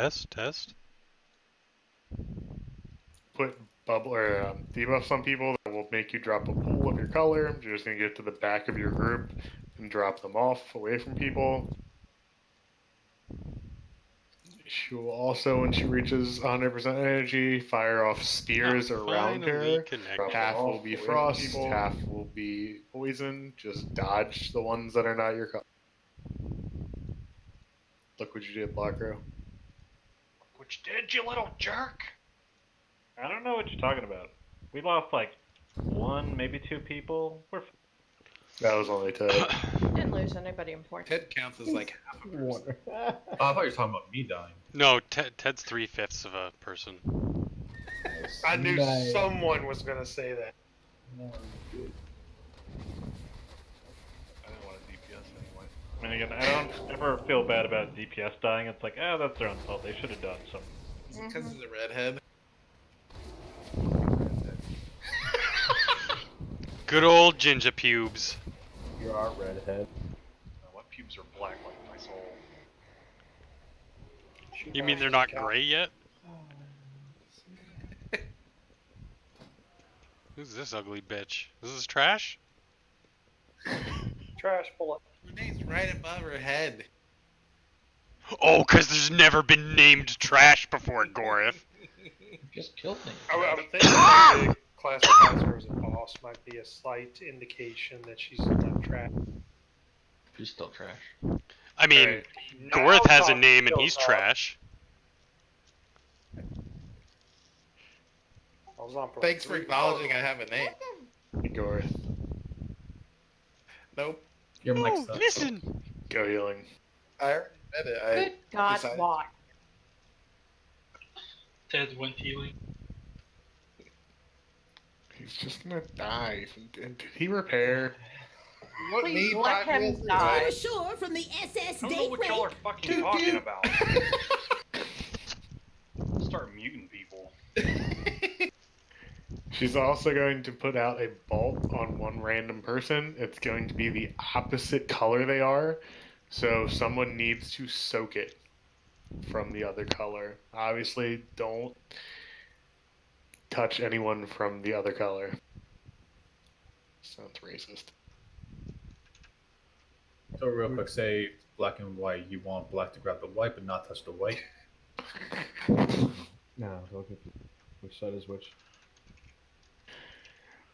Test. Put bubble or debuffs on people that will make you drop a pool of your color. You're just gonna get to the back of your group and drop them off away from people. She will also, when she reaches 100% energy, fire off spears around her. Half will be frost, half will be poison. Just dodge the ones that are not your color. Look what you did, Blackrow. What you did, you little jerk! I don't know what you're talking about. We lost like one, maybe two people. That was only Ted. Didn't lose anybody important. Ted counts as like half a person. Oh, I thought you were talking about me dying. No, Ted's 3/5 of a person. I knew someone was gonna say that. I didn't want to DPS anyway. I mean, again, I don't ever feel bad about DPS dying. It's like, that's their own fault. They should have done something. Is it because he's a redhead? Good old ginger pubes. You're our redhead. My pubes are black like my soul. You mean they're not gray yet? Who's this ugly bitch? Is this trash? Trash bullet. Renee's right above her head. Oh, 'cause there's never been named trash before, Gorith. Just killed me. I would think that the classifies her as a boss might be a slight indication that she's not trash. She's still trash. I mean, Right. Gorith Now has a talk name and skills he's up. trash. I was on for Thanks for 3 acknowledging I have a name. Gorith. Nope. Your mic Oh, sucks. listen! Go healing. I already read it. I Good God, decided- why? Ted's went healing. He's just gonna die. Did he repair? What Please need let 5 him minutes to die. die? Ashore from the SS I don't know what y'all are Daybreak. fucking talking about. Start muting people. She's also going to put out a bolt on one random person. It's going to be the opposite color they are. So someone needs to soak it from the other color. Obviously, don't touch anyone from the other color. Sounds racist. So real quick, say black and white. You want black to grab the white, but not touch the white. No, look at which side is which.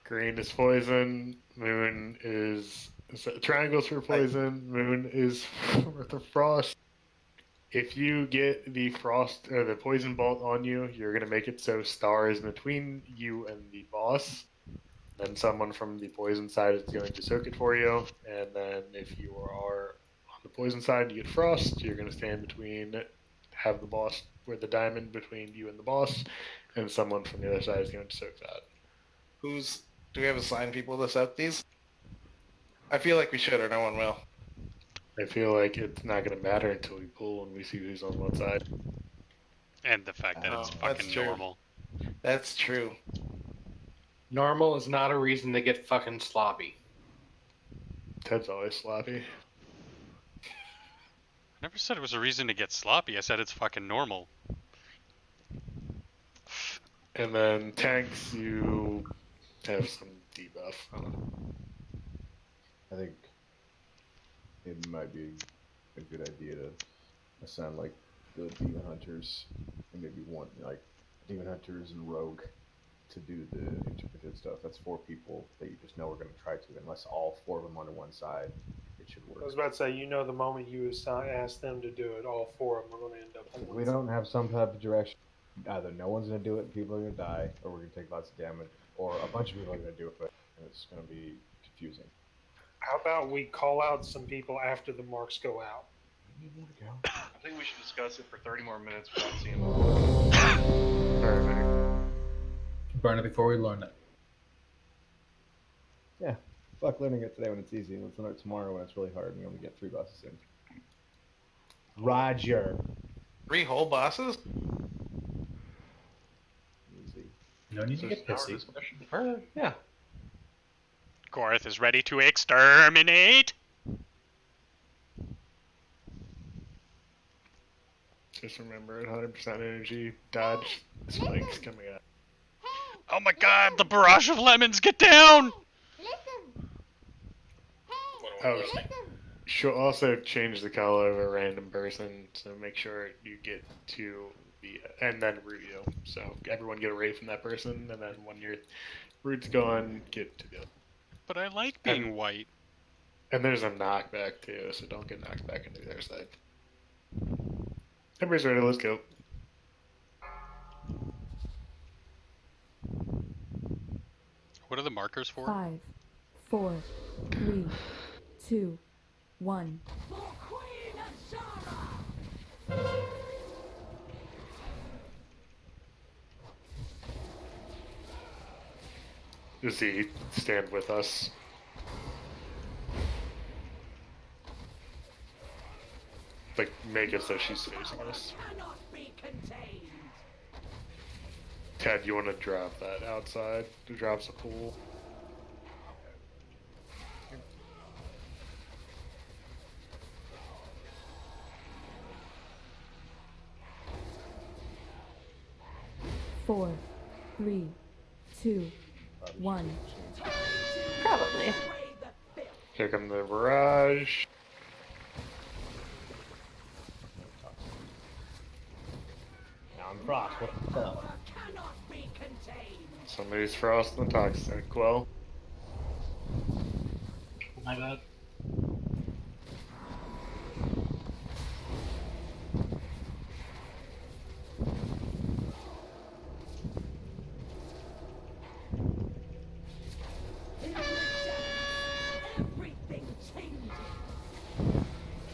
Green is poison. Moon is triangles for poison. Moon is for the frost. If you get the frost or the poison bolt on you, you're gonna make it so Star is between you and the boss. Then someone from the poison side is going to soak it for you. And then if you are on the poison side, you get frost. You're gonna stand between, have the boss with the diamond between you and the boss, and someone from the other side is going to soak that. Do we have assigned people to set these? I feel like we should, or no one will. I feel like it's not going to matter until we pull and we see who's on what side. And the fact that it's that's fucking true. normal. That's true. Normal is not a reason to get fucking sloppy. Ted's always sloppy. I never said it was a reason to get sloppy. I said it's fucking normal. And then tanks, you have some debuff. I think it might be a good idea to assign like the demon hunters and maybe one like demon hunters and rogue to do the interpreted stuff. That's 4 people that you just know are going to try to, unless all 4 of them on one side. It should work. I was about to say, you know, the moment you ask them to do it, all 4 of them are going to end up on If one we side. don't have some type of direction, either no one's going to do it and people are going to die, or we're going to take lots of damage, or a bunch of people are going to do it, but it's going to be confusing. How about we call out some people after the marks go out? I think we should discuss it for 30 more minutes without seeing them. Perfect. Burn it before we learn it. Yeah, fuck learning it today when it's easy. Let's learn it tomorrow when it's really hard and you only get 3 bosses in. Roger. 3 whole bosses? Easy. No need to get pissy. Yeah. Gorith is ready to exterminate. Just remember, 100% energy, dodge spikes coming out. Oh my god, the barrage of lemons, get down! Oh, she'll also change the color of a random person, so make sure you get to the, and then root you. So everyone get away from that person, and then when your root's gone, get to the other. But I like being white. And there's a knockback too, so don't get knocked back into the other side. Everybody's ready, let's go. What are the markers for? 5, 4, 3, 2, 1. Z, stand with us. Like, make it so she's facing us. Ted, you want to drop that outside? It drops a pool. Four, 3, 2, 1. Probably. Here come the barrage. Now I'm Frost. What the hell? Somebody's frosting the toxic. Well, My bad.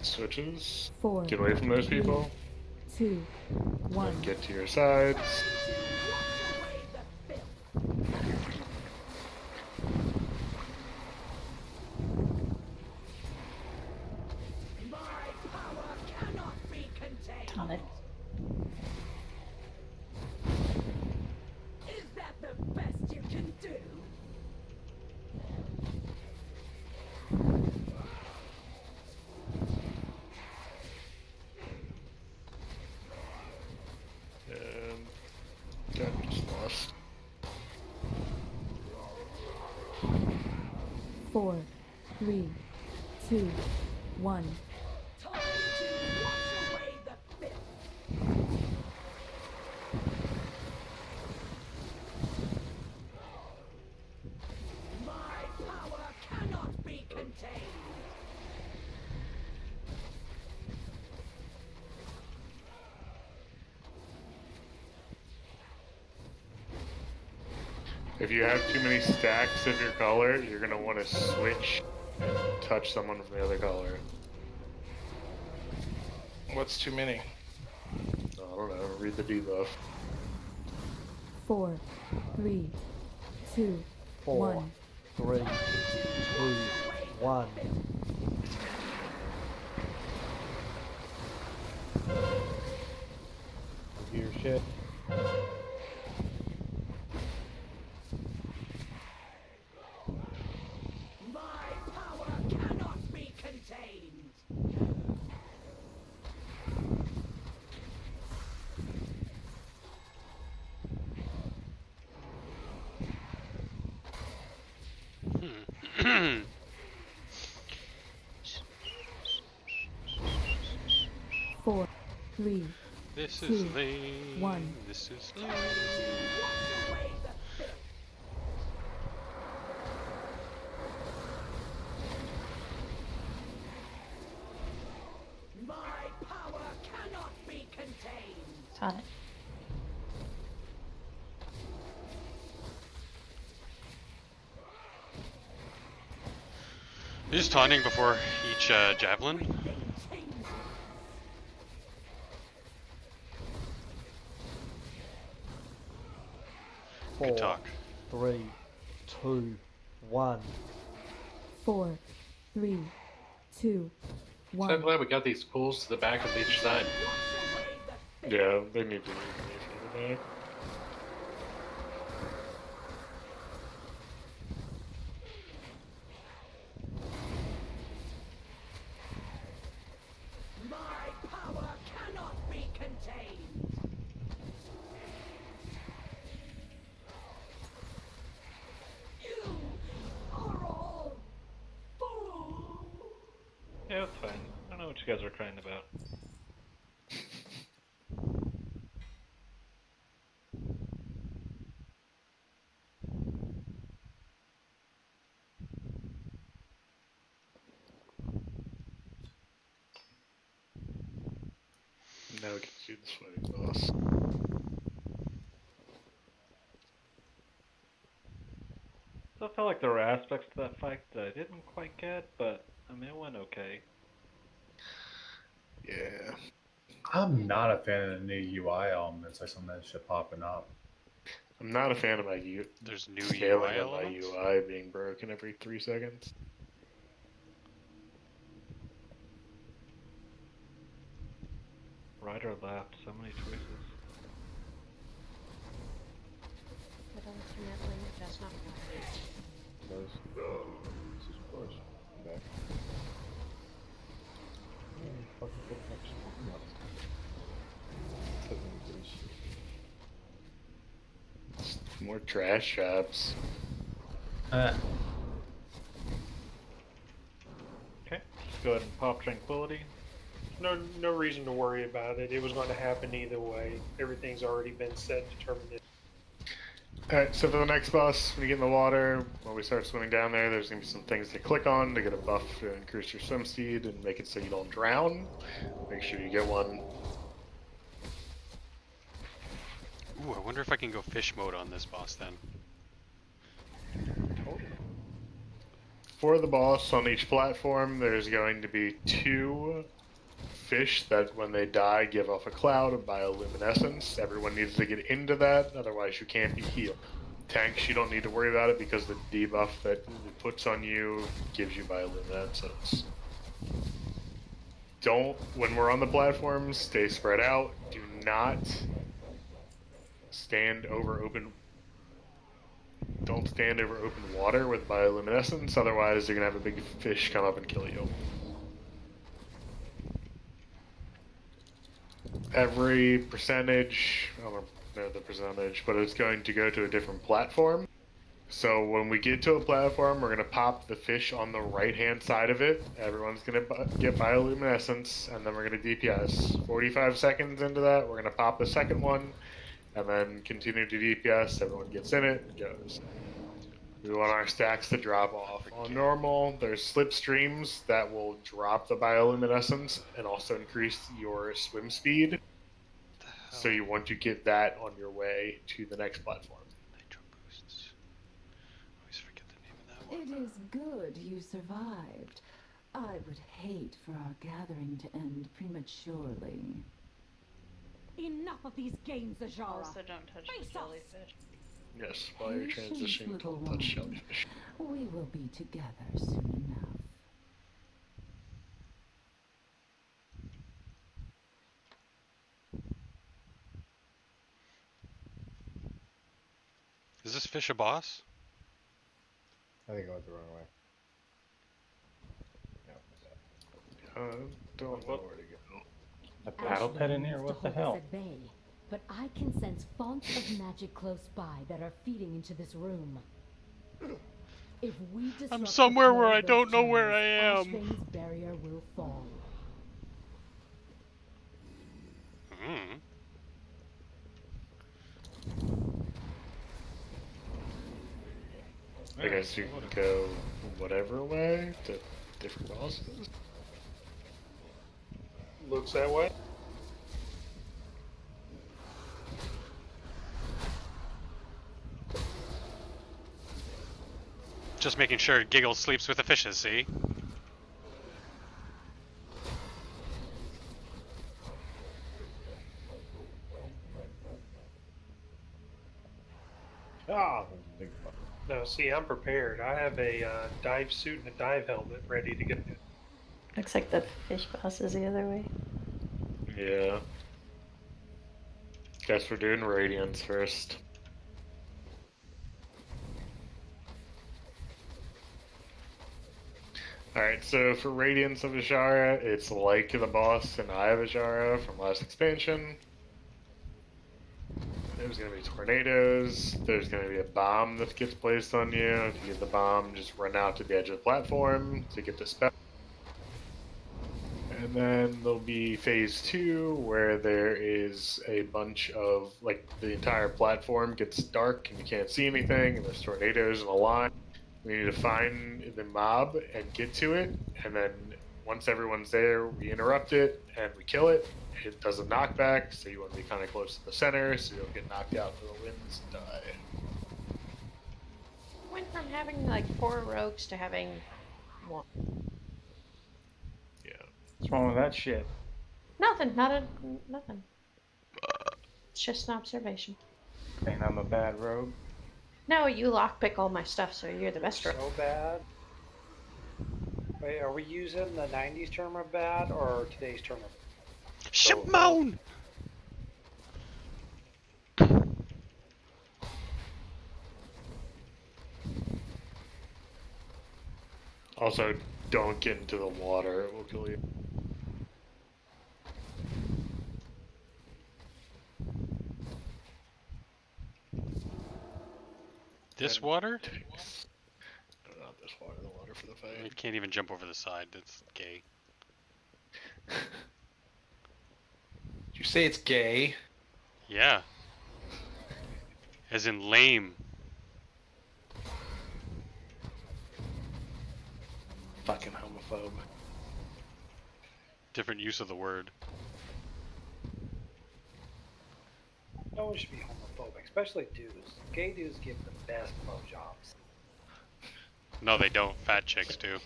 switches. 4, Get away from those people. 2, 1. Get to your sides. Tonic. God, just lost. 4, 3, 2, 1. If you have too many stacks of your color, you're gonna want to switch and touch someone from the other color. What's too many? I don't know. Read the debuff. 4, 3, 2, 1. 3, 2, 1. Do your shit. Four, 3, This 2, is lame. 1. This is lame. Tonic. You're just taunting before each javelin. Good 4, talk. 3, 2, 1. 4, 3, 2, So 1. glad we got these pools to the back of each side. Yeah, they need to leave from the back. you guys are crying about. Now we can do the sweating boss. So I felt like there were aspects to that fight that I didn't quite get, but I mean, it went okay. Yeah. I'm not a fan of the new UI elements, like some of that shit popping up. I'm not a fan of my There's new scaling UI of my elements? UI being broken every 3 seconds. Right or left, so many choices. But ultimately, just not Those. This is of course. I'm back. Fucking good connection. More trash jobs. Okay, just go ahead and pop Tranquility. No reason to worry about it. It was going to happen either way. Everything's already been set, determined. Alright, so for the next boss, when you get in the water, when we start swimming down there, there's going to be some things to click on to get a buff to increase your swim speed and make it so you don't drown. Make sure you get one. Ooh, I wonder if I can go fish mode on this boss then. For the boss, on each platform, there's going to be 2 fish that, when they die, give off a cloud of bioluminescence. Everyone needs to get into that, otherwise you can't be healed. Tanks, you don't need to worry about it because the debuff that it puts on you gives you bioluminescence. Don't, when we're on the platforms, stay spread out. Do not stand over open. Don't stand over open water with bioluminescence, otherwise you're gonna have a big fish come up and kill you. Every percentage, I don't know the percentage, but it's going to go to a different platform. So when we get to a platform, we're gonna pop the fish on the right-hand side of it. Everyone's gonna get bioluminescence, and then we're gonna DPS. 45 seconds into that, we're gonna pop the second one, and then continue to DPS. Everyone gets in it and goes. We want our stacks to drop off. On normal, there's slipstreams that will drop the bioluminescence and also increase your swim speed. So you want to get that on your way to the next platform. Nitro boosts. Always forget the name of that one. It is good you survived. I would hate for our gathering to end prematurely. Enough of these games, Ajara. Also, don't touch the jellyfish. Yes, while you're Patience, transitioning, little don't touch one. jellyfish. We will be together soon enough. Is this fish a boss? I think I went the wrong way. Don't know where to go. A battle pet in here? What the hell? At bay, but I can sense fonts of magic close by that are feeding into this room. If we disrupt I'm the somewhere flow where of I those don't know where channels, I am. Ashbane's barrier will fall. Hmm. I guess you can go whatever way to different bosses. Looks that way. Just making sure Giggle sleeps with the fishes, see? Ah, big fuck. No, see, I'm prepared. I have a dive suit and a dive helmet ready to go. Looks like the fish boss is the other way. Yeah. Guess we're doing Radiance first. Alright, so for Radiance of Ajara, it's like the boss in Eye of Ajara from last expansion. There's going to be tornadoes, there's going to be a bomb that gets placed on you. If you get the bomb, just run out to the edge of the platform to get the spell. And then there'll be phase 2, where there is a bunch of, like, the entire platform gets dark and you can't see anything, and there's tornadoes in a line. We need to find the mob and get to it, and then once everyone's there, we interrupt it and we kill it. It does a knockback, so you want to be kind of close to the center, so you don't get knocked out to the winds and die. Went from having like 4 rogues to having 1. What's wrong with that shit? Nothing. Nothing. It's just an observation. Saying I'm a bad rogue. No, you lockpick all my stuff, so you're the best rogue. So bad. Wait, are we using the 90s term of bad or today's term of Shimon! Also, don't get into the water, it will kill you. This water? Not this water, the water for the fight. You can't even jump over the side. That's gay. Did you say it's gay? Yeah. As in lame. Fucking homophobe. Different use of the word. No one should be homophobic, especially dudes. Gay dudes give the best blowjobs. No, they don't. Fat chicks do.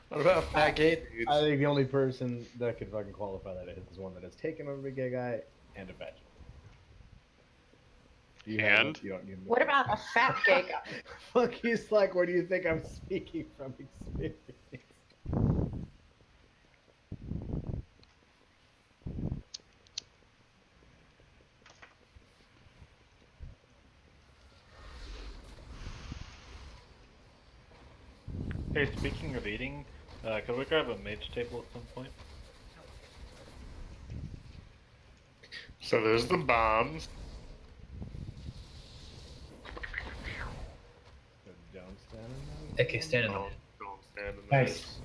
What about fat gay dudes? I think the only person that could fucking qualify that is one that has taken over a gay guy and a fat chick. You And? you don't need What about a fat gay guy? Fuck, he's like, where do you think I'm speaking from experience? Hey, speaking of eating, could we grab a mage table at some point? So there's the bombs. Don't stand in Okay, stand in Don't stand in Nice. this.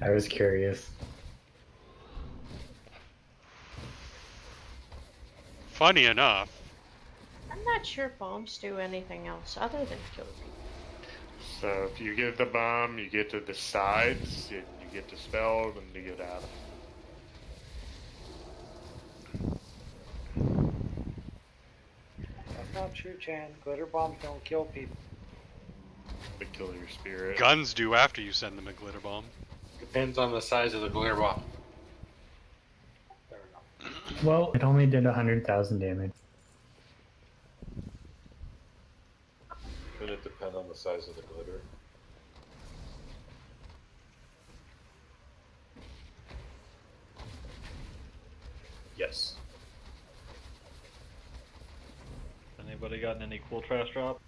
I was curious. Funny enough. I'm not sure bombs do anything else other than kill people. So if you get the bomb, you get to the sides, you get dispelled, and you get out. That's not true, Chan. Glitter bombs don't kill people. They kill your spirit. Guns do after you send them a glitter bomb. Depends on the size of the glitter bomb. Fair enough. Well, it only did 100,000 damage. Could it depend on the size of the glitter? Yes. Anybody gotten any cool trash drop?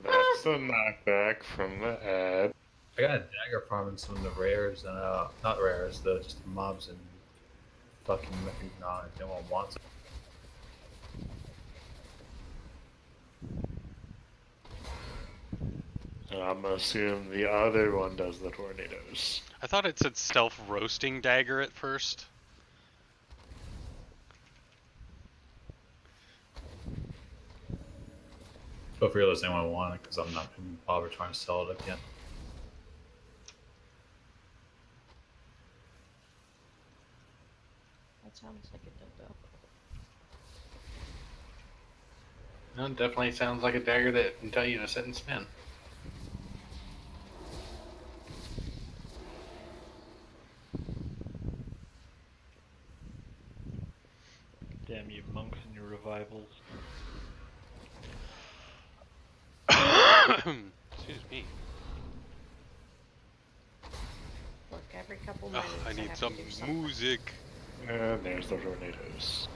That's a knockback from the ad. I got a dagger farm in some of the rares and not rares, just the mobs and fucking nah, no one wants it. I'm gonna assume the other one does the tornadoes. I thought it said stealth roasting dagger at first. Feel free to let anyone want it because I'm not gonna bother trying to sell it again. That sounds like a dildo. No, it definitely sounds like a dagger that can tell you to sit and spin. Damn you monks and your revivals. Excuse me. Look, every couple Oh, minutes I need have some to do something. music. And there's the tornadoes.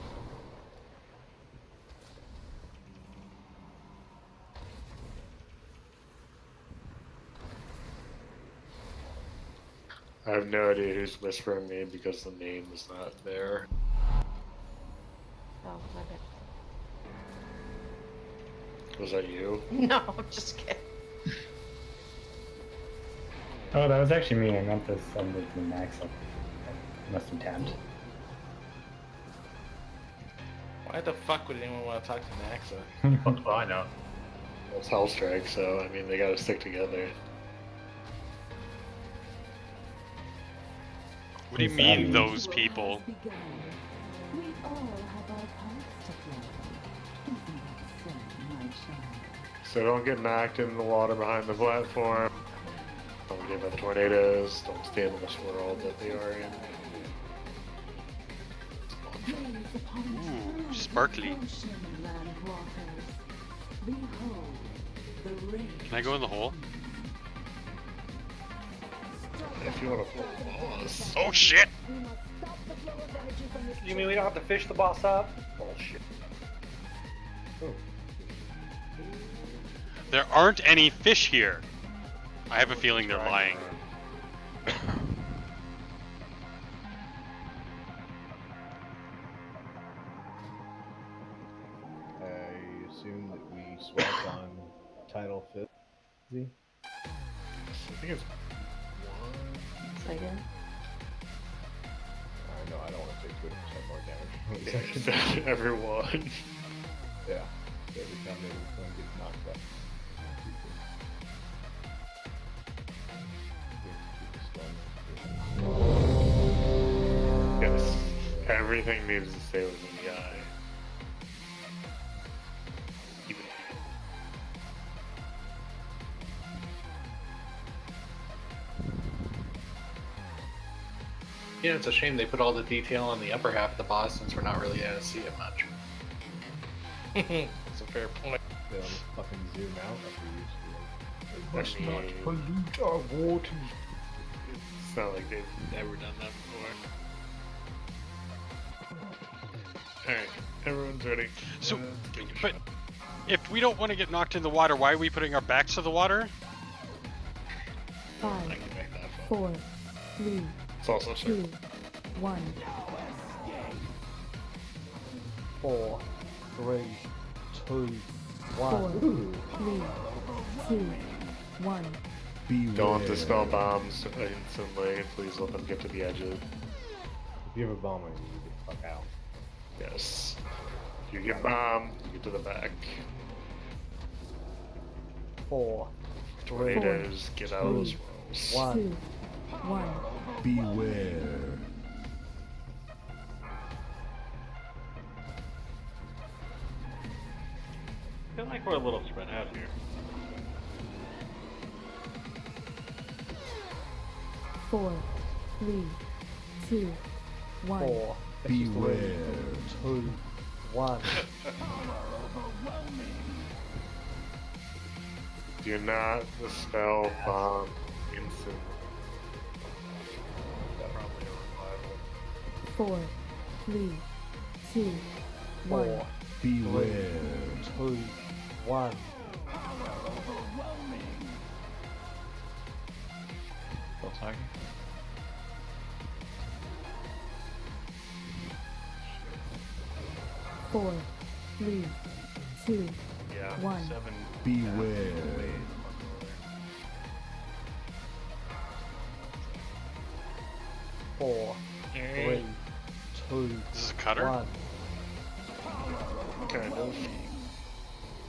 I have no idea who's whispering me because the name is not there. Oh, my bad. Was that you? No, I'm just kidding. Oh, that was actually me. I meant to send it to Max. I must have tapped. Why the fuck would anyone want to talk to Naxa? Fuck if I know. Well, it's Hellstrike, so I mean they gotta stick together. What do you mean, those people? We all have our parts to play. Isn't that so, my child? So don't get knocked in the water behind the platform. Don't get by the tornadoes. Don't stand in this world that they are in. Ooh, sparkly. Can I go in the hole? If you want to float the boss. Oh shit! You mean we don't have to fish the boss up? Bullshit. There aren't any fish here. I have a feeling they're lying. I assume that we swap on title 50. I think it's Second. I know I don't want to take 20% more damage. everyone. Yeah. Every time they get knocked out. Yes. Everything needs to stay within the eye. Even Yeah, it's a shame they put all the detail on the upper half of the boss since we're not really gonna see it much. That's a fair point. They'll just fucking zoom out after you Must not pollute our waters. It's not like they've Never done that before. Alright, everyone's ready. So, give it a but shot. if we don't want to get knocked in the water, why are we putting our backs to the water? 5, I can make that fun. 4, 3, It's also 2, 1. 4, 3, 2, 4, 1. 3, 2, 1. Don't dispel bombs instantly. Please let them get to the edges. If you have a bomb, you need to get the fuck out. Yes. If you get bombed, you get to the back. 4, 3, Tornadoes, get out of those rolls. 1. 2, 1. Beware. I feel like we're a little spread out here. 4, 3, 2, 1. 4, Beware. 2, 1. Do not dispel bomb instantly. 4, 3, 2, 1. 4, Beware. 2, 1. Still talking? Four, 3, 2, Yeah, 1. 7. Beware. Four, 3, 2, This is a cutter? 1. Kind of.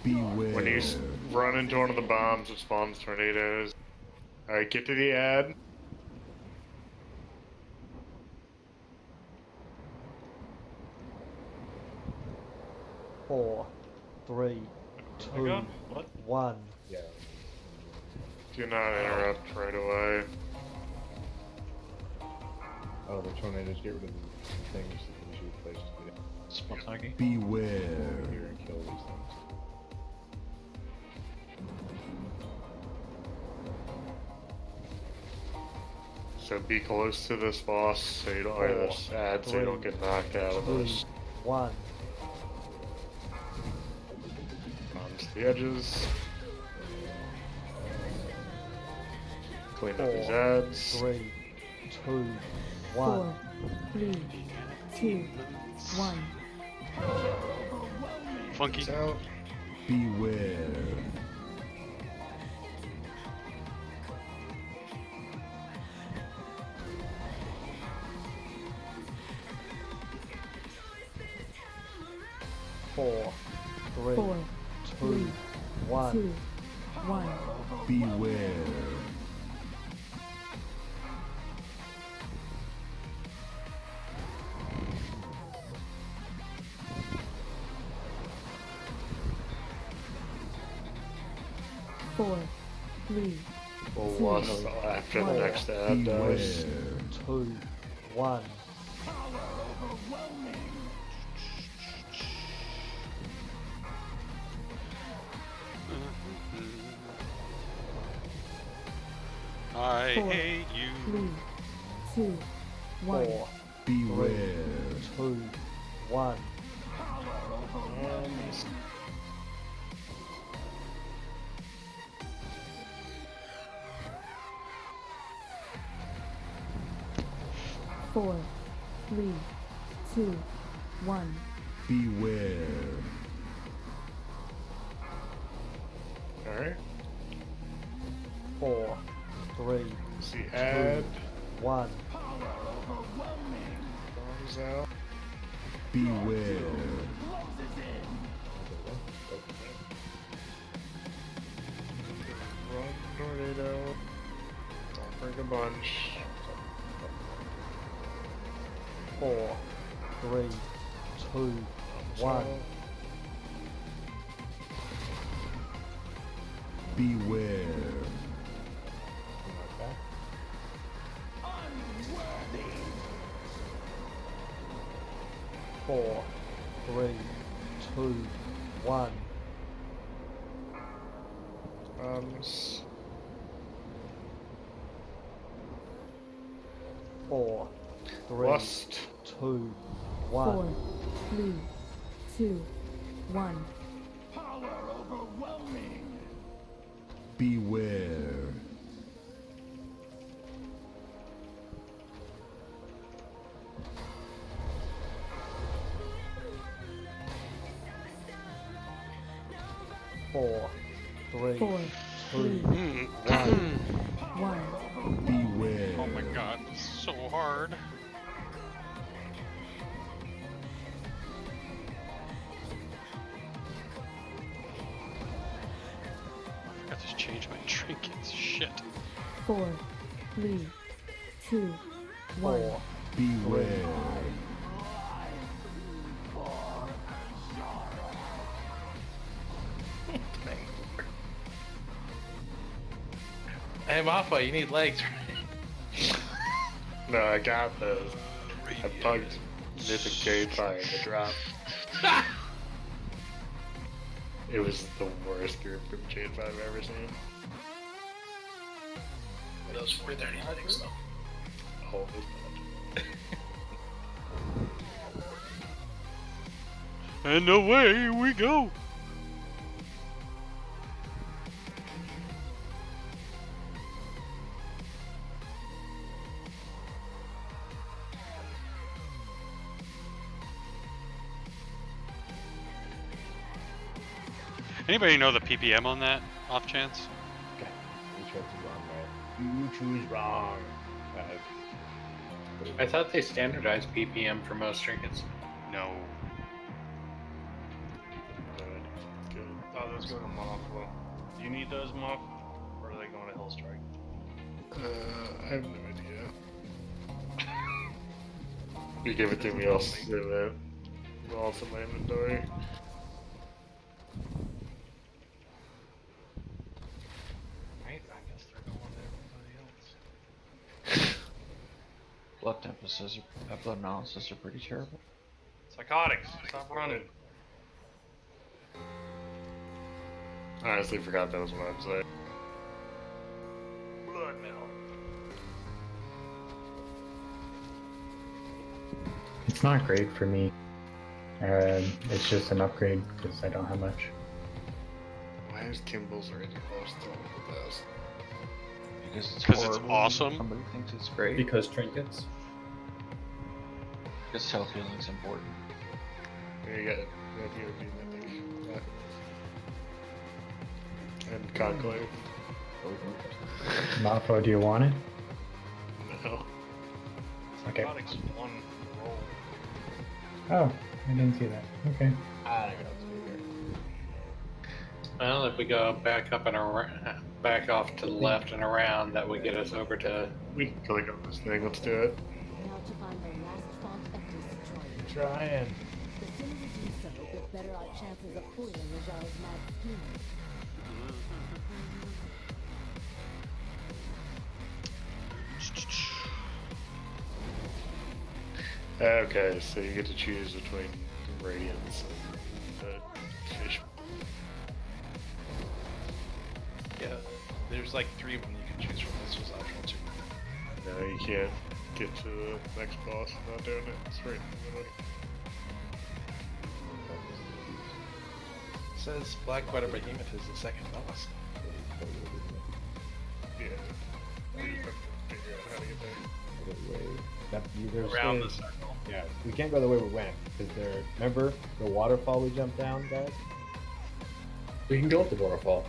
Beware. When you run into one of the bombs, it spawns tornadoes. Alright, get to the ad. Four, 3, 2, go? What? 1. Yeah. Do not interrupt right away. Oh, the tornadoes get rid of the things that you should place to get Still talking? Beware. here and kill these things. So be close to this boss so you don't, or this ad, so you don't get knocked out of 2, this. 1. Bombs to the edges. Clean up these 4, ads. 3, 2, 1. 4, 3, 2, 1. Funky. Out. Beware. 4, 3, 4, 2, 1. 2, 1. Beware. Four, 3, We'll two, lost after the one. next ad dies. 2, 1. I 4, hate you. 3, 2, 1. 4, Beware. 2, 1. Four, 3, 2, 1. Beware. Alright. 4, 3, See ad. 1. Thumbs out. Beware. Run, tornado. Don't bring a bunch. 4, 3, 2, 1. Beware. 4, 3, 2, 1. Thumbs. 4, 3, Lust. 2, 1. 4, 3, 2, 1. Beware. Four, 3, 4, 2, 3, 1. 1. Beware. Oh my god, this is so hard. I forgot to change my trinkets. Shit. 4, 3, 2, 1. 4, Beware. Hey, Maffa, you need legs, right? No, I got those. I plugged Mythic Jade Fire in the drop. It was the worst group of Jade Fire I've ever seen. Those 430 legs, though. Oh, And away we go. Anybody know the PPM on that, off chance? You chose wrong, man. You choose wrong. I thought they standardized PPM for most trinkets. No. Oh, those go to Moth. Well, do you need those, Moth? Or are they going to Hellstrike? I have no idea. You give it to me, I'll save it. It's also my inventory. Right, I guess they're going to everybody else. Blood temperatures, blood analysis are pretty terrible. Psychotics, stop running. I honestly forgot that was what I'd say. Blood mill. It's not great for me. It's just an upgrade because I don't have much. Why is Kimball's already close to the best? Because it's 'Cause it's horrible. awesome? Somebody thinks it's great. Because trinkets. Because self healing's important. Yeah, you got it. And Conclave. Mafo, do you want it? No. Okay. Psychotics one roll. Oh, I didn't see that. Okay. I don't know what to do here. Well, if we go back up and back off to the left and around, that would get us over to. We can click on this thing. Let's do it. Now to find the last font and destroy it. Trying. The sooner we do so, the better our chances of foiling Rajar's mad scheme. Okay, so you get to choose between Radiance and the fish. Yeah, there's like 3 of them you can choose from. This was optional too. No, you can't get to the next boss without doing it. It's right in the middle. It says Blackwater Behemoth is the second boss. Yeah. We have to figure out how to get there. Around the circle. Yeah, we can't go the way we went because there. Remember the waterfall we jumped down, guys? We can go up the waterfall.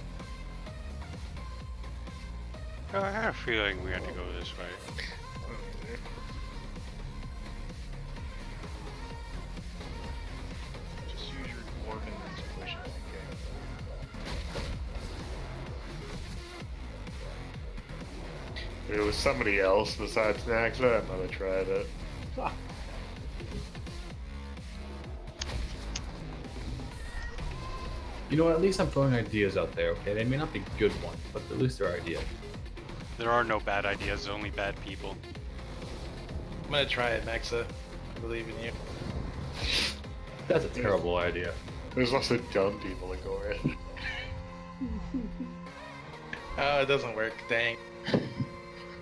Oh, I have a feeling we have to go this way. Just use your dwarven intuition. If it was somebody else besides Naxa, I might have tried it. You know what? At least I'm throwing ideas out there. Okay, they may not be good ones, but at least they're ideas. There are no bad ideas, only bad people. I'm gonna try it, Nexa. I believe in you. That's a terrible idea. There's also dumb people that go in. Oh, it doesn't work. Dang.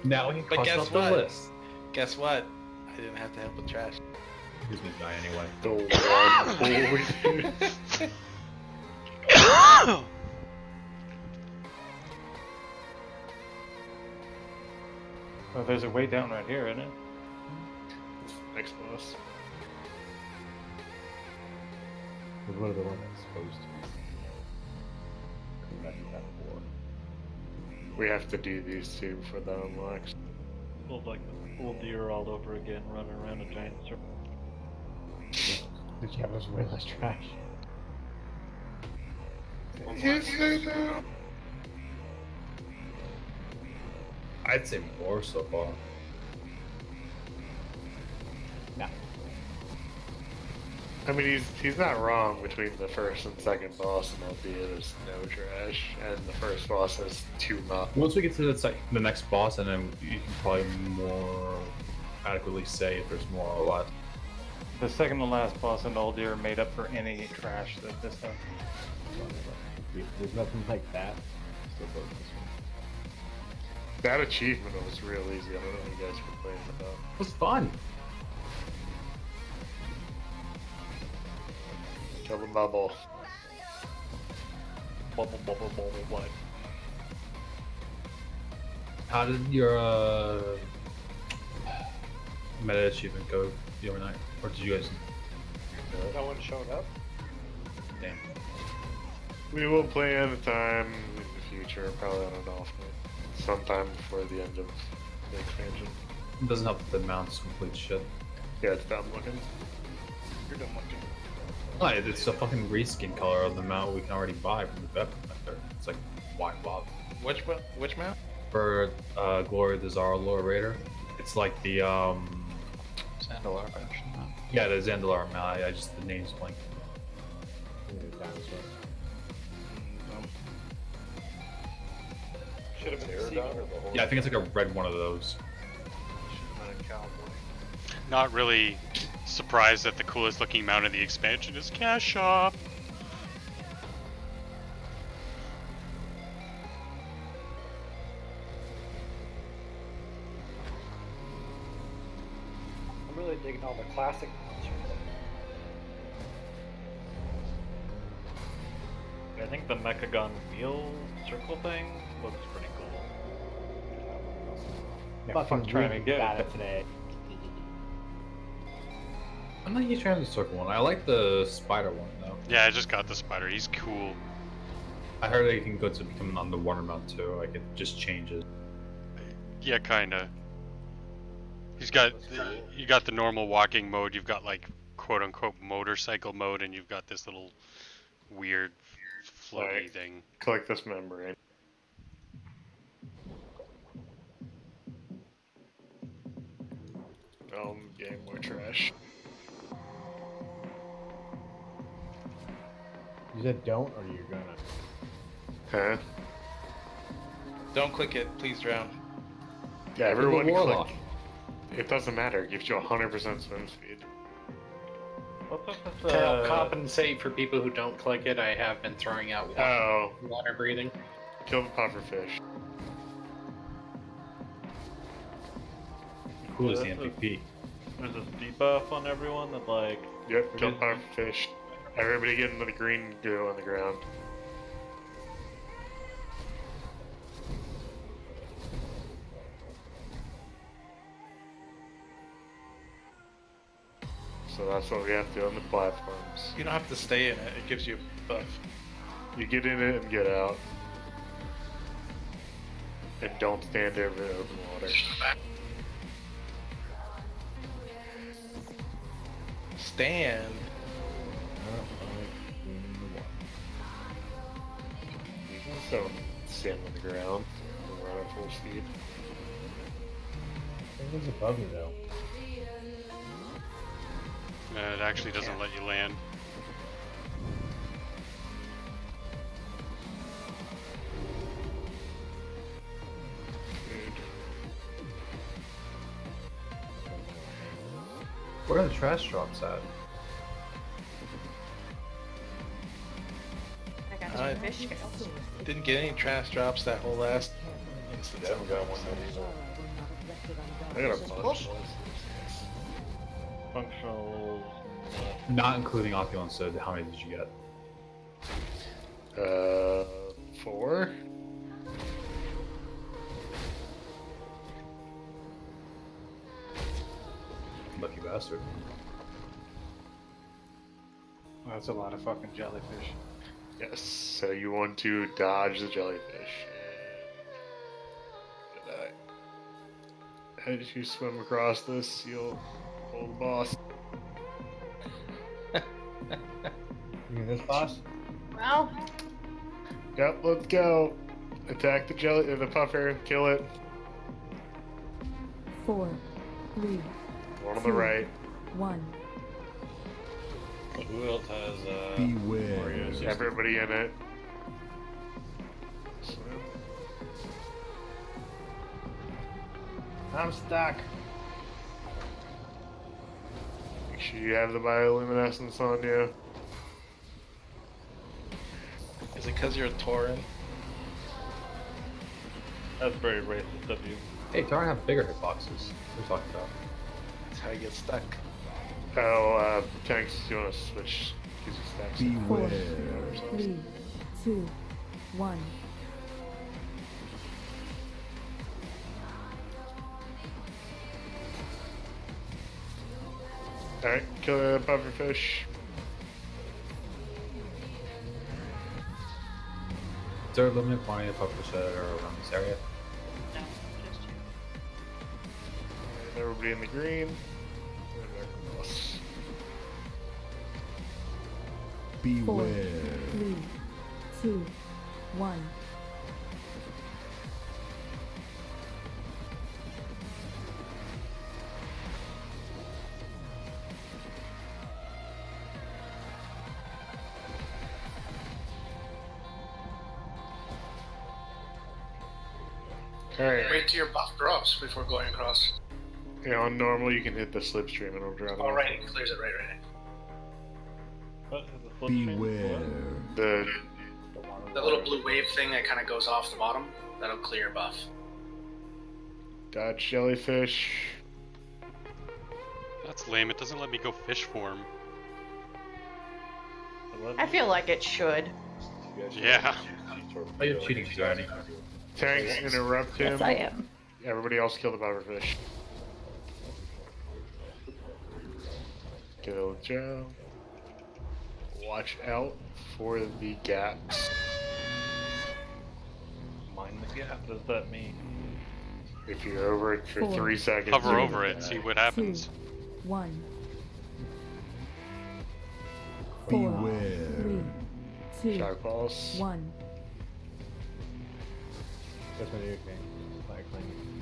Now we can But cross guess off the what? list. Guess what? I didn't have to help with trash. He's gonna die anyway. The one boy. Well, there's a way down right here, isn't it? Next boss. What are the ones that's supposed to be? We have to do these two for the unlocks. Pulled like the old deer all over again, running around a giant circle. Did you have those way less trash? I'd say more so far. No. I mean, he's not wrong between the first and second boss, and albeit there's no trash, and the first boss has 2 mobs. Once we get to the next boss, and then you can probably more adequately say if there's more or less. The second to last boss in Old Deer made up for any trash that this time. There's nothing like that. Still vote this one. That achievement was real easy. I don't know what you guys complained about. It was fun. Kill the bubble. Bubble, what? How did your meta achievement go the other night? Or did you guys? No one showed up. Damn. We will plan a time in the future, probably on an off night, sometime before the end of the expansion. It doesn't help that the mount's complete shit. Yeah, it's dumb looking. You're done looking. Oh, it's a fucking reskin color of the mount we can already buy from the vet connector. It's like white blob. Which mount? For Glory the Zarlor Raider. It's like the Zandalar version. yeah, the Zandalar mount. I just the name's blank. Should have been Seagull. Yeah, I think it's like a red one of those. Should have been a cowboy. Not really surprised that the coolest looking mount in the expansion is Cash Shop. I'm really digging all the classic ones. I think the Mechagon wheel circle thing looks pretty cool. Yeah, fuck trying to get it today. I'm not huge fan of the circle one. I like the spider one though. Yeah, I just got the spider. He's cool. I heard that you can go to become an underwater mount too. Like it just changes. Yeah, kinda. You got the normal walking mode. You've got like quote-unquote motorcycle mode, and you've got this little weird floaty thing. Collect this membrane. Game more trash. You said don't, or you're gonna? Huh? Don't click it. Please drown. Yeah, everyone Warlock. click. It doesn't matter. It gives you 100% swim speed. To help compensate for people who don't click it, I have been throwing out water breathing. Kill the pufferfish. Who is the MVP? There's this debuff on everyone that like. Yep, kill the pufferfish. Everybody get into the green goo on the ground. So that's what we have to do on the platforms. You don't have to stay in it. It gives you a buff. You get in it and get out. And don't stand over the open water. Stand. You can still stand on the ground and run at full speed. I think it's above me though. It actually doesn't let you land. Where are the trash drops at? I got I some fish scales. didn't get any trash drops that whole last incident. I haven't got one I got a bunch. Functional. Not including opulence, so how many did you get? 4? Lucky bastard. That's a lot of fucking jellyfish. Yes, so you want to dodge the jellyfish. And as you swim across this, you'll hold the boss. You mean this boss? Well, Yep, let's go. Attack the puffer, kill it. 4, 3, One on the right. 1. Who else has Beware. Everybody in it. I'm stuck. Make sure you have the bioluminescence on you. Is it because you're a Tauren? That's very racist of you. Hey, Tauren have bigger hitboxes. What are you talking about? That's how you get stuck. Oh, Tanks, you want to switch? Use your stacks. 4, 3, 2, 1. Alright, kill the pufferfish. Is there a limited quantity of puppets that are around this area? no, just you. And everybody in the green. Four, Beware. 3, 2, 1. Alright. Wait till your buff drops before going across. Yeah, on normal you can hit the slipstream and it'll drop Oh, off. right, it clears it right. What? Beware. The The little blue wave thing that kind of goes off the bottom, that'll clear your buff. dodge jellyfish. That's lame. It doesn't let me go fish form. I feel like it should. Yeah. Oh, you're cheating, Johnny. Tanks interrupt him. Yes, I am. Everybody else kill the pufferfish. Kill Joe. Watch out for the gaps. Mind the gap. What does that mean? If you're over it for 4, 3 seconds, Hover you're over gonna it, die. see what happens. 1. Beware. 2, Shark balls. 1. That's what you're saying. Fire claim.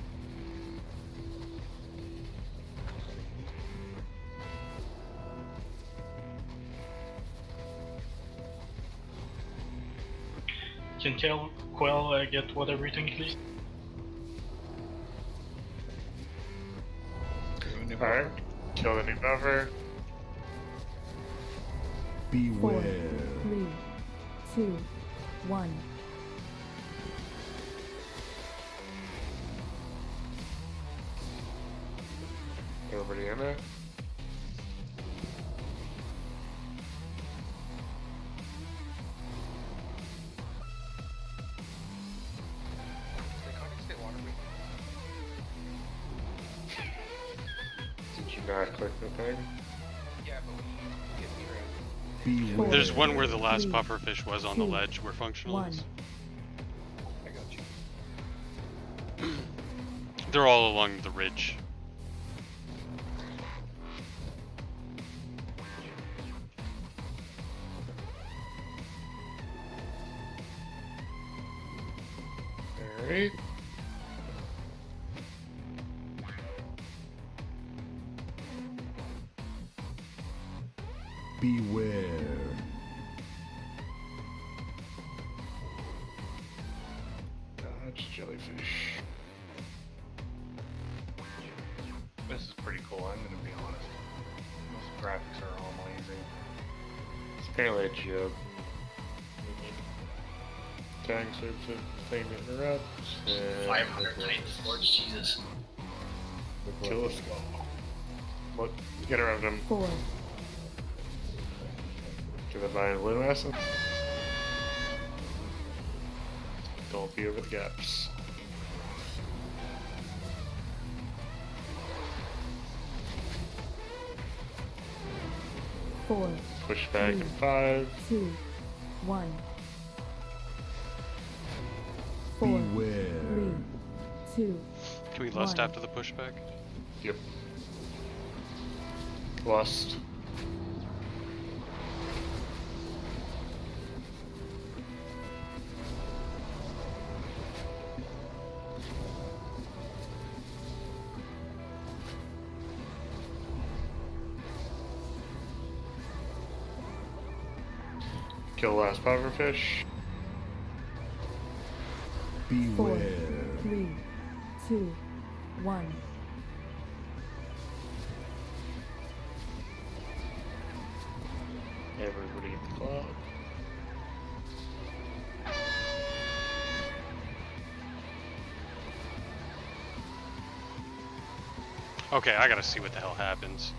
Can tell Quell get what everything, please? Alright. Kill the new buffer. Beware. 3, 2, 1. Everybody in it. Did you not click the thing? Beware. There's one where the last pufferfish was on the ledge where functional 1. is. They're all along the ridge. Alright. Beware. Dodge jellyfish. This is pretty cool, I'm gonna be honest. Those graphics are all amazing. It's apparently a joke. Tang serves a thing to interrupt. 500 Titan Forge, Jesus. Kill a skull. Look, interrupt him. 4. Give it by a blue essence. Don't be over the gaps. Four. Push back in 5. 2, 1. 4, Beware. 3, 2. Can we lust 1. after the pushback? Yep. Lust. Kill the last pufferfish. Four, Beware. 3, 2, 1. Everybody in the club. Okay, I gotta see what the hell happens.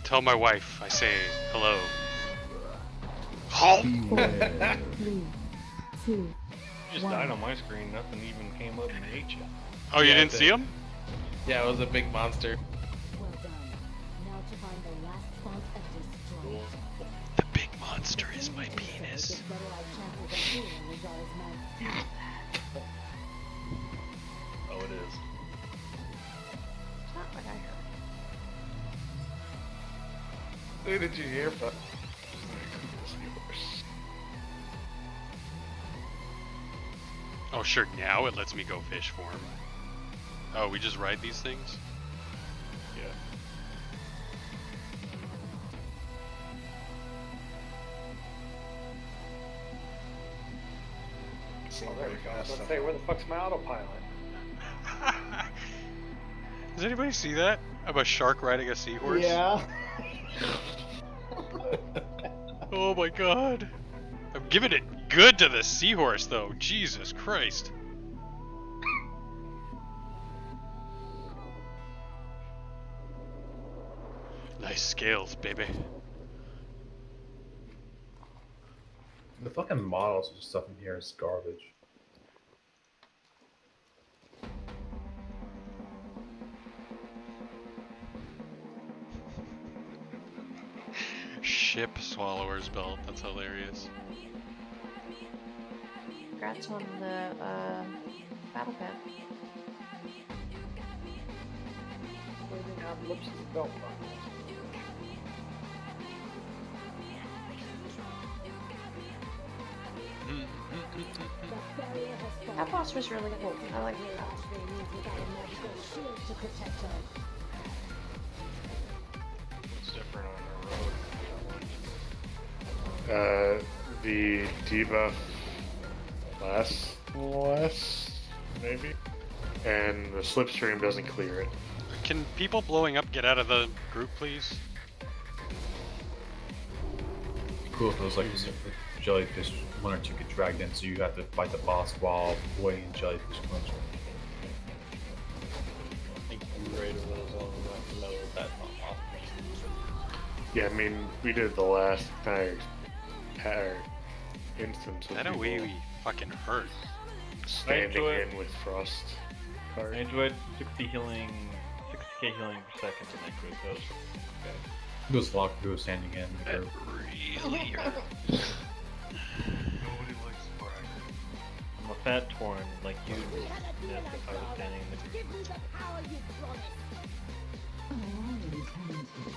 Tell my wife I say hello. Halt! Beware. 3, 2, Just 1. died on my screen, nothing even came up and ate you. Oh, you Yeah, didn't I see did. him? Yeah, it was a big monster. Well done. Now to find the last font of destroy. The big monster is my penis. Get better like chances of healing Rajara's man. Oh, it is. It's not what I heard. Who did you hear from? Oh, sure, now it lets me go fish for him. Oh, we just ride these things? Yeah. Let's say, where the fuck's my autopilot? Does anybody see that? I'm a shark riding a seahorse? Yeah. Oh my god. I'm giving it good to the seahorse though. Jesus Christ. Nice scales, baby. The fucking models and stuff in here is garbage. Ship swallower's belt. That's hilarious. Congrats on the battle pet. apocalypse is built on. That boss was really cool. I like that. What's different on our road? The debuff lasts less, maybe, and the slipstream doesn't clear it. Can people blowing up get out of the group, please? Cool if it was like jellyfish, one or two get dragged in, so you have to fight the boss while avoiding jellyfish punch. I think I'm ready to those all about the middle of that off. Yeah, I mean, we did the last entire instance of That people we fucking hurt. standing I enjoy- in with frost I card. enjoyed 60k healing per second in that group. That was okay. It was locked, it was standing in the group. Really hurt. Nobody likes Braga. I'm a fat torn like you would if I was standing in the group. Oh, already talented.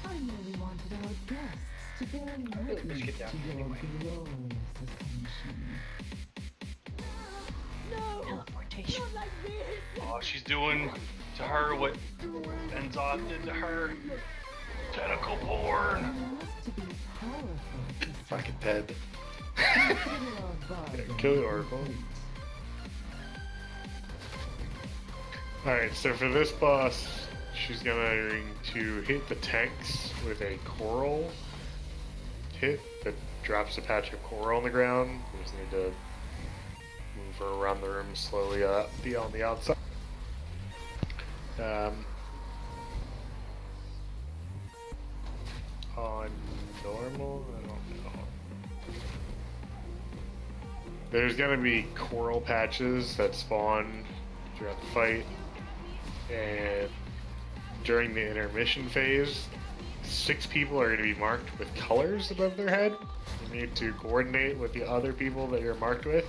I merely wanted our guests to bear witness Let's get down to here your anyway. glorious ascension. Teleportation. Oh, she's doing to her what Enzoth did to her. Tentacle porn. To be powerful. Fucking dead. Consider our bargain Kill the Oracle. Alright, so for this boss, she's going to hit the tanks with a coral hit that drops a patch of coral on the ground. We just need to move her around the room slowly be on the outside. On normal, I don't know. There's gonna be coral patches that spawn throughout the fight, and during the intermission phase, 6 people are gonna be marked with colors above their head. You need to coordinate with the other people that you're marked with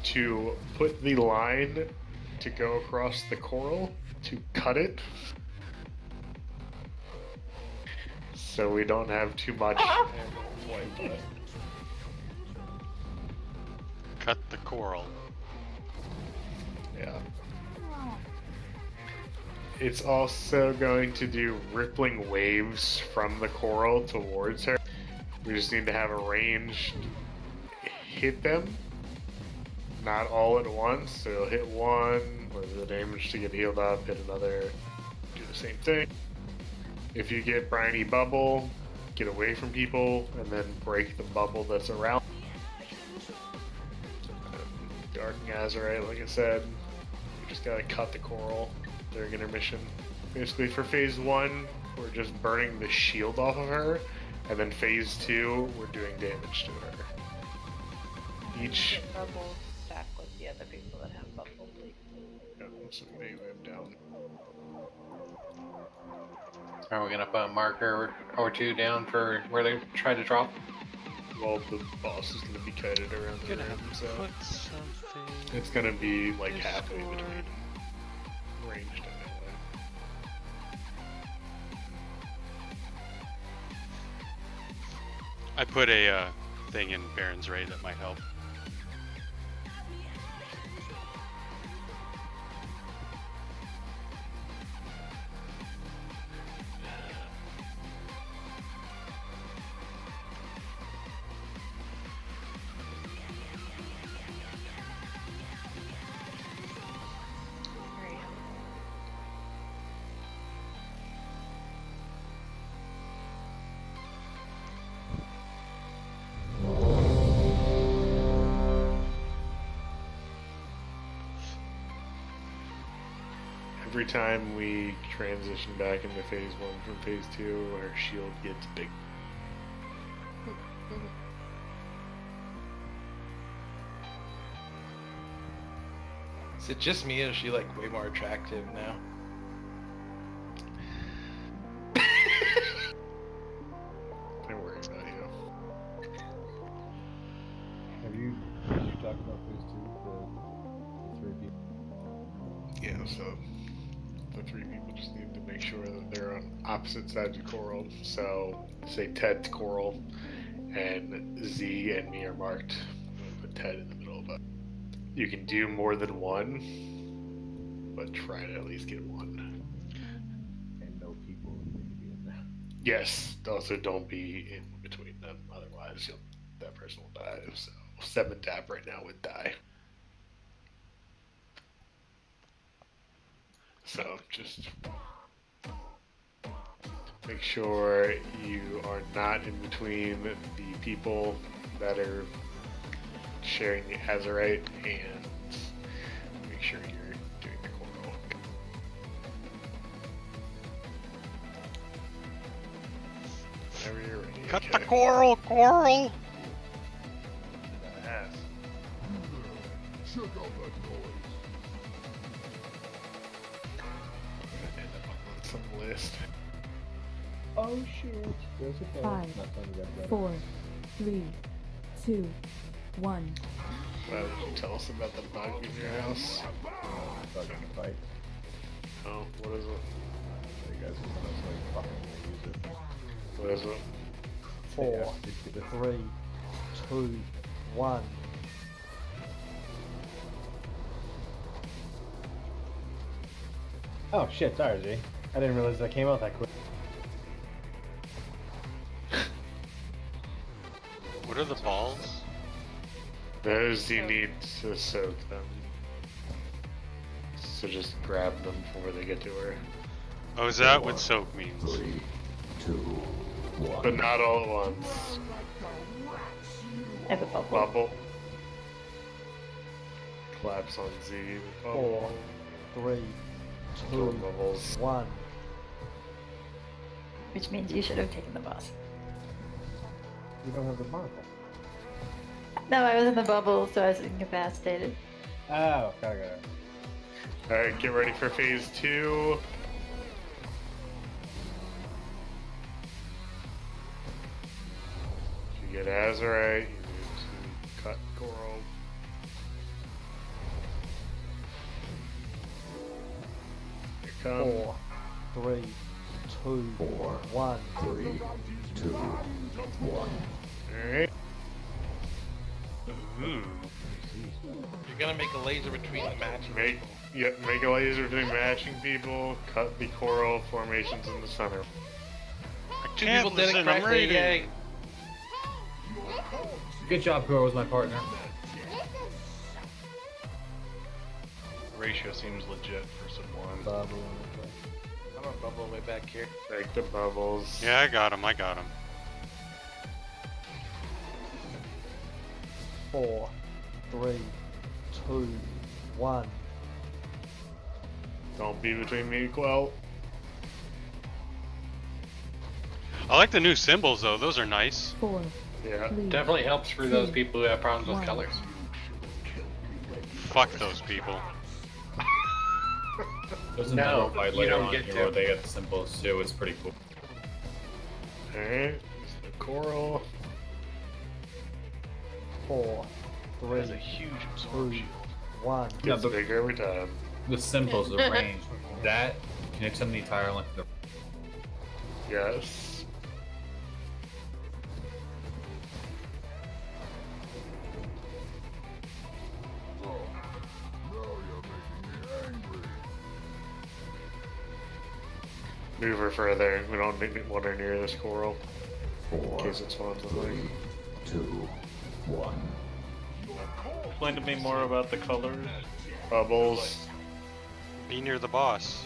to put the line to go across the coral to cut it, so we don't have too much white. Cut the coral. Yeah. It's also going to do rippling waves from the coral towards her. We just need to have a range hit them, not all at once. So you'll hit one, with the damage to get healed up, hit another, do the same thing. If you get briny bubble, get away from people, and then break the bubble that's around. Darking Azurite, like I said, we just gotta cut the coral during intermission. Basically, for phase 1, we're just burning the shield off of her, and then phase 2, we're doing damage to her. Each. Bubble stack with the other people that have bubble bleed. Yeah, so they move down. Are we gonna put a marker or two down for where they try to drop? Well, the boss is gonna be kited around the Gonna room, have so to put something. it's gonna be like halfway Discord. between ranged and melee. I put a thing in Baron's Ray that might help. There you go. Every time we transition back into phase 1 from phase 2, our shield gets big. Is it just me, or is she like way more attractive now? Don't worry about you. Have you talked about phase 2? The 3 people? Yeah, so the three people just need to make sure that they're on opposite sides of Coral. So, say Ted's Coral, and Z and me are marked. I'm gonna put Ted in the middle of it. You can do more than one, but try to at least get one. And no people need to be in there. Yes, also don't be in between them, otherwise that person will die. So 7 tap right now would die. So just make sure you are not in between the people that are sharing the Azurite, and make sure you're doing the Coral. Whenever you're ready. Cut the Coral, Coral! Ass. Check out that noise. End up on some list. Oh shit. There's a bug. 5, Not something you gotta 4, 3, 2, 1. Why did you tell us about the bug in your house? Fucking fight. Oh, what is it? You guys are gonna like fucking use it. What is it? 4, 3, 2, 1. Oh shit, sorry Z. I didn't realize that came out that quick. What are the balls? Those you need to soak them. So just grab them before they get to her. Oh, is that what soak means? 3, 2, 1. But not all at once. I have a bubble. Bubble. Collapse on Z. with bubble. 4, 3, Throw 2, bubbles. 1. Which means you should have taken the boss. You don't have the marble. No, I was in the bubble, so I was incapacitated. Oh, got it. Alright, get ready for phase 2. If you get Azurite, you need to cut Coral. Here it comes. 4, 3, 2, 1. 3, 2, 1. Alright. You're gonna make a laser between the matching people. Make a laser between matching people, cut the coral formations in the center. Two people did it correctly, yay. Good job, Goro was my partner. Ratio seems legit for someone. Bubble. I'm gonna bubble way back here. Take the bubbles. Yeah, I got him, I got him. 4, 3, 2, 1. Don't be between me and Quell. I like the new symbols though, those are nice. 4, Yeah. 3, Definitely helps for those people who have problems with One. colors. Fuck those people. There's No, another fight you later don't on get here to. where they get the symbols too. It's pretty cool. Alright. The coral. 4, 3, That's a huge 2, 1. Gets the- bigger every time. The symbols, the range, that can extend the entire length of the. Yes. Move her further. We don't want her near this coral. In case it spawns on her. 2, 1. Explain to me more about the colors. Bubbles. Be near the boss.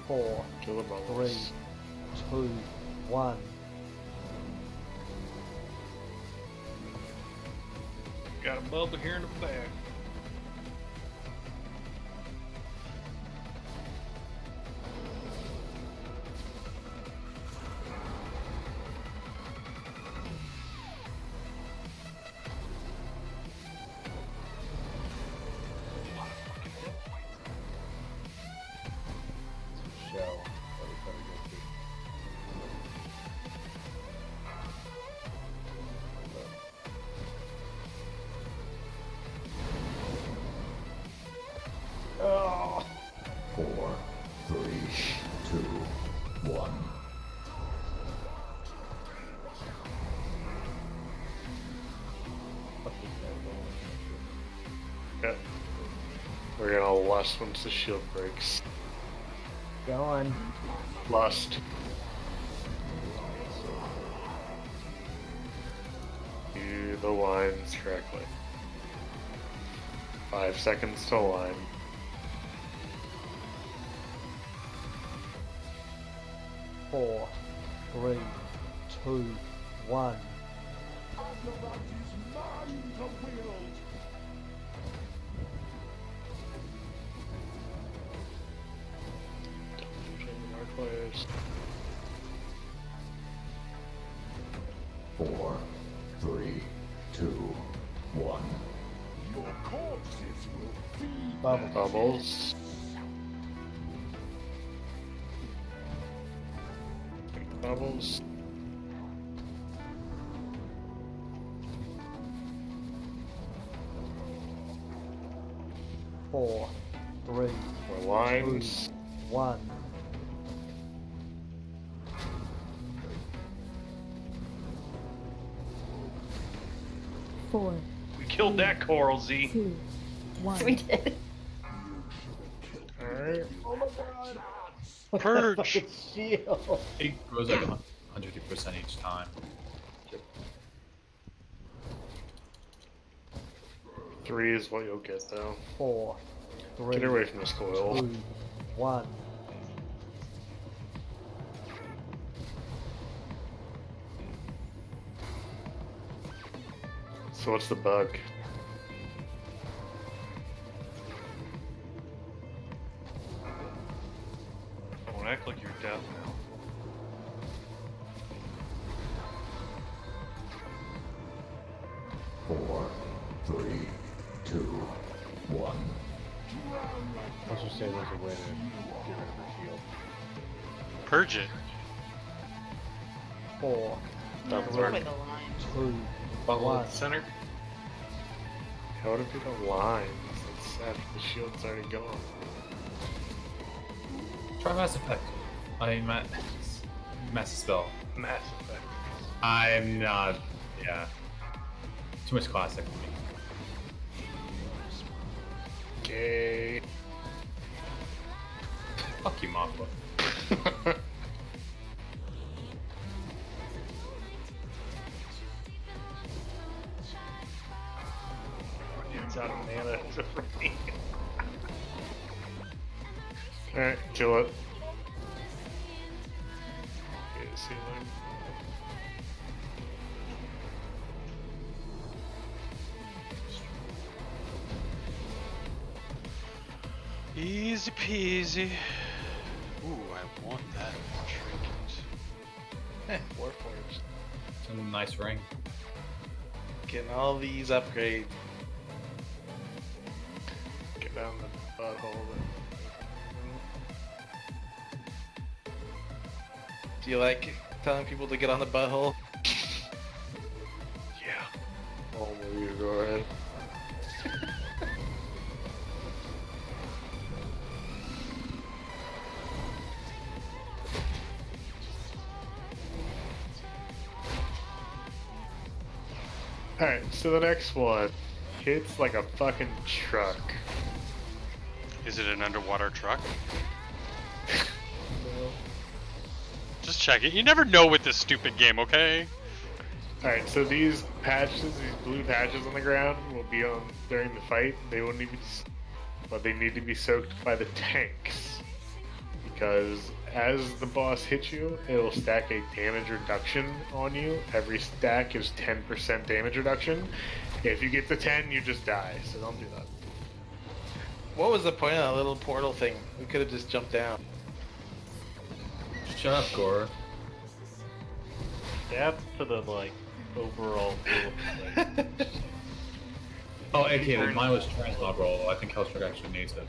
4, Kill the 3, bubbles. 2, 1. Got a bubble here in the back. Shell. That we gotta get to. Okay. We're gonna lust once the shield breaks. Go on. Lust. Do the lines correctly. 5 seconds to line. Four, three, two, one. Players. 4, 3, 2, 1. Your corpses will feed Bubbles. Bubbles. Four, three, More lines. 2, 1. Four, We killed that coral, Z. 2, 1. We did. Alright. Oh my god! Purge! Shield! It grows like 150% each time. 3 is what you'll get though. 4, 3, Get away from this coil. 2, 1. So what's the bug? Don't act like you're deaf now. Four, 3, 2, 1. Let's just say there's a way to get rid of the shield. Purge it. 4, Double With work. a line. 2, Bubble 1. at the center. How do people line? It's after the shield's already gone. Try Mass Effect. I mean, Mass Spell. Mass Effect. I'm not. Yeah. Too much classic for me. Okay. Fuck you, Mafia. It's out of mana. It's a free. Alright, kill it. Get a ceiling. Easy peasy. Ooh, I want that trinket. Warforged. It's a nice ring. Getting all these upgrades. Get down the butthole. Do you like telling people to get on the butthole? Yeah. Oh, you go ahead. Alright, so the next one hits like a fucking truck. Is it an underwater truck? Just check it. You never know with this stupid game, okay? Alright, so these patches, these blue patches on the ground will be on during the fight. They won't even, but they need to be soaked by the tanks. Because as the boss hits you, it'll stack a damage reduction on you. Every stack is 10% damage reduction. If you get to 10, you just die, so don't do that. What was the point of that little portal thing? We could have just jumped down. Shut up, Gore. Adds to the like overall feel of the thing. Oh, AK, mine was transmog roll. I think Hellstruck actually needs it.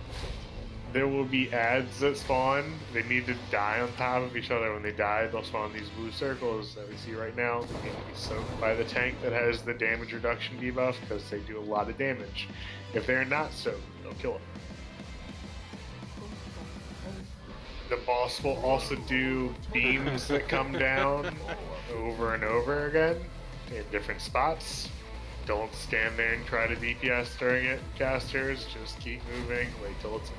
There will be ads that spawn. They need to die on top of each other. When they die, they'll spawn these blue circles that we see right now. They need to be soaked by the tank that has the damage reduction debuff because they do a lot of damage. If they're not soaked, they'll kill it. The boss will also do beams that come down over and over again in different spots. Don't stand there and try to DPS during it, casters. Just keep moving. Wait till it's.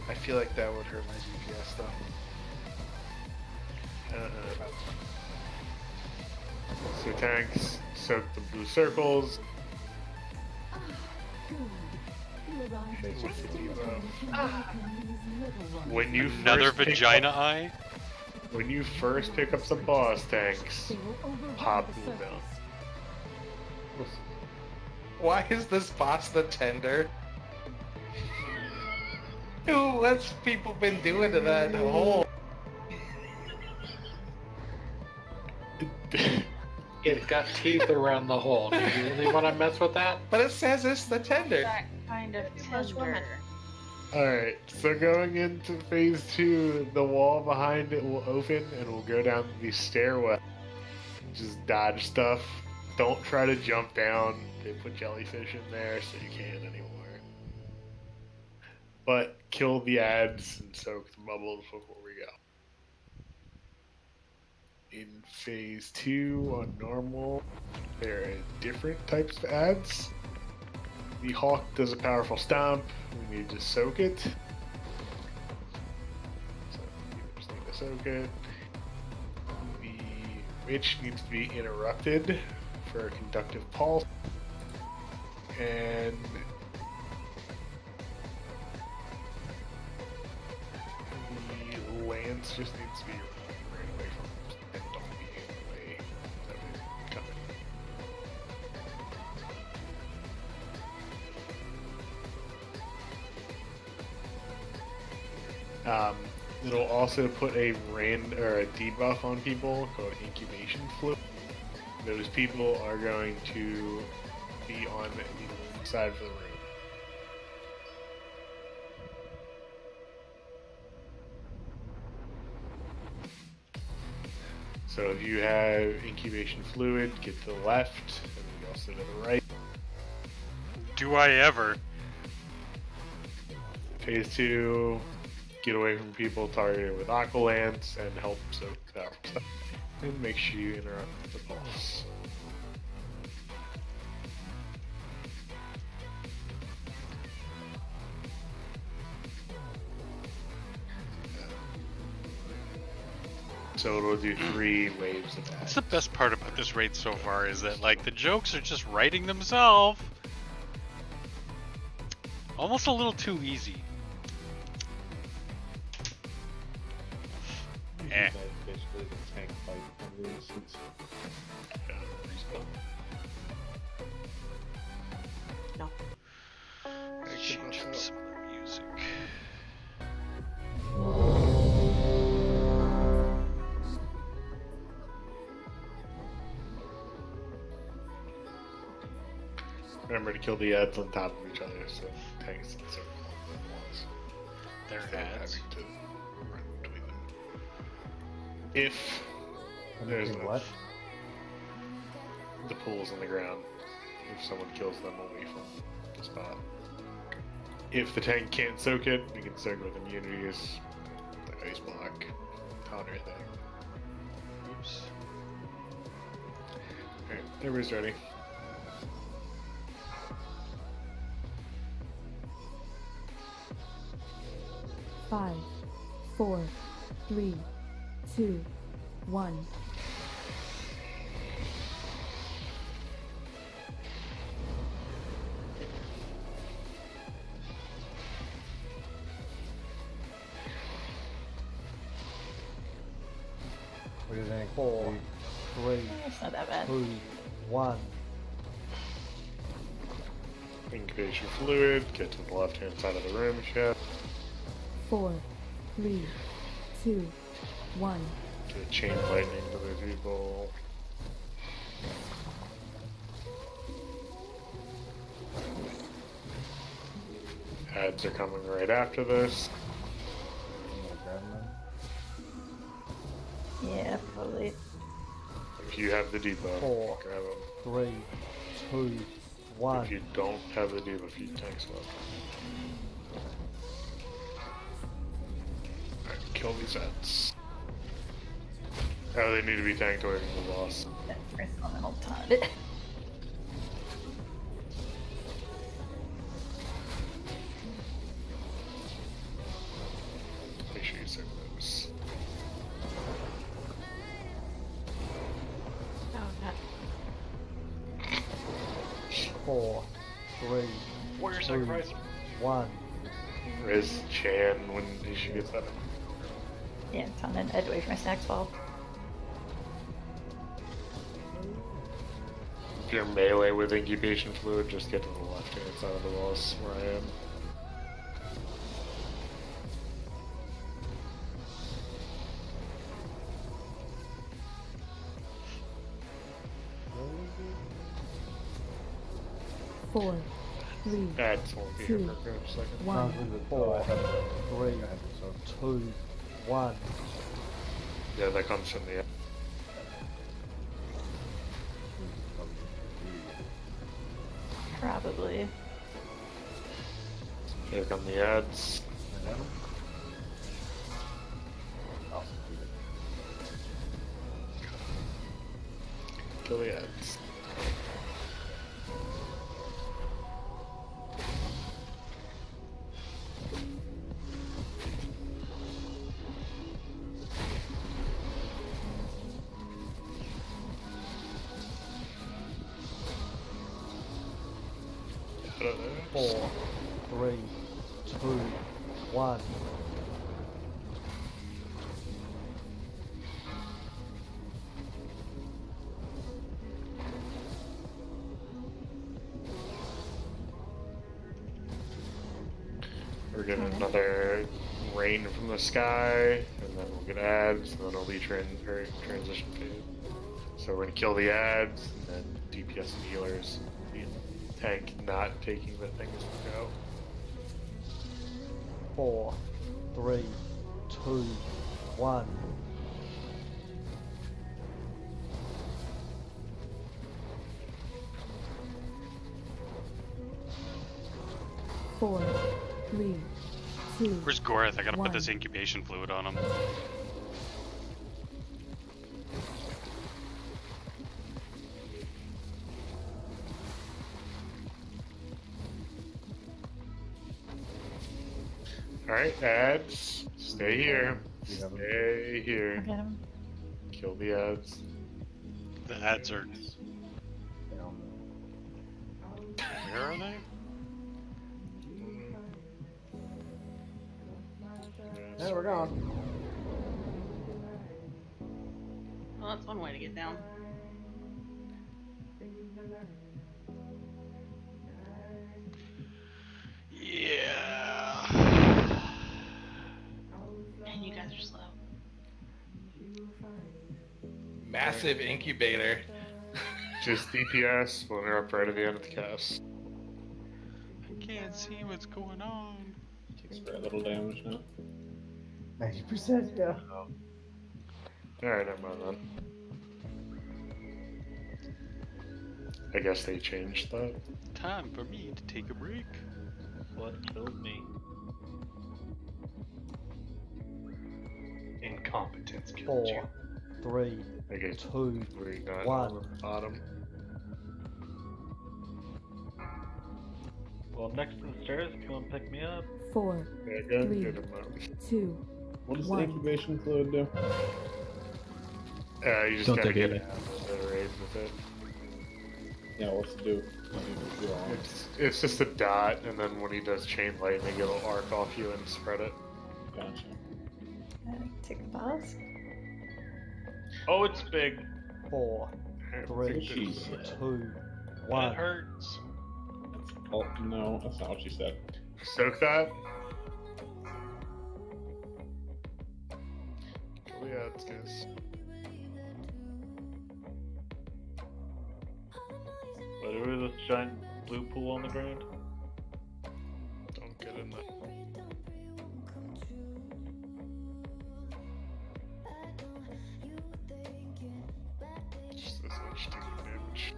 I feel like that would hurt my DPS though. So tanks soak the blue circles. When you Another first pick vagina up- eye? When you first pick up some boss tanks, pop blue belt. Why is this boss the tender? Dude, what's people been doing to that hole? It's got teeth around the hole. Do you really want to mess with that? But it says it's the tender. That kind of tender. Alright, so going into phase 2, the wall behind it will open and we'll go down the stairwell. Just dodge stuff. Don't try to jump down. They put jellyfish in there so you can't anymore. But kill the ads and soak the bubbles before we go. In phase 2 on normal, there are different types of ads. The Hawk does a powerful stomp. We need to soak it. So you just need to soak it. The Witch needs to be interrupted for a conductive pulse. And the Lance just needs to be right away from us and don't be in the way of it coming. It'll also put a debuff on people called incubation fluid. Those people are going to be on the side of the room. So if you have incubation fluid, get to the left, and also to the right. Do I ever? Phase 2, get away from people targeted with Aqualance and help soak that stuff. And make sure you interrupt the boss. So it'll do 3 waves of that. That's the best part about this raid so far is that like the jokes are just writing themselves. Almost a little too easy. Eh. Basically, the tank fight from the seats. No. Change up some other music. Remember to kill the ads on top of each other so tanks can circle them once. They're Instead of ads. having to run between them. If there's what? The pool's on the ground. If someone kills them away from the spot. If the tank can't soak it, we can soak it with immunities, the ice block, counter thing. Oops. Alright, everybody's ready. Five, 4, 3, 2, 1. What do you think? 4, 3, It's not that bad. 2, 1. Incubation fluid, get to the left hand side of the room, chef. 4, 3, 2, 1. Get chain lightning to those people. Ads are coming right after this. Yeah, probably. If you have the debuff, 4, grab them. 3, 2, 1. If you don't have the debuff, you tanks left. Alright, kill these ads. Oh, they need to be tanked away from the boss. Press on the whole time. Make sure you save those. Oh, not. 4, 3, Warrior 2, sacrifice. 1. Riz Chan when she gets that. Yeah, it's on an edge away from my snack ball. If you're melee with incubation fluid, just get to the left hand side of the boss where I am. Four, three, That's one here two, for a second. one. 4, 3, 2, 1. Yeah, that comes from the. Probably. Here come the ads. Kill the ads. Four, 3, 2, 1. We're getting another rain from the sky, and then we'll get ads, and then it'll be transition phase. So we're gonna kill the ads, and then DPS and healers. The tank not taking the things to go. 4, 3, 2, 1. Four, three, two. Where's Gorath? I gotta one. put this incubation fluid on him. Alright, ads, stay here. Stay here. Get him. Kill the ads. The ads are. Where are they? Yeah, we're gone. Well, that's one way to get down. Yeah. Man, you guys are slow. Massive incubator. Just DPS when they're up right at the end of the cast. I can't see what's going on. Takes very little damage now. 90%, yeah. Alright, never mind then. I guess they changed that. Time for me to take a break. What killed me? Incompetence killed you. 4, 3, Okay, 2, we got 1. on the bottom. Well, next to the stairs if you want to pick me up. 4, Yeah, good, 3, good amount. 2, What does the 1. incubation fluid do? You just Don't gotta take get it. a raid with it. Yeah, what's it do? It's just a dot, and then when he does chain lightning, it'll arc off you and spread it. Gotcha. Take the boss. Oh, it's big. 4, 3, Jesus. 2, That 1. hurts. Oh, no, that's not what she said. Soak that. Kill the ads, guys. But there is a giant blue pool on the ground. Don't get in there. Just this much taking damage.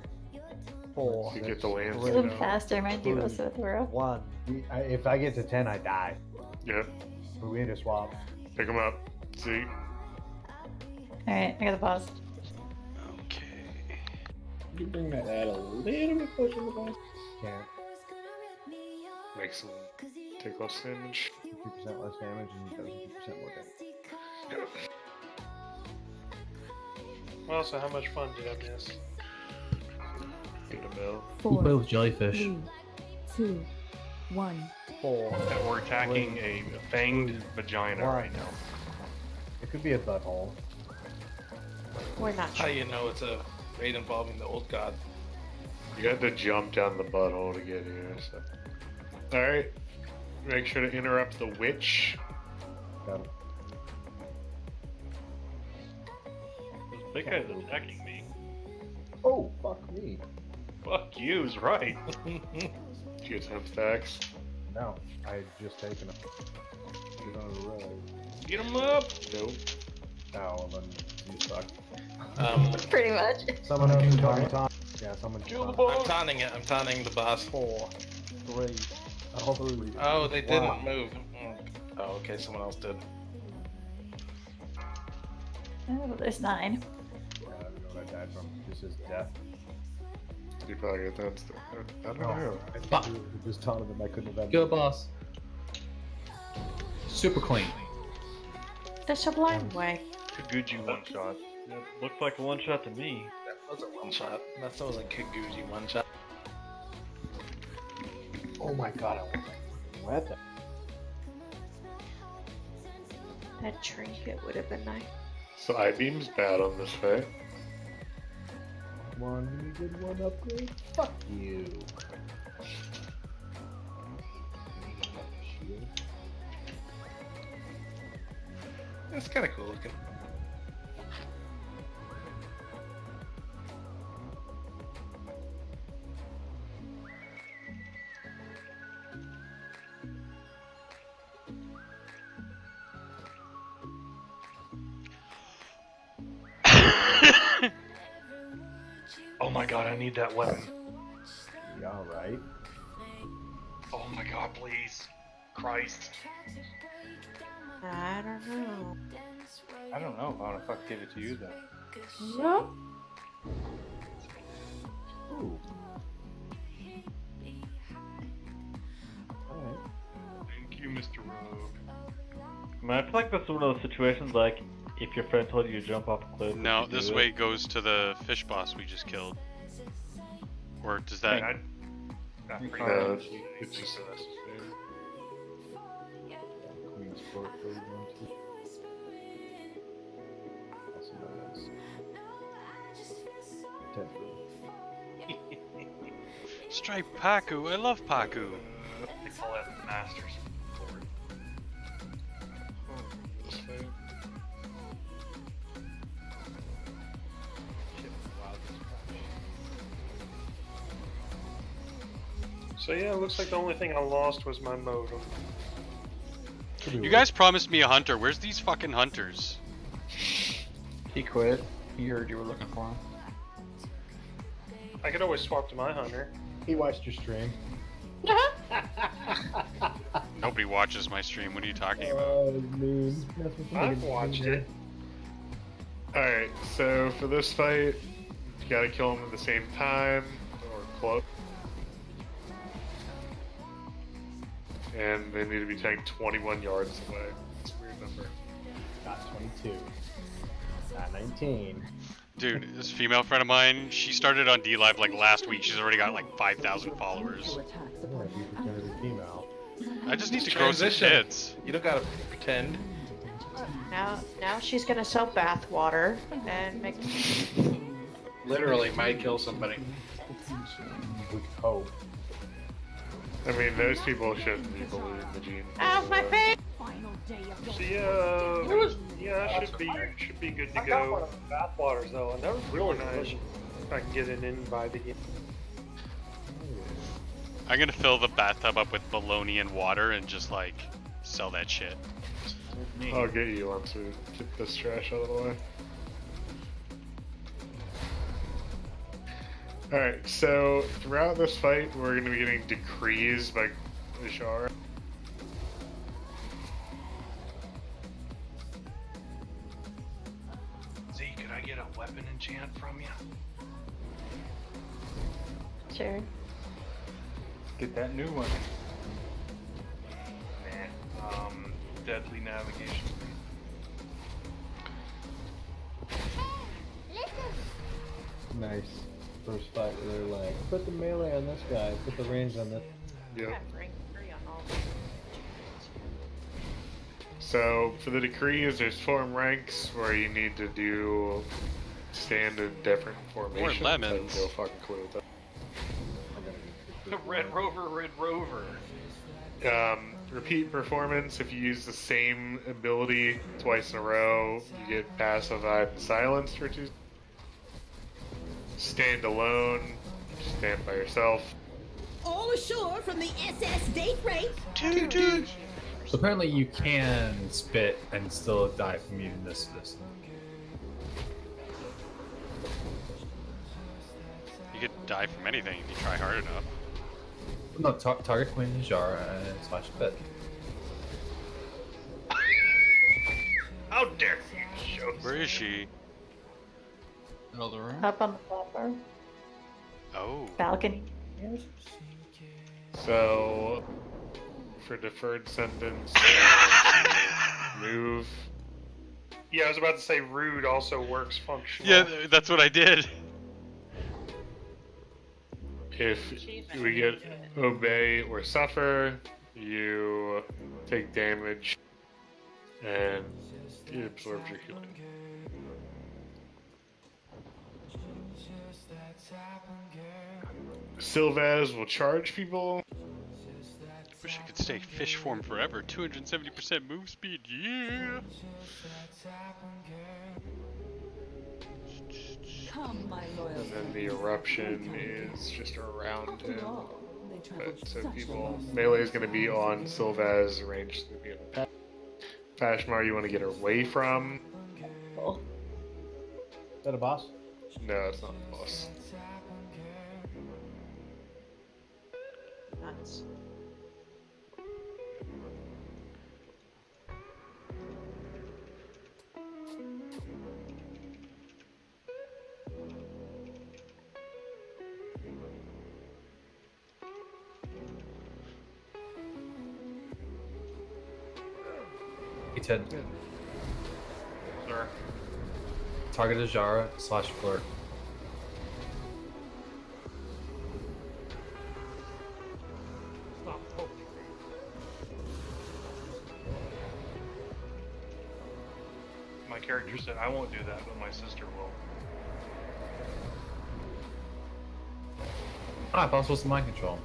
4, You get the lands. Do them faster, might do this with Wuro. 1. If I get to 10, I die. Yep. But we need to swap. Pick him up. See? Alright, I got the boss. Can you bring that ad a little bit closer to the boss? Can't. Makes them take less damage. 50% less damage and does 50% more damage. Well, so how much fun did I miss? Get a mill. You play with jellyfish. 3, 2, 1. 4. That we're attacking a fanged vagina right now. It could be a butthole. We're not How sure. you know it's a raid involving the old god? You had to jump down the butthole to get here. So. Alright. Make sure to interrupt the witch. Got it. This big guy's attacking me. Oh, fuck me. Fuck you's right. Did you get 10 stacks? No, I had just taken it. Get on the road. Get him up! Nope. Oh, then you suck. Pretty much. Someone else can taunt. Yeah, someone can taunt. I'm taunting it. I'm taunting the boss. 4, 3. All 3. Oh, they didn't Wow. move. Oh, okay, someone else did. Oh, there's 9. Yeah, I don't know what I died from. This is death. You probably get that stuff. I don't know. I just taunted them. I couldn't have Go, boss. Super clean. The Sublime Way. Kaguji one shot. It looks like a one shot to me. That was a one shot. That sounds like Kaguji one shot. Oh my god, I want that weapon. That trinket would have been nice. So I-beam's bad on this fight. Come on, give me a good one upgrade. Fuck you. It's kind of cool looking. Oh my god, I need that weapon. You alright? Oh my god, please. Christ. I don't know. I don't know if I want to fuck give it to you though. No. Ooh. Alright. Thank you, Mr. Rogue. I mean, I feel like that's one of those situations like if your friend told you to jump off a cliff. No, would you this do way it? goes to the fish boss we just killed. Or does that? It's just Queen's Court, where you going to? Also known as Tenru. Stripe Paku. I love Paku. They call that the Master's Sword. this fight. So yeah, it looks like the only thing I lost was my modem. You guys promised me a hunter. Where's these fucking hunters? He quit. He heard you were looking for him. I could always swap to my hunter. He watched your stream. Nobody watches my stream. What are you talking about? Oh, mean. That's what I've watched it. Alright, so for this fight, you gotta kill them at the same time, or close. And they need to be taking 21 yards away. That's a weird number. Not 22. Not 19. Dude, this female friend of mine, she started on DLive like last week. She's already got like 5,000 followers. Yeah, if you pretend to be female. I just need to grow some tits. You don't gotta pretend. Now she's gonna sell bath water and make. Literally might kill somebody. We hope. I mean, those people shouldn't be believing the gene. Ow, my face! So yeah, should be good to I got one go. of the bathwaters though, and that was really nice. If I can get an invite again. I'm gonna fill the bathtub up with bologna and water and just like sell that shit. I'll get you once we get this trash out of the way. Alright, so throughout this fight, we're going to be getting decrees by Ishara. Z, get a weapon enchant from you? Sure. Get that new one. Nah. Deadly navigation. Nice. First fight where they're like, put the melee on this guy, put the range on this. Yep. Have rank 3 on all the So for the decrees, there's form ranks where you need to do stand in different formations. lemons. I have no fucking clue what that. The Red Rover. Repeat performance. If you use the same ability twice in a row, you get pacified and silenced for 2. Stand alone. Stand by yourself. All ashore from the SS Date Rape. So apparently you can spit and still die from using this. You could die from anything if you try hard enough. No, target Queen Najara and slash spit. How dare you show? Where is she? Middle of the room. Up on the platform. Oh. Balcony. So for deferred sentence, move. Yeah, I was about to say rude also works functional. Yeah, that's what I did. If we get obey or suffer, you take damage and it absorbs your healing. Sylvaz will charge people. Wish I could stay fish form forever. 270% move speed, yeah! Come, my loyal And then the eruption is just around him. But so people, melee is going to be on Sylvaz, range is going to be on Pashmar. You want to get away from? Is that a boss? No, it's not a boss. nuts. E10. Sir. Target is Jara / flirt. My character said I won't do that, but my sister will. Ah, I thought this was mind control.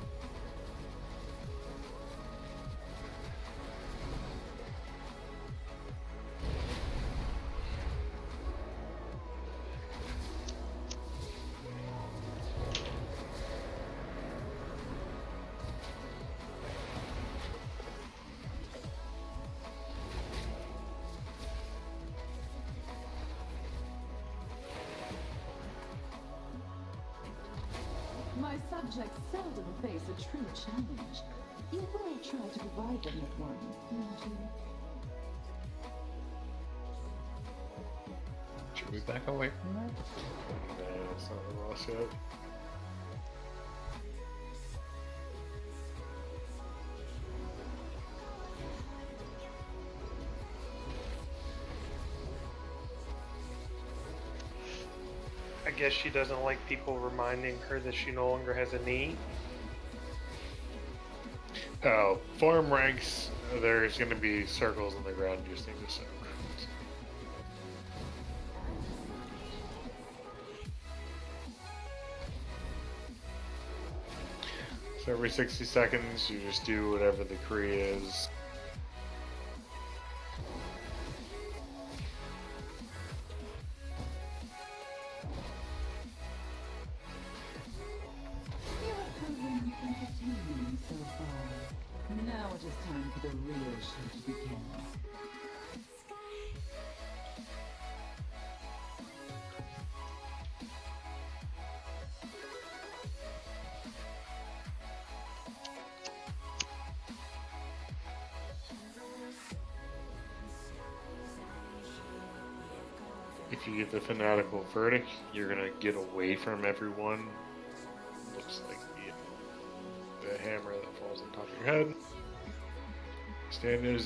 My subjects seldom face a true challenge. Yet I try to provide them with one, don't you? Should we back away from that? No, it's not a loss yet. I guess she doesn't like people reminding her that she no longer has a knee. Oh, form ranks, there's going to be circles on the ground, you just need to soak. So every 60 seconds, you just do whatever the decree is. You have proven entertaining so far. Now it is time for the real show to begin. If you get the fanatical verdict, you're gonna get away from everyone. Looks like the hammer that falls on top of your head. Stand near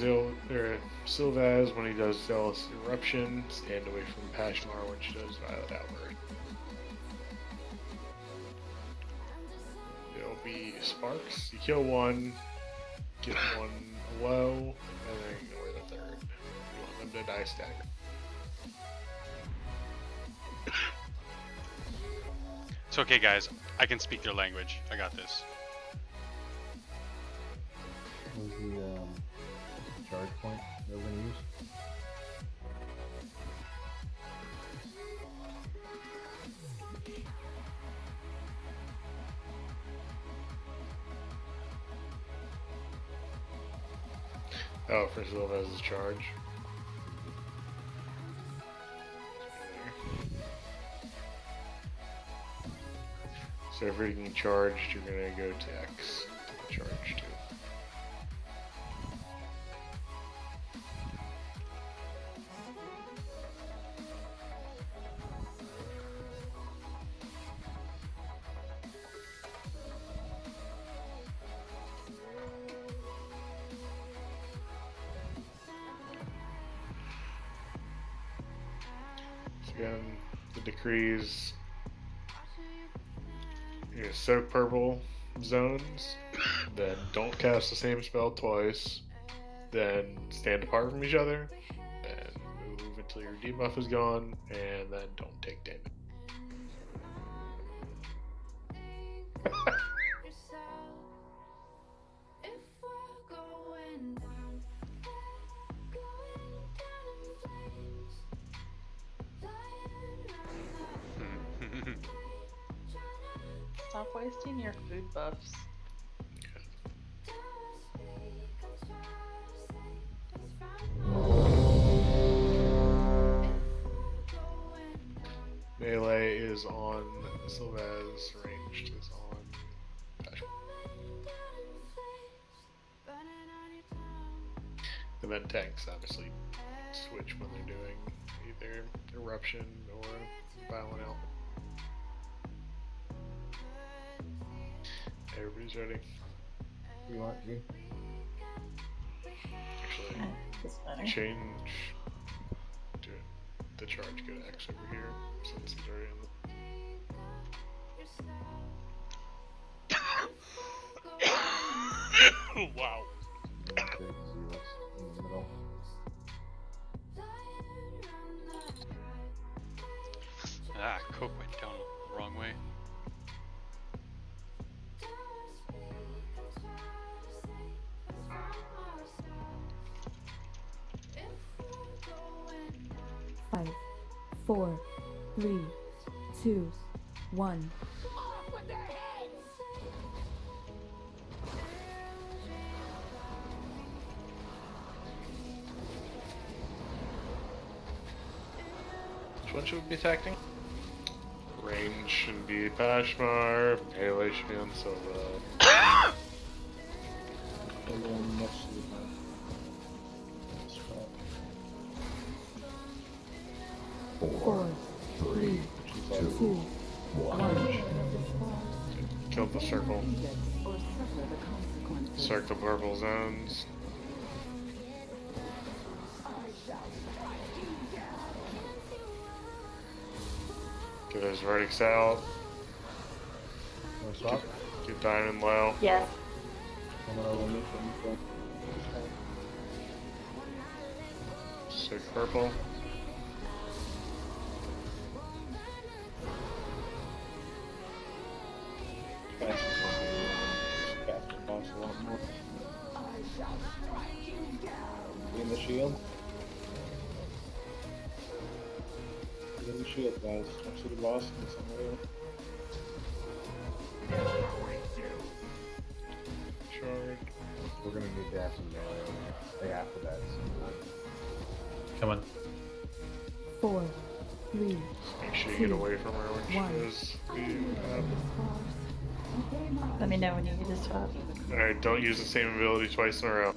Sylvaz when he does Zealous Eruption. Stand away from Pashmar when she does Violet Outburst. There'll be sparks. You kill one, get one low, and then ignore the third. You want them to die staggered. It's okay, guys. I can speak their language. I got this. What was the charge point that we're gonna use? Oh, for Sylvaz's charge. So if you're getting charged, you're gonna go to X to charge to. So again, the decrees. Soak purple zones, then don't cast the same spell twice, then stand apart from each other, then move until your debuff is gone, and then don't take damage. Stop wasting your food buffs. Melee is on Sylvaz, ranged is on Pashmar. The then tanks obviously switch when they're doing either Eruption or Violent Element. Everybody's ready. You want G? Actually, change to the charge. Go to X over here since he's already in the. Wow. Okay, zeros in the middle. Ah, Coke went down the wrong way. Five, 4, 3, 2, 1. Which one should we be attacking? Range should be Pashmar, melee should be on Sylva. Four, three, two, one. Kill the circle. Circle purple zones. Get those verdicts out. Get diamond low. Yes. Sick purple. In the shield. Get in the shield, guys. Next to the boss in some area. Charge. We're gonna need to have some melee over there. Hey, after that. Come on. 4, 3. Make sure you get away from her when she does Let me know when you need to swap. Alright, don't use the same ability twice in a row.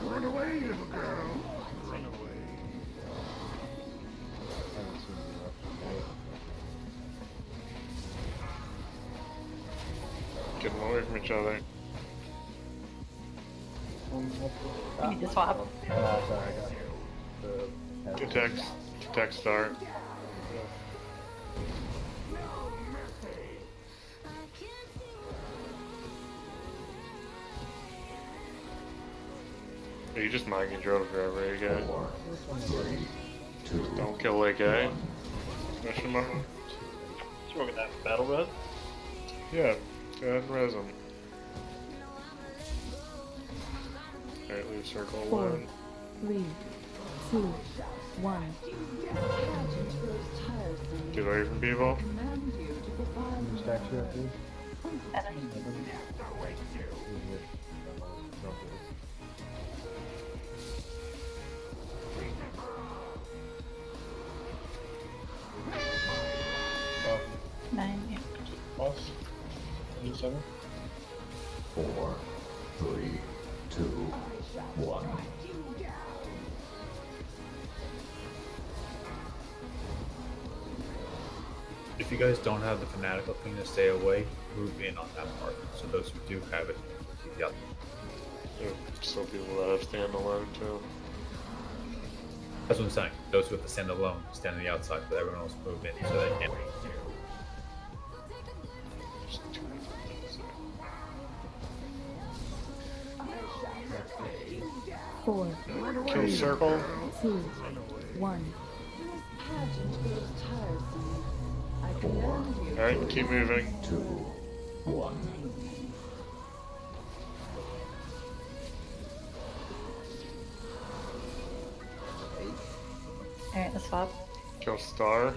Run away, little girl. Get them away from each other. You need to swap. Sorry, I got the Attack start. You just mind control forever, you guys. 4, 3, 2, Don't kill that guy. Question mark? So we're gonna have battle res? Yeah, go ahead and res him. Alright, leave circle 4, alone. 3, 2, 1. Get away from people. stack shit, dude. Nine, yeah. Boss. 7. 4, 3, 2, 1. If you guys don't have the fanatical thing to stay away, move in on that part. So those who do have it, keep the other. There's still people that have standalone too. That's what I'm saying. Those who have to stand alone, stand on the outside, but everyone else move in so they can. Four, Kill circle. 2, 1. I command you. Alright, keep moving. 2, 1. Alright, let's swap. Kill star.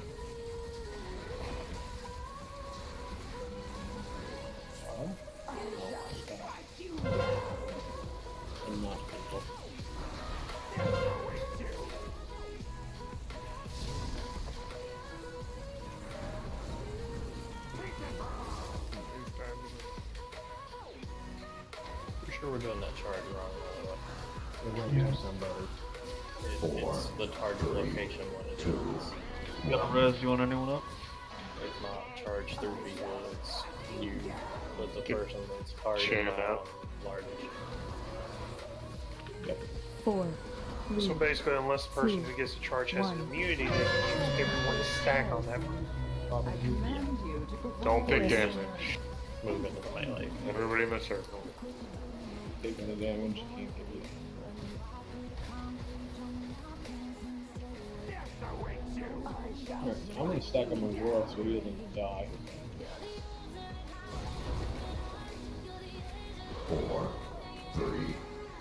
Pretty sure we're doing that charge wrong, by the way. We're gonna use somebody. It's the target location when it is. You got a res, you want anyone up? It's not charged through people, it's you with the person that's targeting Chain him out. large. 4, 3, So basically, unless the person 2, who gets the charge has an 1. immunity, they can use everyone to stack on that. I command you to perform. Don't take damage. Move into the melee. Everybody in the circle. Taking the damage, you can't give it. I'm gonna stack him as well so he doesn't die. 4, 3,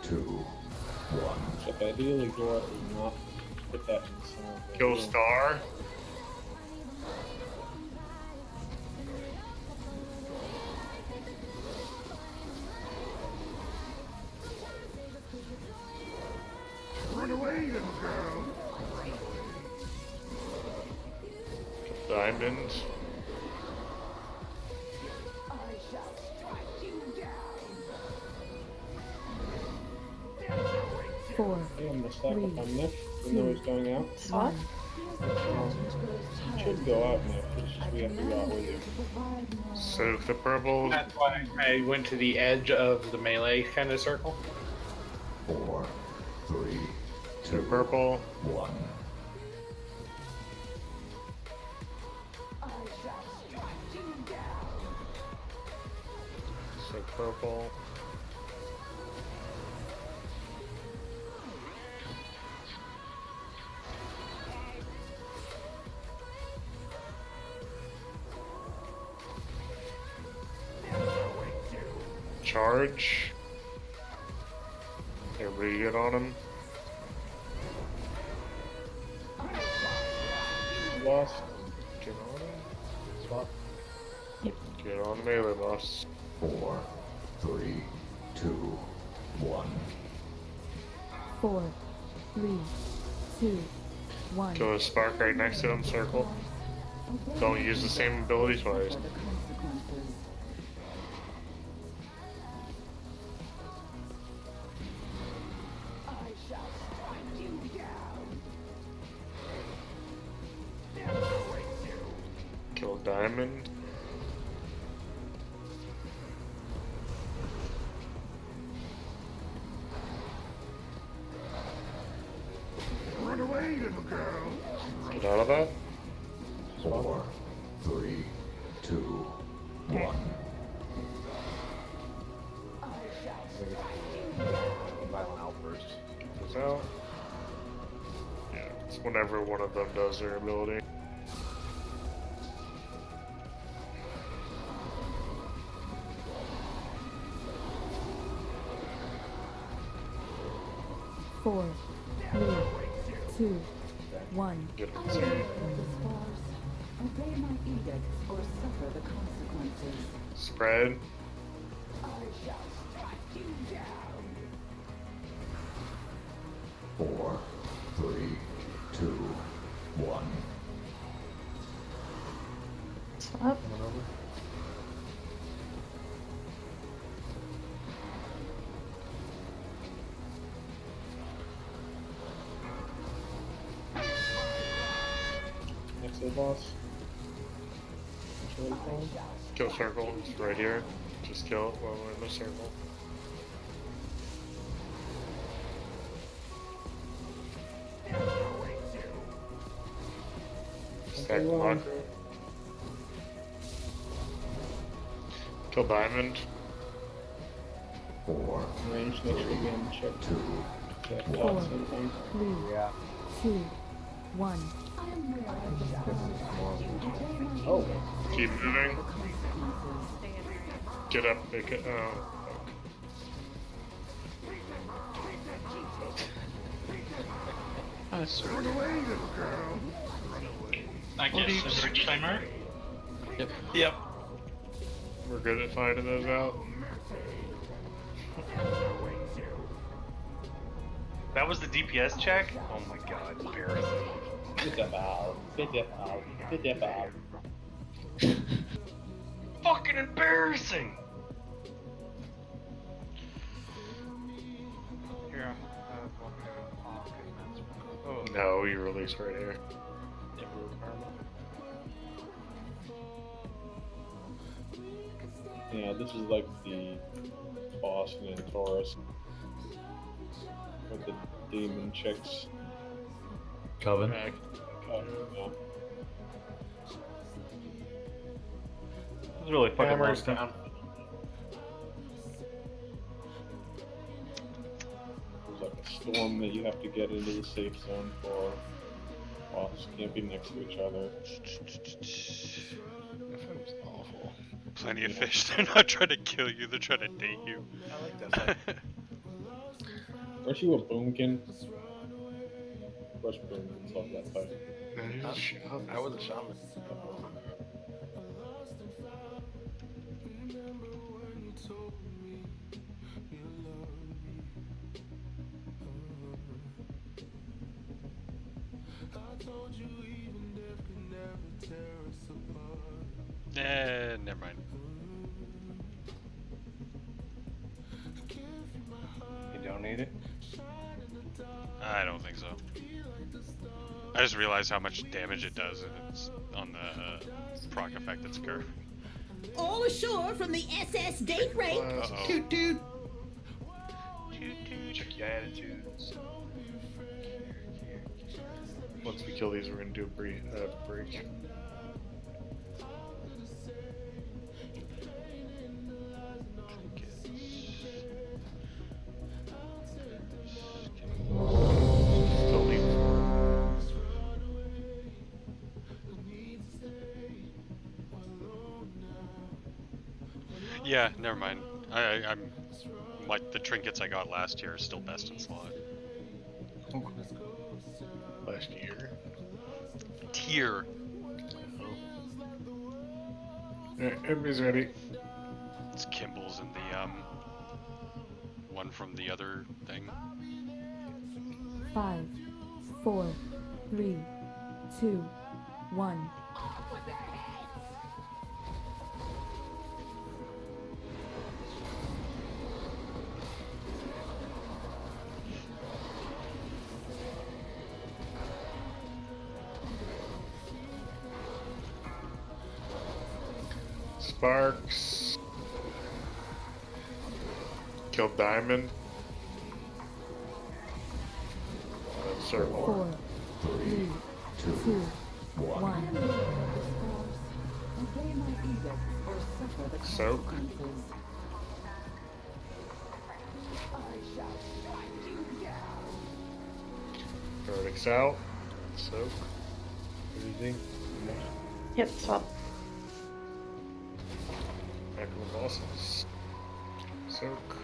2, 1. So ideally, Dora would not put that in the center. Kill star. Run away, little girl. Diamond. Four, I'm gonna stack up 3, on Nick, even though he's going out. Swap? Should go out Nick, it's just we have to go out with you. Soak the purple. That's why I went to the edge of the melee kind of circle. 4, 3, 2, purple. 1. Soak purple. Charge. Everybody get on him. Lost. Get on him. Swap. Get on the melee boss. 4, 3, 2, 1. 4, 3, 2, 1. Kill a spark right next to him, circle. Don't use the same ability twice. Kill diamond. Get out of that. 4, 3, 2, 1. Violent outburst. Goes out. Yeah, it's whenever one of them does their ability. Four, 3, 2, 1. Get it. Obey my edicts or suffer the consequences. Spread. I shall strike you down. 4, 3, 2, 1. Swap. Next to the boss. Which way is it? Kill circle. It's right here. Just kill it while we're in the circle. Stack block. Kill diamond. 4, Range, make sure you get in check. 2, Check 4, blocks and things. 3, Yeah. 2, 1. Oh. Keep moving. Get up, make it. Oh. Nice. Run away, little girl. Run away. I guess a bridge timer. Yep. Yep. We're good at finding those out. That was the DPS check? Oh my god, embarrassing. Get them out. Get them out. Get them out. Fucking embarrassing! Here, oh, No, we release right here. Yeah, this is like the boss in Taurus. With the demon chicks. Coven. Yeah. This is really fucking Hammers long. down. There's like a storm that you have to get into the safe zone for. Bosses can't be next to each other. That was awful. Plenty of fish. They're not trying to kill you, they're trying to date you. I like that fight. Weren't you a boomkin? Rush boomkins love that fight. I was a shaman. Never mind. You don't need it? I don't think so. I just realized how much damage it does it's on the proc effect that's occurred. All ashore from the SS date rate. Uh-oh. Toot toot. Check your attitudes. Once we kill these, we're gonna do a break. Still need. Yeah, never mind. I'm like the trinkets I got last year are still best in slot. Last year. Tier. Alright, everybody's ready. It's Kimball's and the one from the other thing. 5, 4, 3, 2, 1. Sparks. Kill Diamond. Circle. 4, 3, 2, 1. Obey my edict or suffer the Soak. consequences. Verdict's out. Soak. Easy. Yep, swap. Back to the bosses. Soak.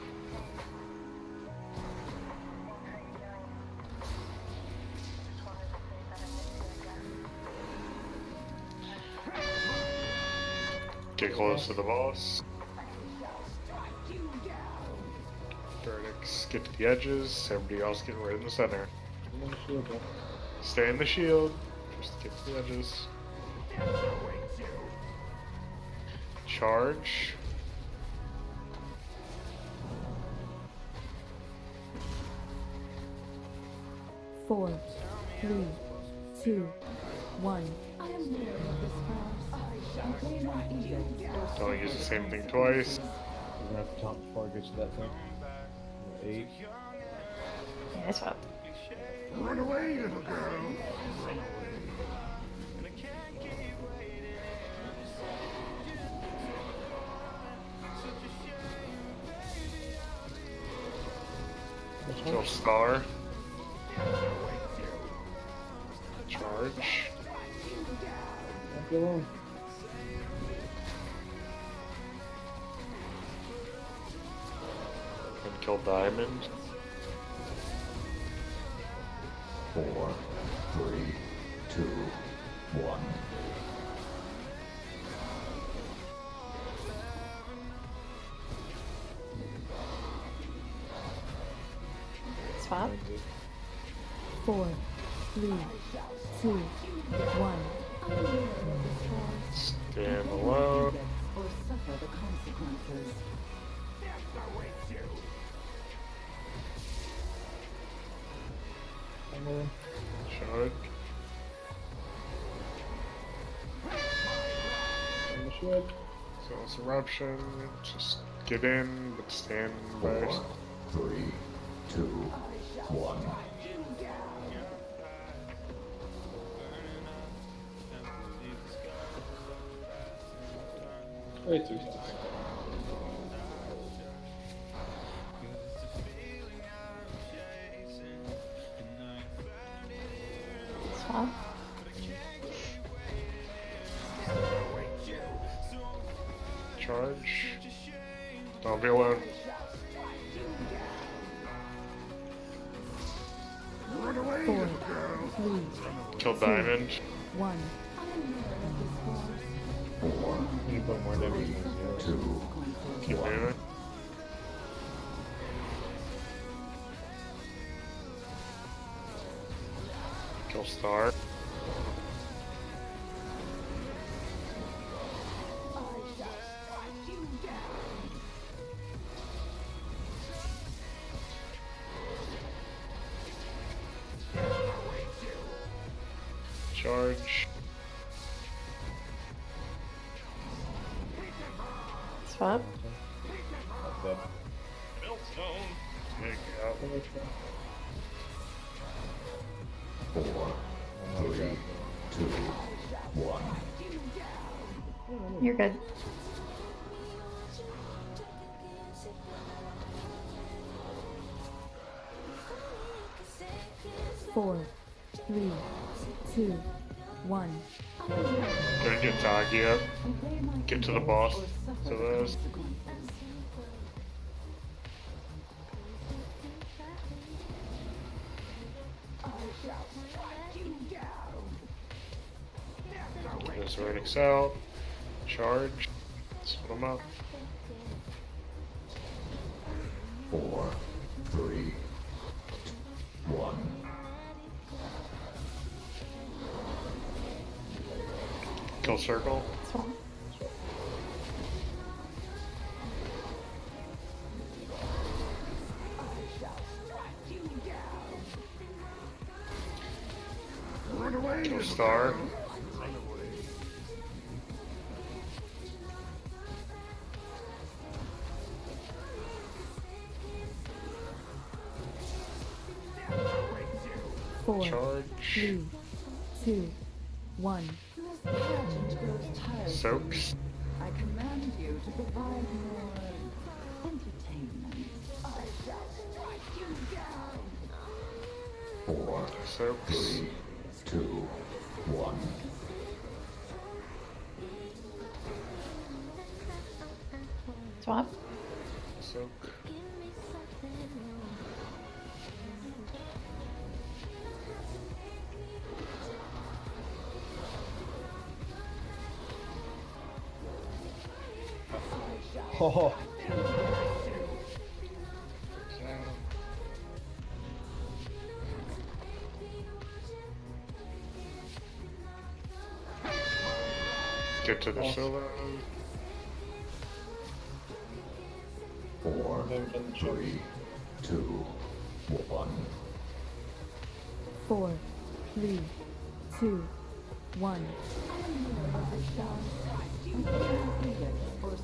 Get close to the boss. Verdicts get to the edges. Everybody else get right in the center. Stay in the shield. Just get to the edges. Charge. Four, 3, 2, 1. I am weary of this farce. Obey my edict or suffer Don't use the same thing twice. We're gonna have to talk before I get to that thing. 8. Yeah, I swap. Run away, little girl. Kill Star. Charge. Leave me alone. And kill Diamond. 4, 3, 2, 1. Swap. 4, 3, 2, 1. Stand alone. or suffer the consequences. Charge. So it's eruption. Just get in, but stand by. 4, 3, 2, 1. Right through stuff. Swap. Charge. Don't be alone. Run away, 4, little girl. 3, Kill Diamond. 1. 4, You put more damage on 2, Keep moving. Kill Star. Charge. Swap. Not dead. Take out. 4, 3, 2, 1. You're good. Four, 3, 2, 1. Gonna get Tagi up. Get to the boss. To those. This Verdict's out. Charge. Split them up. 4, 3, 1. Kill Circle. Swap. Run away, Kill little Star. girl. 4, Charge. 3, 2, 1. The pageant grows tiresome. Soaks. I command you to provide more entertainment. I shall strike you down. 4, Soaks. 3, 2, 1. Swap. Soak. Oh, Get to the solo. 4, 3, 2, 1. 4, 3, 2, 1.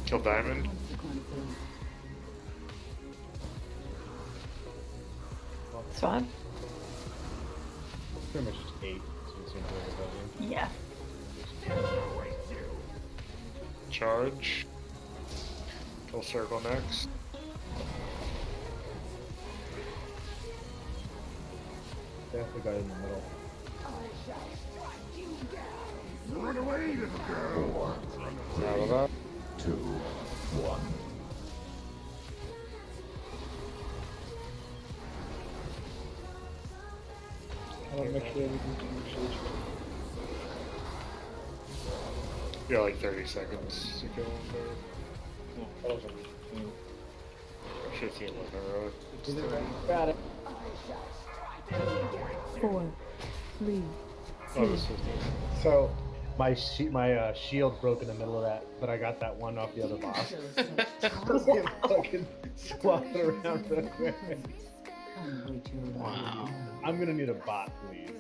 Kill Diamond. Swap. pretty much just 8. So it seems like Yeah. Charge. Kill circle next. definitely got in the middle. Run away, little girl. 4, Out of that. 2, 1. I want to make sure everything's in the shade. You got like 30 seconds to kill him there. No, that was like 15. 15 with her. Got it. 4, 3, Oh, 2. this is So my shield broke in the middle of that, but I got that one off the other boss. Just get fucking squatting around real quick. Wow. I'm gonna need a bot, please.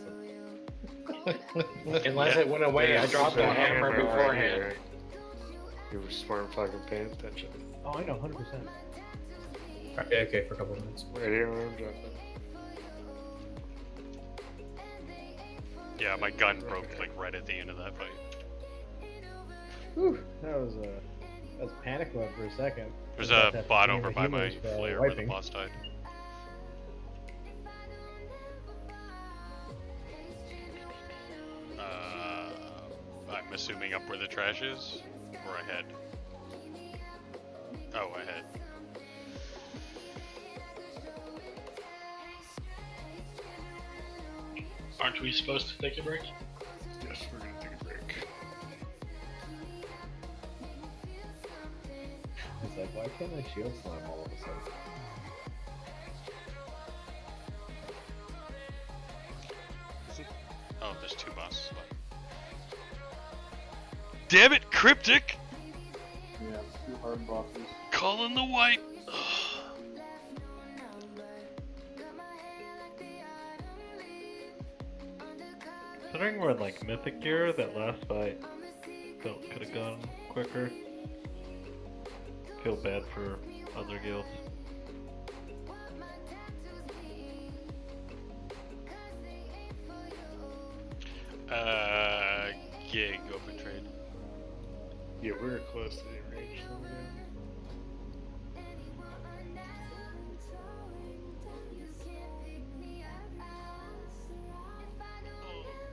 Unless it went away, I dropped the hammer beforehand. You were weren't fucking paying attention. Oh, I know, 100%. Alright, yeah, okay, for a couple of minutes. Right here, where I'm jumping. Yeah, my gun broke like right at the end of that fight. Whew, that was panic mode for a second. There's Got a that bot thing over that by he my was, flare where the wiping. boss died. I'm assuming up where the trash is, or ahead. Oh, ahead. Aren't we supposed to take a break? Yes, we're gonna take a break. It's like, why can't I shield slam all of a sudden? Oh, there's two bosses left. Damn it, Cryptic! Yeah, 2 hard bosses. Calling the white! Considering we're in like mythic gear, that last fight felt could have gone quicker. Feel bad for other guilds. Gig open trade. Yeah, we're close to the range.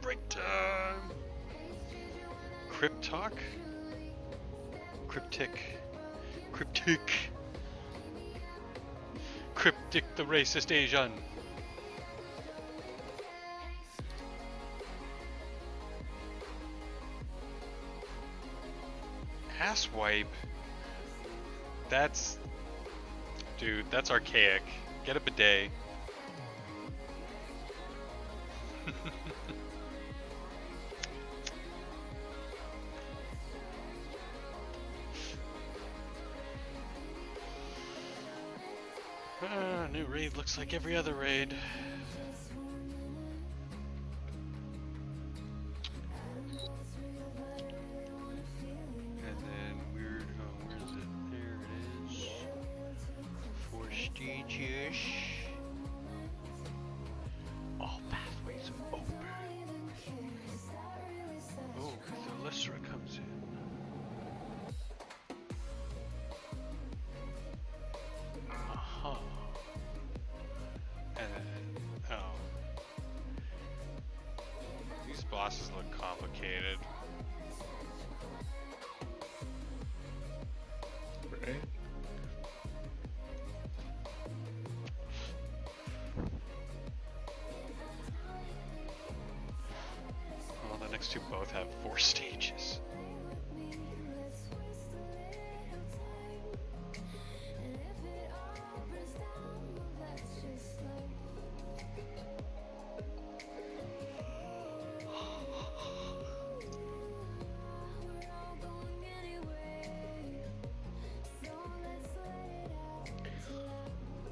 Break time! Cryptalk? Cryptic. Cryptic. Cryptic the racist Asian. Asswipe? That's... Dude, that's archaic. Get a bidet. New raid looks like every other raid. And then weird, where is it? There it is. Prestigious. All pathways bosses look complicated. Right. Well, the next two both have 4 stages.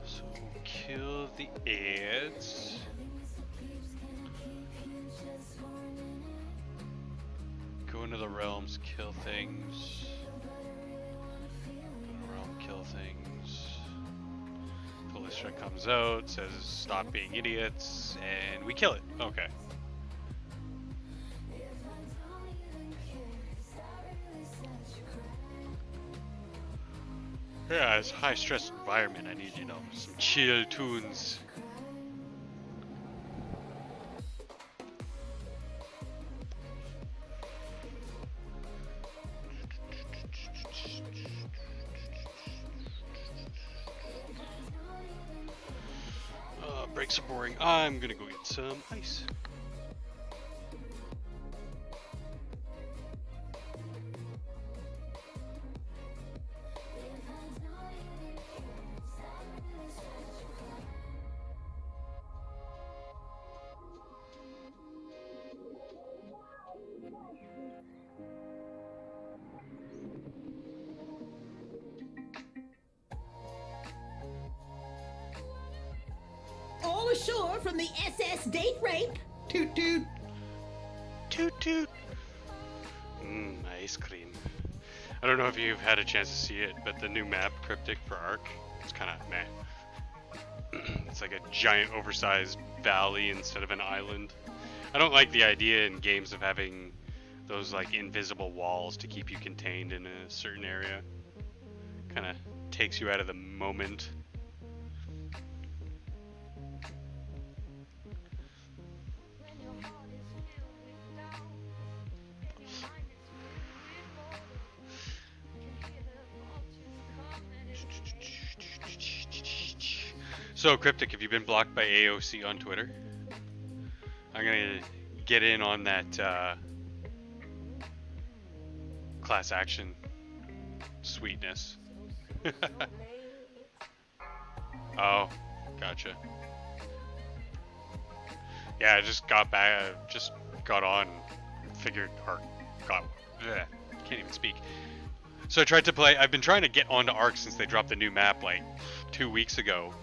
So kill the ads. Go into the realms, kill things. Go to the realm, kill things. Callistra comes out, says stop being idiots, and we kill it. Okay. Yeah, it's a high stress environment. I need, you know, some chill tunes. Breaks are boring. I'm gonna go get some ice. All ashore from the SS Date Rape. Toot toot. Toot toot. Ice cream. I don't know if you've had a chance to see it, but the new map, Cryptic for Ark, it's kind of meh. It's like a giant oversized valley instead of an island. I don't like the idea in games of having those like invisible walls to keep you contained in a certain area. Kind of takes you out of the moment. So, Cryptic, have you been blocked by AOC on Twitter? I'm gonna get in on that class action sweetness. Oh, gotcha. Yeah, I just got back, just got on, figured, or got, can't even speak. So I tried to play, I've been trying to get onto Ark since they dropped the new map like 2 weeks ago.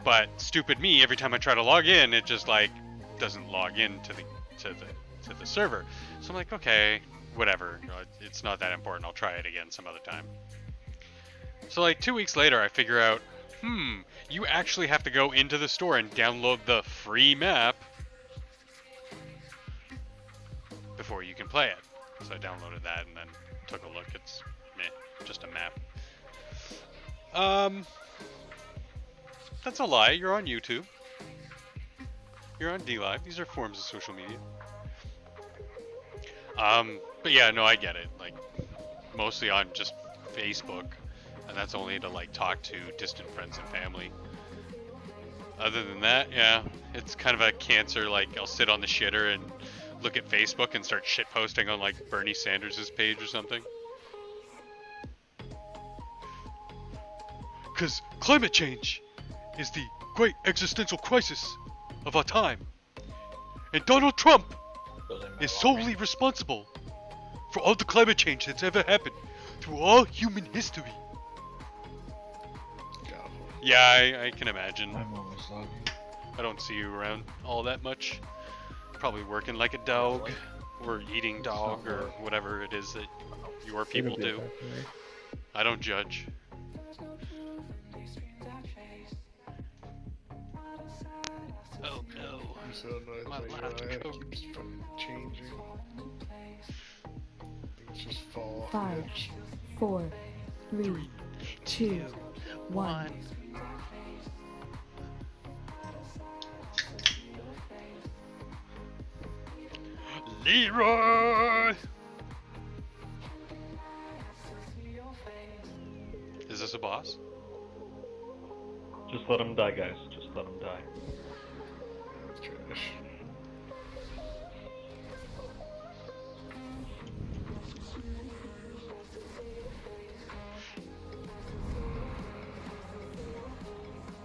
But stupid me, every time I try to log in, it just like doesn't log in to the server. So I'm like, okay, whatever. It's not that important. I'll try it again some other time. So like 2 weeks later, I figure out, you actually have to go into the store and download the free map before you can play it. So I downloaded that and then took a look. It's meh, just a map. That's a lie. You're on YouTube. You're on DLive. These are forms of social media. But yeah, no, I get it. Like, mostly on just Facebook, and that's only to like talk to distant friends and family. Other than that, yeah, it's kind of a cancer. Like, I'll sit on the shitter and look at Facebook and start shit posting on like Bernie Sanders' page or something. Cause climate change is the great existential crisis of our time. And Donald Trump is solely responsible for all the climate change that's ever happened through all human history. Yeah, I can imagine. I'm always logging. I don't see you around all that much. Probably working like a dog, or eating dog, or whatever it is that your people do. I don't judge. Oh no. I'm so annoyed My that last UI code. keeps fucking changing. Things just fall off 5, the edge. 4, 3, 2, 1. Leroy! Is this a boss? Just let him die, guys. Just let him die. That's trash.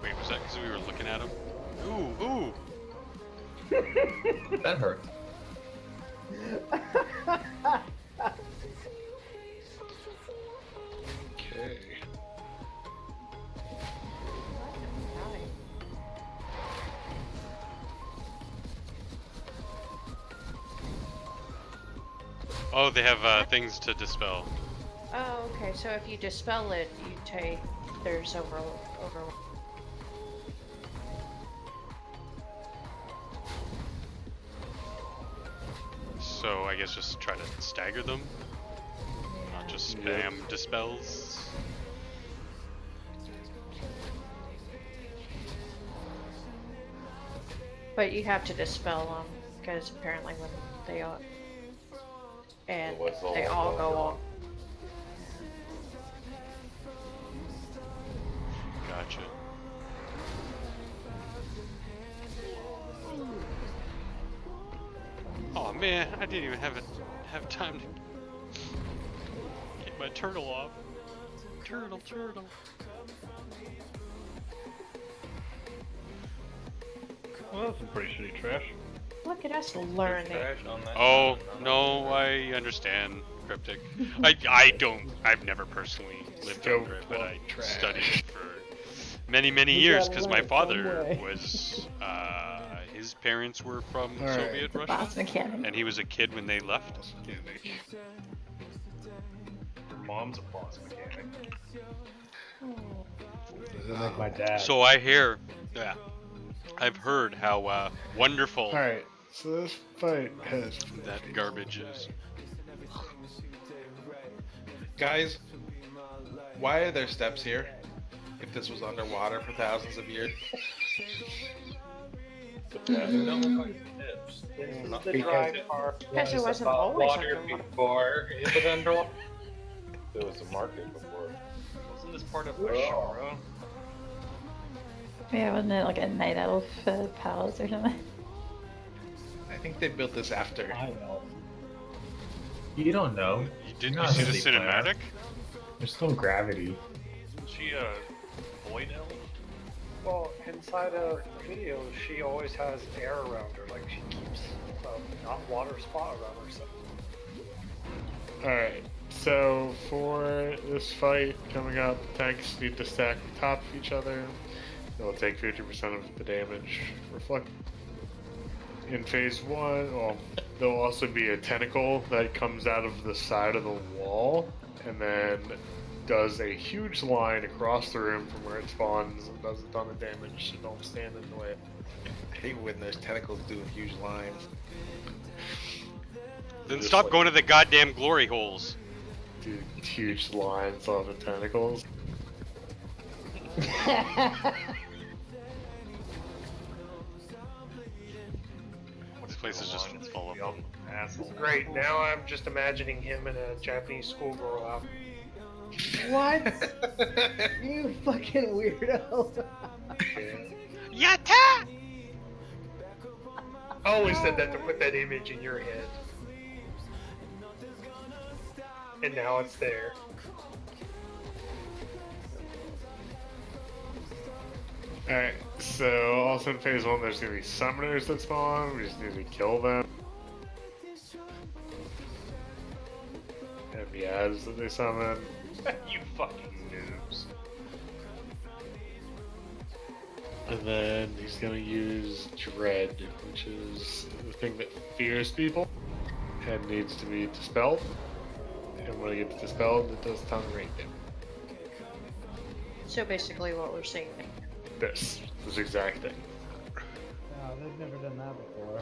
Wait, was that because we were looking at him? Ooh, ooh! That hurt. Okay. Oh, they have things to dispel. Oh, okay. So if you dispel it, you take there's over. So I guess just try to stagger them. Not just spam dispels. But you have to dispel them because apparently when they all and they all go off. Gotcha. Oh man, I didn't even have time to get my turtle off. Turtle. Well, that's some pretty shitty trash. Look at us learning. Oh no, I understand Cryptic. I've never personally lived under it, but I studied it for many years because my father was his parents were from Soviet Russia, boss mechanic. and he was a kid when they left. Your mom's a boss mechanic. Like my dad. So I hear, yeah, I've heard how wonderful. All right, so this fight has that garbage is. Guys, why are there steps here? If this was underwater for thousands of years. The drive part. Because it wasn't about always water underwater. before. Is it underwater? There was a market before. Wasn't this part of Ashara? Yeah, wasn't it like a night elf palace or something? I think they built this after. I know. You don't know. Didn't You're you not see a the Disney player. cinematic? There's no gravity. Is she a void elf? Well, inside of videos, she always has air around her, like she keeps not water spot around herself. Alright, so for this fight coming up, tanks need to stack on top of each other. They'll take 50% of the damage reflected. In phase 1, well, there'll also be a tentacle that comes out of the side of the wall and then does a huge line across the room from where it spawns and does a ton of damage, so don't stand in the way. I hate when there's tentacles doing huge lines. Then stop going to the goddamn glory holes. Dude, huge lines off of tentacles. This place is just full of them. Asshole. Great, now I'm just imagining him in a Japanese schoolgirl outfit. What? You fucking weirdo. Yatta! I always said that to put that image in your head. And now it's there. Alright, so also in phase 1 there's gonna be summoners that spawn, we just need to kill them. And the ads that they summon. You fucking noobs. And then he's gonna use Dread, which is the thing that fears people and needs to be dispelled. And when it gets dispelled, it does a ton of rate damage. So basically, what we're seeing. This exact thing. No, they've never done that before.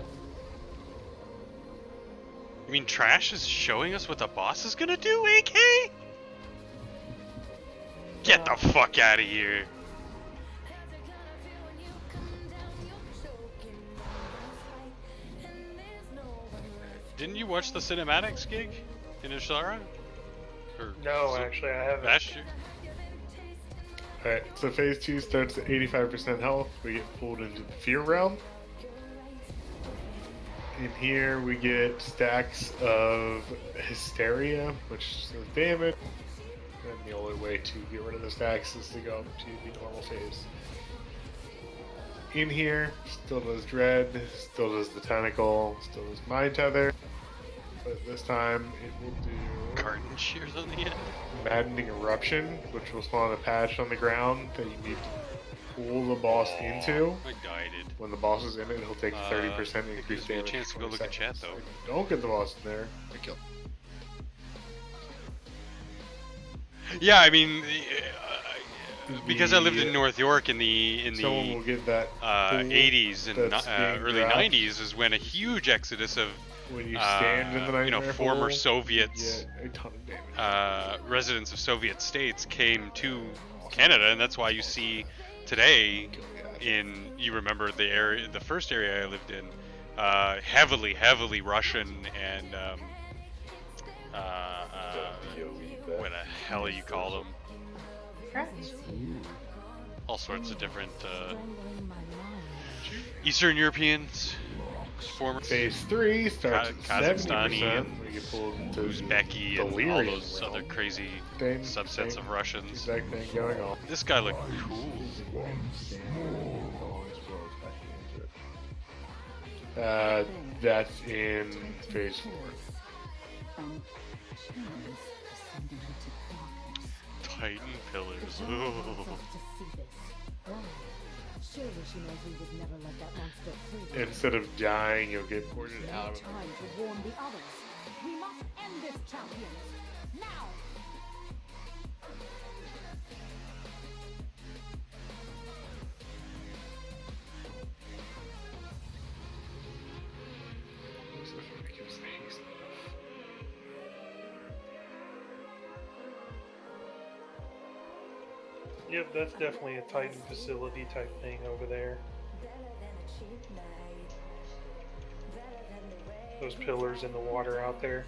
You mean Trash is showing us what the boss is gonna do, AK? Get the fuck out of here. Didn't you watch the cinematics gig in Ishara? No, actually, I haven't. Last year? Alright, so phase 2 starts at 85% health. We get pulled into the fear realm. In here, we get stacks of hysteria, which does damage. And the only way to get rid of the stacks is to go up to the normal phase. In here, still does dread, still does the tentacle, still does mind tether. But this time, it will do Garden shears on the end. maddening eruption, which will spawn a patch on the ground that you need to pull the boss into. I guided. When the boss is in it, he'll take 30% It increased gives me a damage. chance to for go 20 look at chat seconds. though. Don't get the boss in there. I kill. Yeah, I mean, because I lived in North York in the Someone will get that pool 80s and that's being early dropped. 90s is when a huge exodus of When you stand in the nightmare former hole, Soviets, you get a ton of damage. residents of Soviet states came to Canada, and that's why you see today you remember the area, the first area I lived in, heavily Russian and what the hell you call them? All sorts of different Eastern Europeans, former Phase 3 starts at Kazakhstani 70%. and We get pulled into Uzbeki and all delirium those realm. other crazy Same subsets of Russians. exact thing going on. This guy looked cool. That's in phase 4. Titan pillars. Ooh. Surely she knows we would never let that monster free. Instead of dying, you'll get ported out of Time to warn the others. We must end this, champions. Now! Yep, that's definitely a Titan facility type thing over there. Those pillars in the water out there.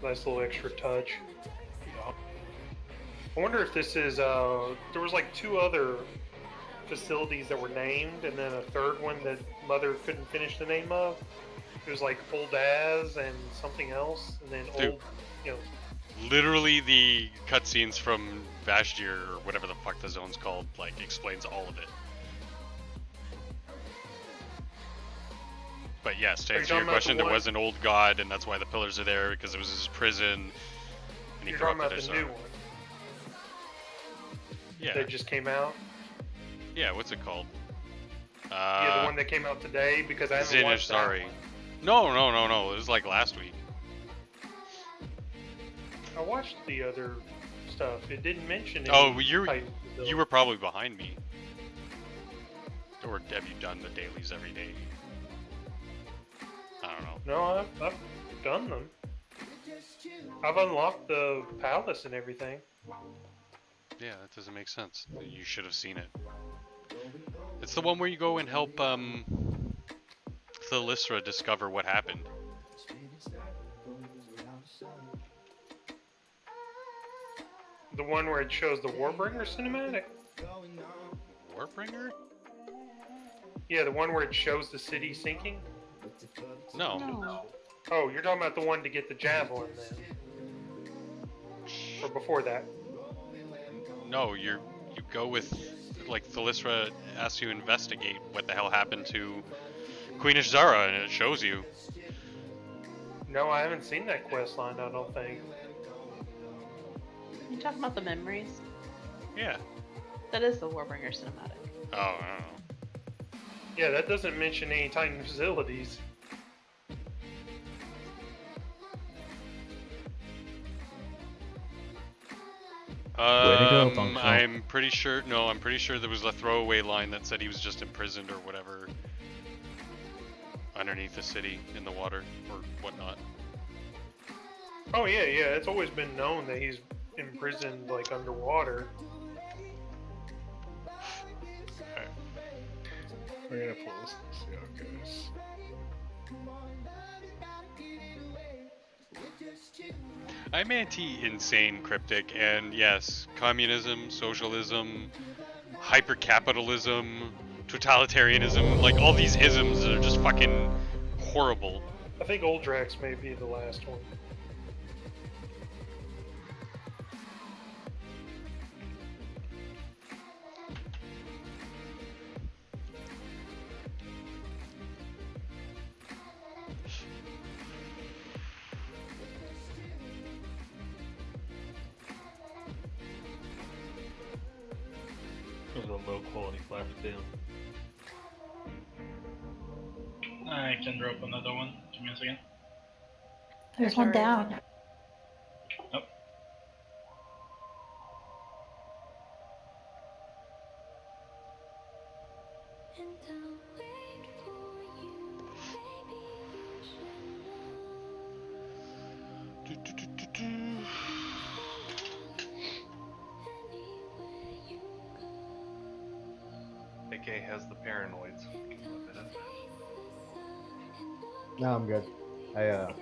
Nice little extra touch. I wonder if this is, there was like 2 other facilities that were named, and then a third one that Mother couldn't finish the name of. It was like Old Az and something else, and then Dude. Old, you know. Literally, the cutscenes from Vashtir, or whatever the fuck the zone's called, like, explains all of it. But yes, to Are you answer your talking about question, the there one- was an old god, and that's why the pillars are there, because it was his prison, and he You're talking about corrupted the his new one Yeah. that just came out? Yeah, what's it called? Yeah, the one that came out today, because I haven't watched that. Sorry. No, it was like last week. I watched the other stuff. It didn't mention any Oh, Titan you were probably behind me. Or have you done the dailies every day? I don't know. No, I've done them. I've unlocked the palace and everything. Yeah, that doesn't make sense. You should have seen it. It's the one where you go and help Thalyssra discover what happened. The one where it shows the Warbringer cinematic? Warbringer? Yeah, the one where it shows the city sinking? No. Oh, you're talking about the one to get the javelin then? Or before that? No, you go with, like, Thalyssra asks you to investigate what the hell happened to Queen Ishzara, and it shows you. No, I haven't seen that quest line, I don't think. You talking about the memories? Yeah. That is the Warbringer cinematic. Oh, I don't know. Yeah, that doesn't mention any Titan facilities. I'm pretty sure. No, I'm pretty sure there was a throwaway line that said he was just imprisoned or whatever underneath the city in the water or whatnot. Oh yeah, it's always been known that he's imprisoned like underwater. We're gonna pull this and see how it goes. I'm anti-insane cryptic, and yes, communism, socialism, hyper-capitalism, totalitarianism, like all these isms that are just fucking horrible. I think Uldrax may be the last one. It was a low quality flash sale. I can drop another one. Give me a second. There's one down. Oh. AK has the paranoids. No, I'm good. I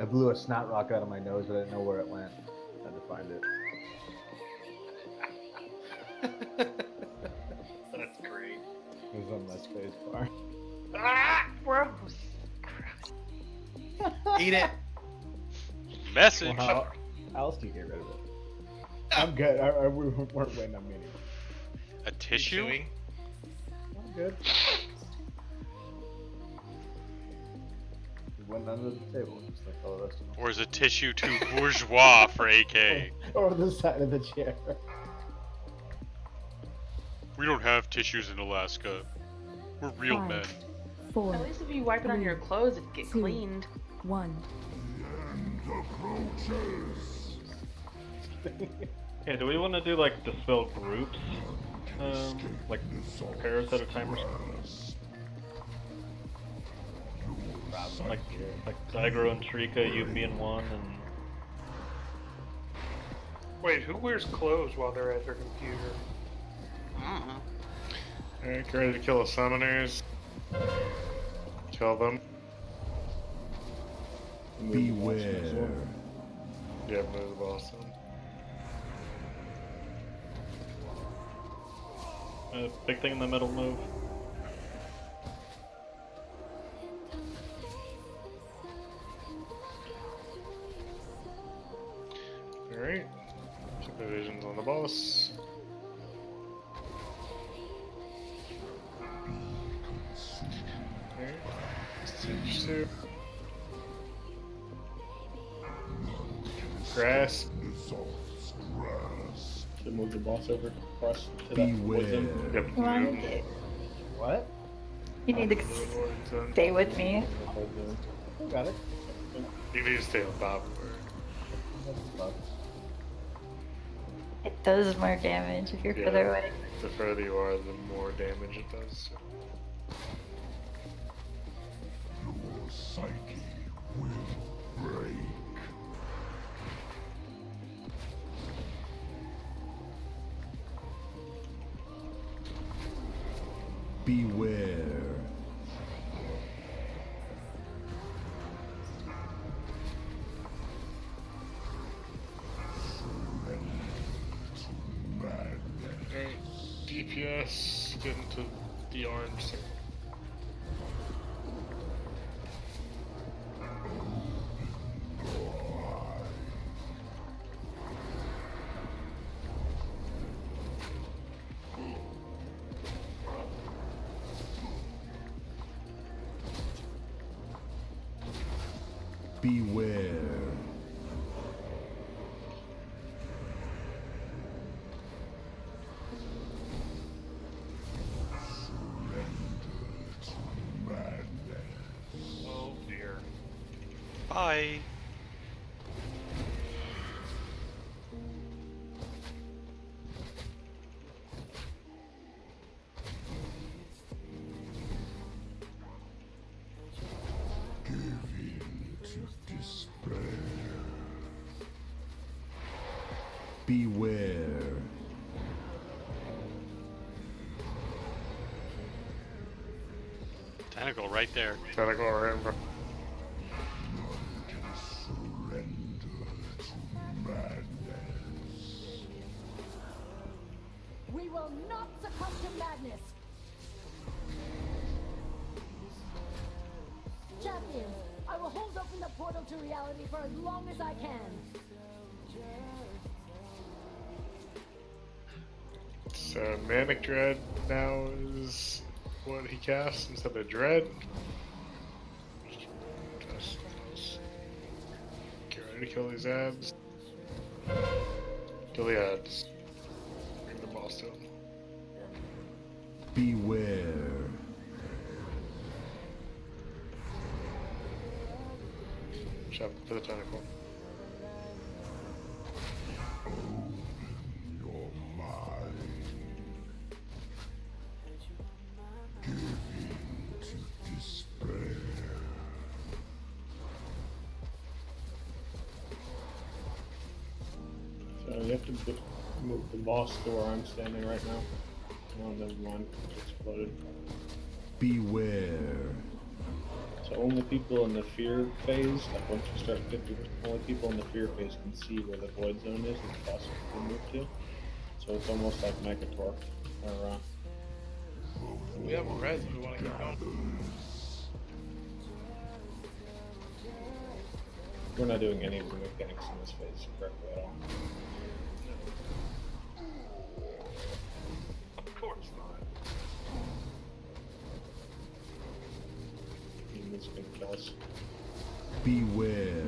blew a snot rock out of my nose, but I didn't know where it went. Had to find it. That's great. It was on my space bar. Ah, gross. Eat it. Message. Well, how else do you get rid of it? I'm good. We weren't waiting on me. A tissue? I'm good. It went under the table, just like all the rest of them. Or is a tissue too bourgeois for AK? Or the side of the chair. We don't have tissues in Alaska. We're real men. At least if you wipe it on your clothes, it'd get cleaned. 1. Yeah, do we want to do like dispel groups? Like pairs at a time or something? Like Daigoro and Shrika, you being one, and... Wait, who wears clothes while they're at their computer? Alright, get ready to kill the summoners. Kill them. Beware. Yeah, move the boss in. Big thing in the middle move. Alright. Keep the visions on the boss. Alright. Stage 2. Grasp. To move the boss over across to that poison. Yep. You want to do? What? You need to stay with me. Got it. You need to stay on top of her. It does more damage if you're Yeah. further away. The further you are, the more damage it does. Your psyche will break. Beware. Alright, DPS, get into the orange sector. Beware. Oh dear. Bye. Beware. Tentacle right there. Tentacle right in front. We will not succumb to madness. Champions, I will hold open the portal to reality for as long as I can. So Manic Dread now is what he casts instead of Dread. Get ready to kill these ads. Kill the ads. Bring the boss to him. Beware. Shove it for the tentacle. Your mind. Give in to despair. So you have to move the boss to where I'm standing right now. Oh, never mind. It exploded. Beware. So only people in the fear phase, like once you start 50%, only people in the fear phase can see where the void zone is that the boss can move to. So it's almost like Megator. Or, We have a res. We want to keep going. we're not doing any of the mechanics in this phase correctly at all. Of course not. It's gonna kill us. Beware.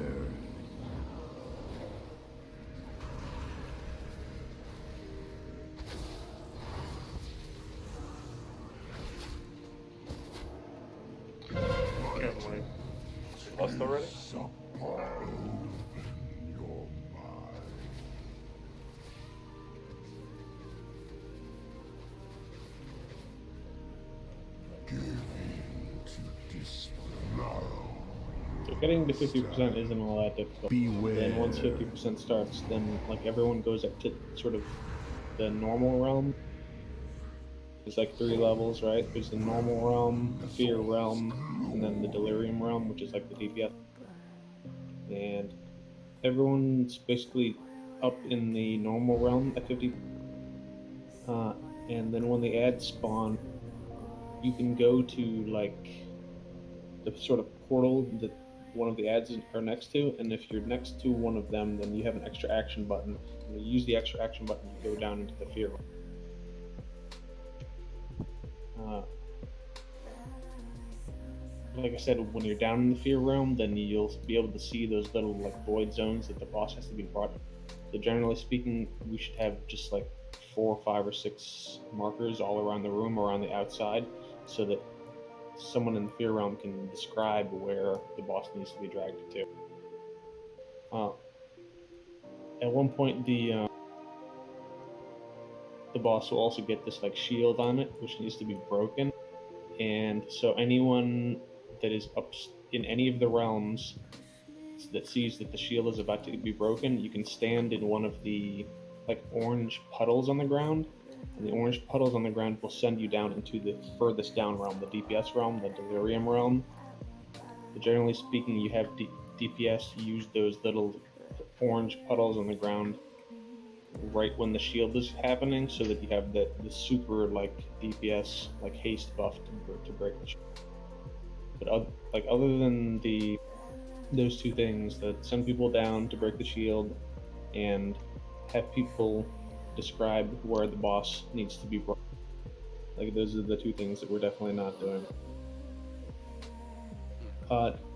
Lost already? So getting to 50% isn't all that difficult. Beware. Then once 50% starts, then like everyone goes up to sort of the normal realm. There's like 3 levels, right? There's the normal realm, the fear realm, and then the delirium realm, which is like the DPS. And everyone's basically up in the normal realm at 50. And then when the ads spawn, you can go to like the sort of portal that one of the ads are next to, and if you're next to one of them, then you have an extra action button. When you use the extra action button, you go down into the fear realm. Like I said, when you're down in the fear realm, then you'll be able to see those little like void zones that the boss has to be brought. So generally speaking, we should have just like 4, 5, or 6 markers all around the room, around the outside, so that someone in the fear realm can describe where the boss needs to be dragged to. At one point, the boss will also get this like shield on it, which needs to be broken, and so anyone that is up in any of the realms that sees that the shield is about to be broken, you can stand in one of the like orange puddles on the ground, and the orange puddles on the ground will send you down into the furthest down realm, the DPS realm, the delirium realm. But generally speaking, you have DPS use those little orange puddles on the ground right when the shield is happening, so that you have the super like DPS like haste buff to break the shield. But other than those 2 things that send people down to break the shield and have people describe where the boss needs to be brought, like those are the 2 things that we're definitely not doing.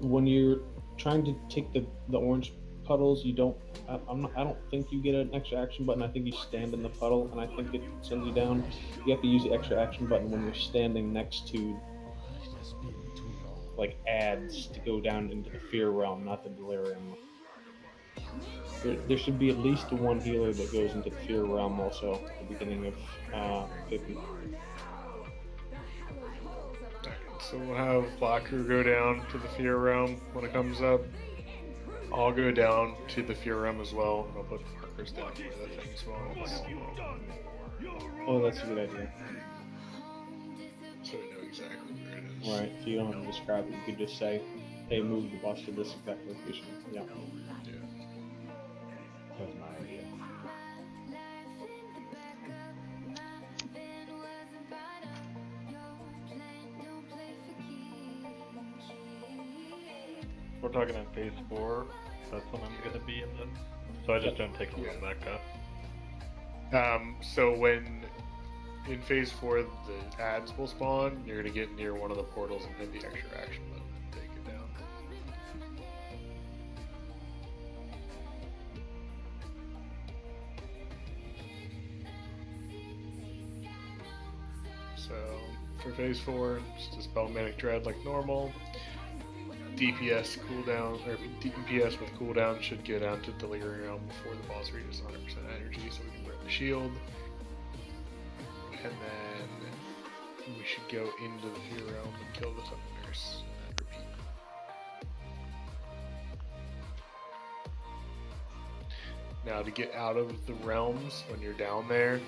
When you're trying to take the orange puddles, you don't. I don't think you get an extra action button. I think you stand in the puddle, and I think it sends you down. You have to use the extra action button when you're standing next to like ads to go down into the fear realm, not the delirium. There should be at least 1 healer that goes into the fear realm also at the beginning of 50. So we'll have Blacker go down to the fear realm when it comes up. I'll go down to the fear realm as well, and I'll put markers down where the thing spawns. Oh, that's a good idea. So we know exactly where it is. Right, so you don't have to describe it. You could just say, hey, move the boss to this exact location. Yeah. That was my idea. We're talking in phase 4. That's when I'm gonna be in this. So I just don't take a roll back up. So when in phase 4 the ads will spawn, you're gonna get near one of the portals and hit the extra action button and take it down. So for phase 4, just dispel Manic Dread like normal. DPS cooldown, or DPS with cooldown should get down to Delirium before the boss reaches 100% energy, so we can break the shield. And then we should go into the Fear Realm and kill the Summoners, and then repeat. Now to get out of the realms, when you're down there,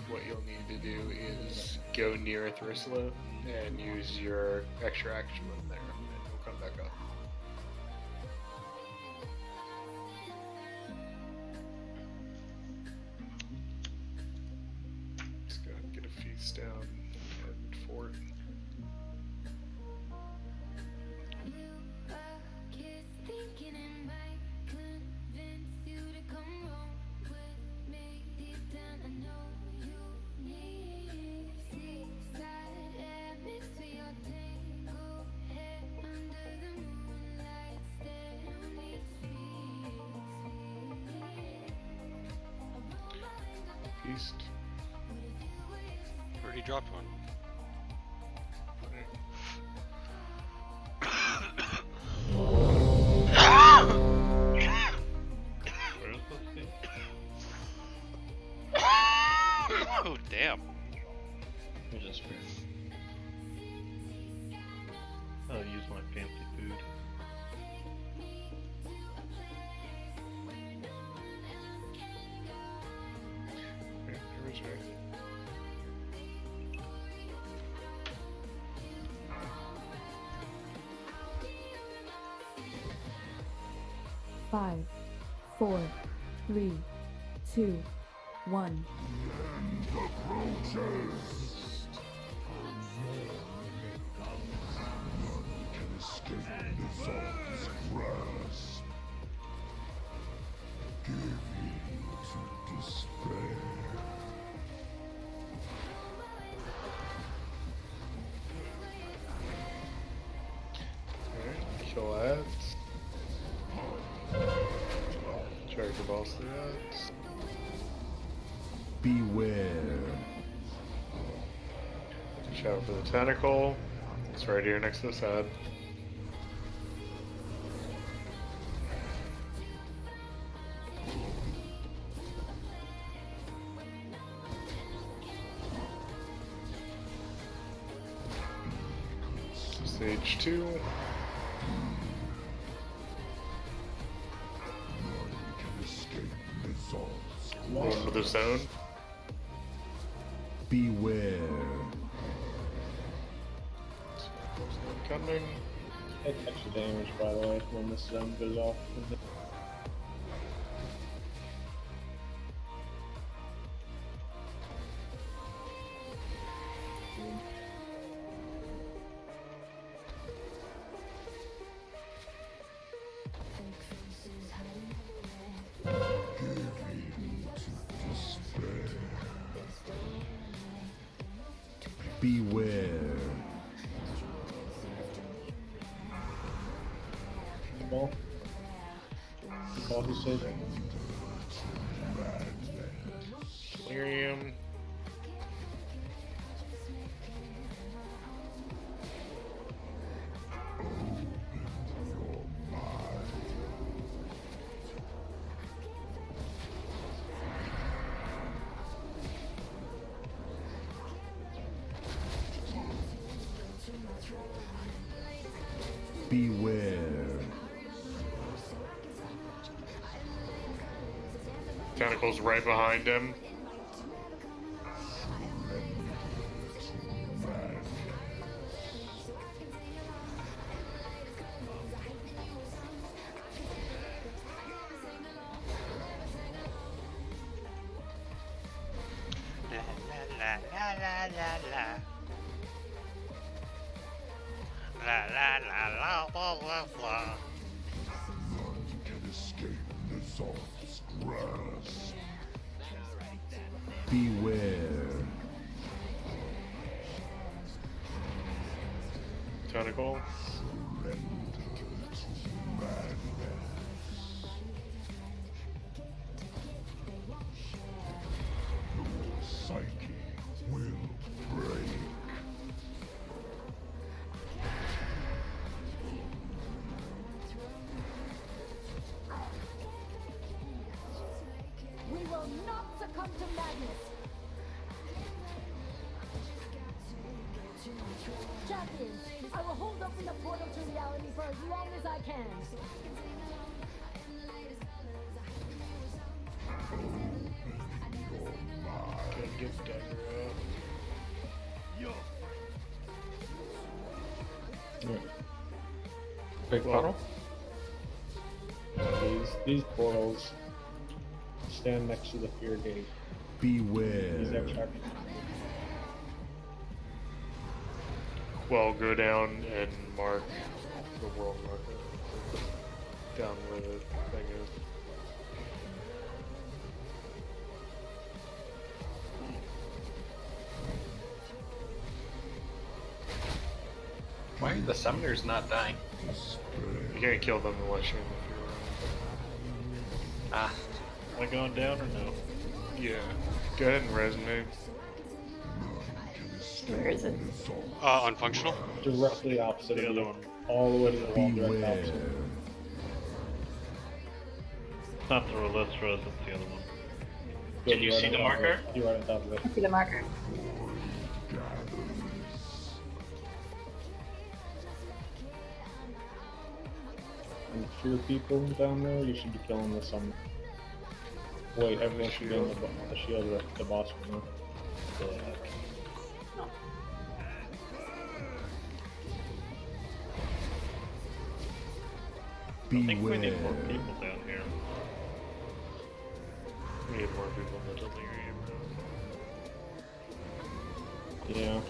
what you'll need to do is go near Thrisla and use your extra action button there, and you'll come back up. Just go ahead and get a feast down and fort. Feast. Already dropped one. Where is this thing? Oh, damn. You're just weird. I'll use my fancy food. Five, 4, 3, 2, 1. Alright, kill ads. Drag the boss through ads. Beware. Watch out for the tentacle. It's right here next to this ad. Stage 2. Going to the zone. Beware. Coming. Take extra damage, by the way, when this zone goes off. Beware. Ball. Ball who said Delirium. Beware. Tentacles right behind him. la la. La la la la la la la. None can escape Nazar's grasp. Beware. Tentacle. Surrender to madness. Your psyche will break. We will not succumb to madness. Champion, I will hold open the portal to reality for as long as I can. Good, get Dagger up. Big portal? These portals stand next to the fear gate. Beware. These are trapped. Well, go down and mark the world marker. Down where the thing is. Why are the summoners not dying? You can't kill them unless you're in the Ah. Am I going down or no? fear. Yeah. Go ahead and resonate. Where is it? Unfunctional? Directly opposite The of other you. one. All the way to the wall, direct opposite. It's not the Relistra, it's the other one. Can you see the marker? You're right on top of it. I see the marker. And fear people down there, you should be killing the summon. Wait, everyone should be on the shield, the boss one. I think we need more people down here. We need more people in the delirium. Yeah.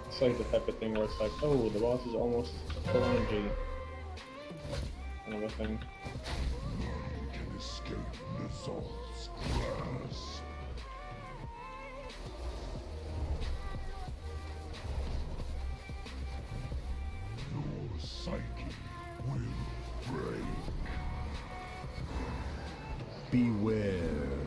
It's like the type of thing where it's like, oh, the boss is almost full energy. Kind of a thing. None can escape Nazar's grasp. Your psyche will break. Beware.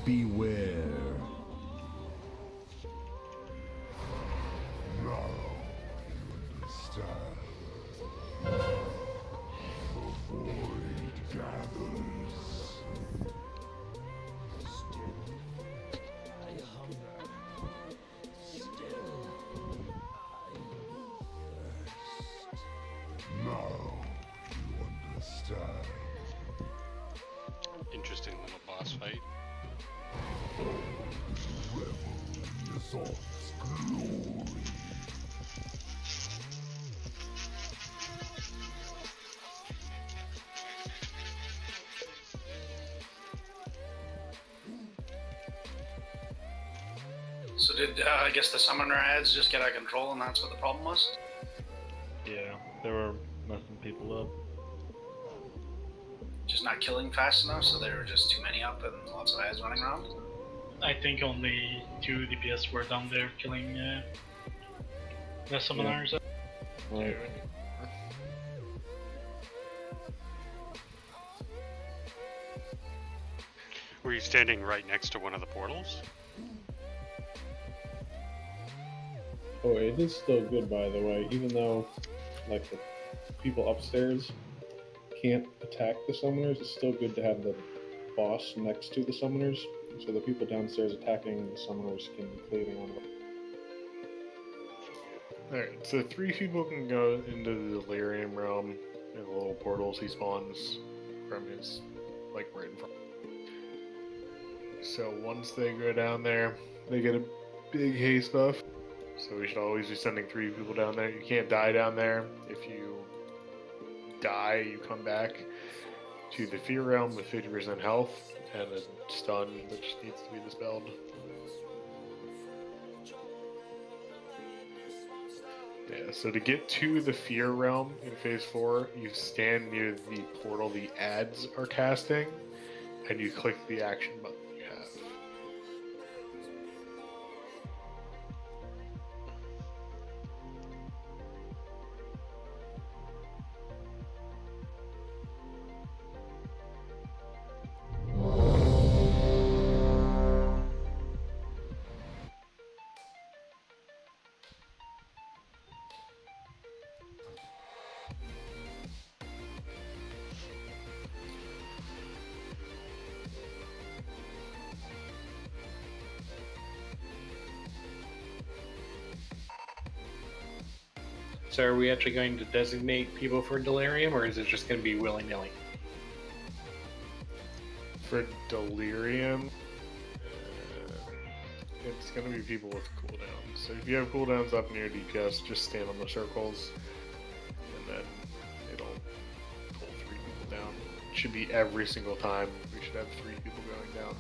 Beware. Now you understand. The void gathers. Now you understand. Interesting little boss fight. Revel in Nazar's glory. So did I guess the summoner ads just get out of control, and that's what the problem was? Yeah, they were messing people up. Just not killing fast enough, so there were just too many up and lots of ads running around. I think only 2 DPS were down there killing the summoners. Right. Were you standing right next to one of the portals? Oh, it is still good, by the way, even though, like, the people upstairs can't attack the summoners, it's still good to have the boss next to the summoners, so the people downstairs attacking the summoners can be cleaving on them. Alright, so 3 people can go into the Delirium realm in the little portals he spawns from his, like, right in front. So once they go down there, they get a big haste buff. So we should always be sending 3 people down there. You can't die down there. If you die, you come back to the Fear Realm with 50% health and a stun that just needs to be dispelled. Yeah, so to get to the Fear Realm in Phase 4, you stand near the portal the ads are casting, and you click the action button you have. So are we actually going to designate people for Delirium, or is it just going to be willy-nilly? For Delirium, it's going to be people with cooldowns. So if you have cooldowns up near DPS, just stand on the circles, and then it'll pull 3 people down. It should be every single time. We should have 3 people going down.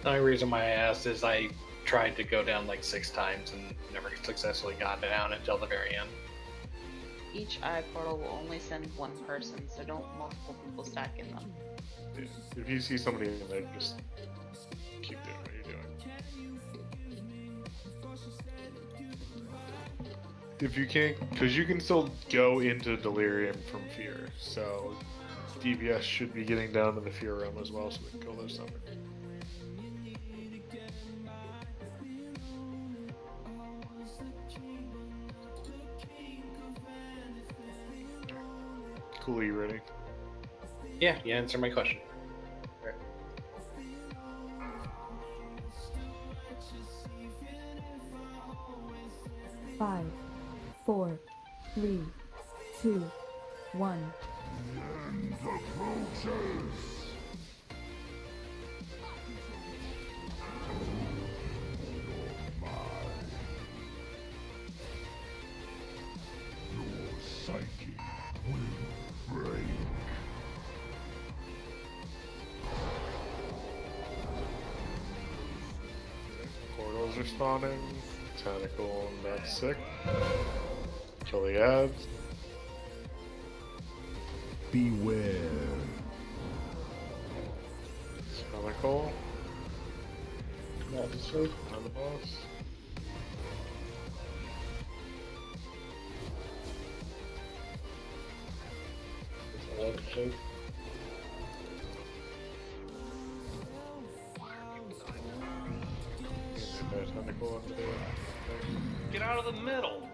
The only reason why I asked is I tried to go down like 6 times and never successfully got down until the very end. Each eye portal will only send 1 person, so don't multiple people stack in them. If you see somebody in there, just keep doing what you're doing. If you can't, because you can still go into Delirium from Fear, so DPS should be getting down to the Fear Realm as well, so we can kill those summons. Cool, you ready? Yeah, you answered my question. 5, 4, 3, 2, 1. The end approaches. Your psyche will break. Portals are spawning. Tentacle and that's sick. Kill the ads. Beware. Tentacle. That's sick. On the boss. Get out of the middle!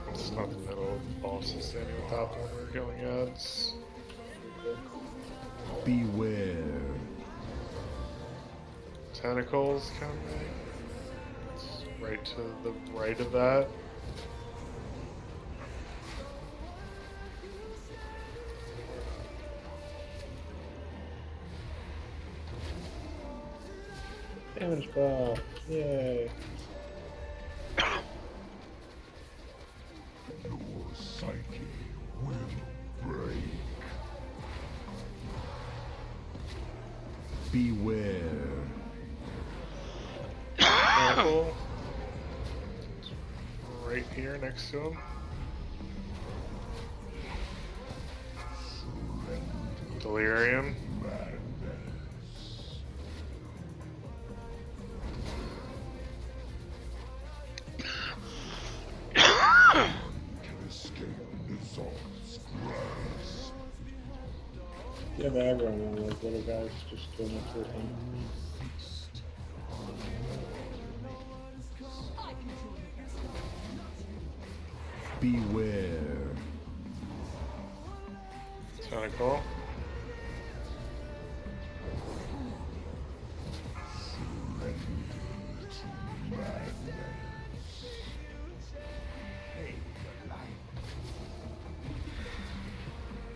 It's not the middle. The boss is standing on top when we're killing ads. Beware. Tentacles coming. It's right to the right of that. Damage buff. Yay. Your psyche will break. Beware. Tentacle. Right here next to him. Delirium. Yeah, the aggro one, those little guys just doing it for him. Beware. Tentacle.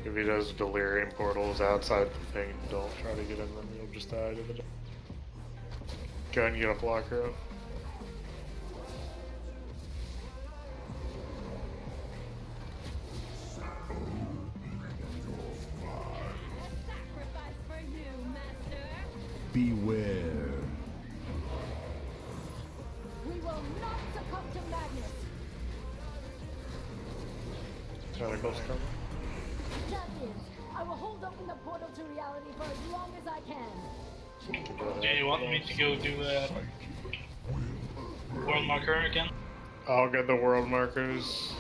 If he does delirium portals outside the thing, don't try to get in them. You'll just die to the. Go ahead and get a blocker up. Beware. We will not succumb to madness. Tentacles coming. Champions, I will hold open the portal to reality for as long as I can. Do you want me to go do a world marker again? I'll get the world markers,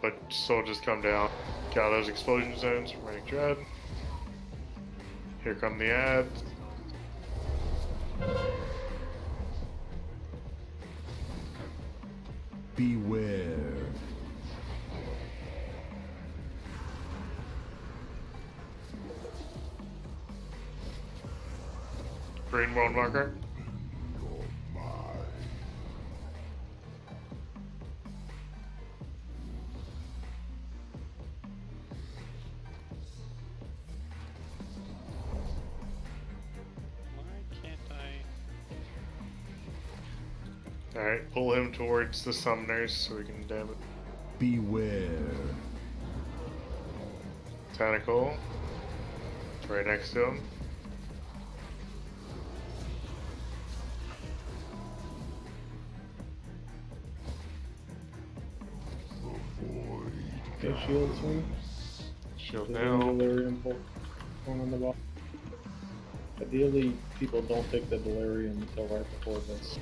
but still just come down. Get out of those explosion zones from Raining Dread. Here come the ads. Beware. Green world marker. Alright, pull him towards the summoners so we can damage. Beware. Tentacle. It's right next to him. Okay, shields in. Shield There's now. a delirium bolt going on the bottom. Ideally, people don't take the delirium until right before this.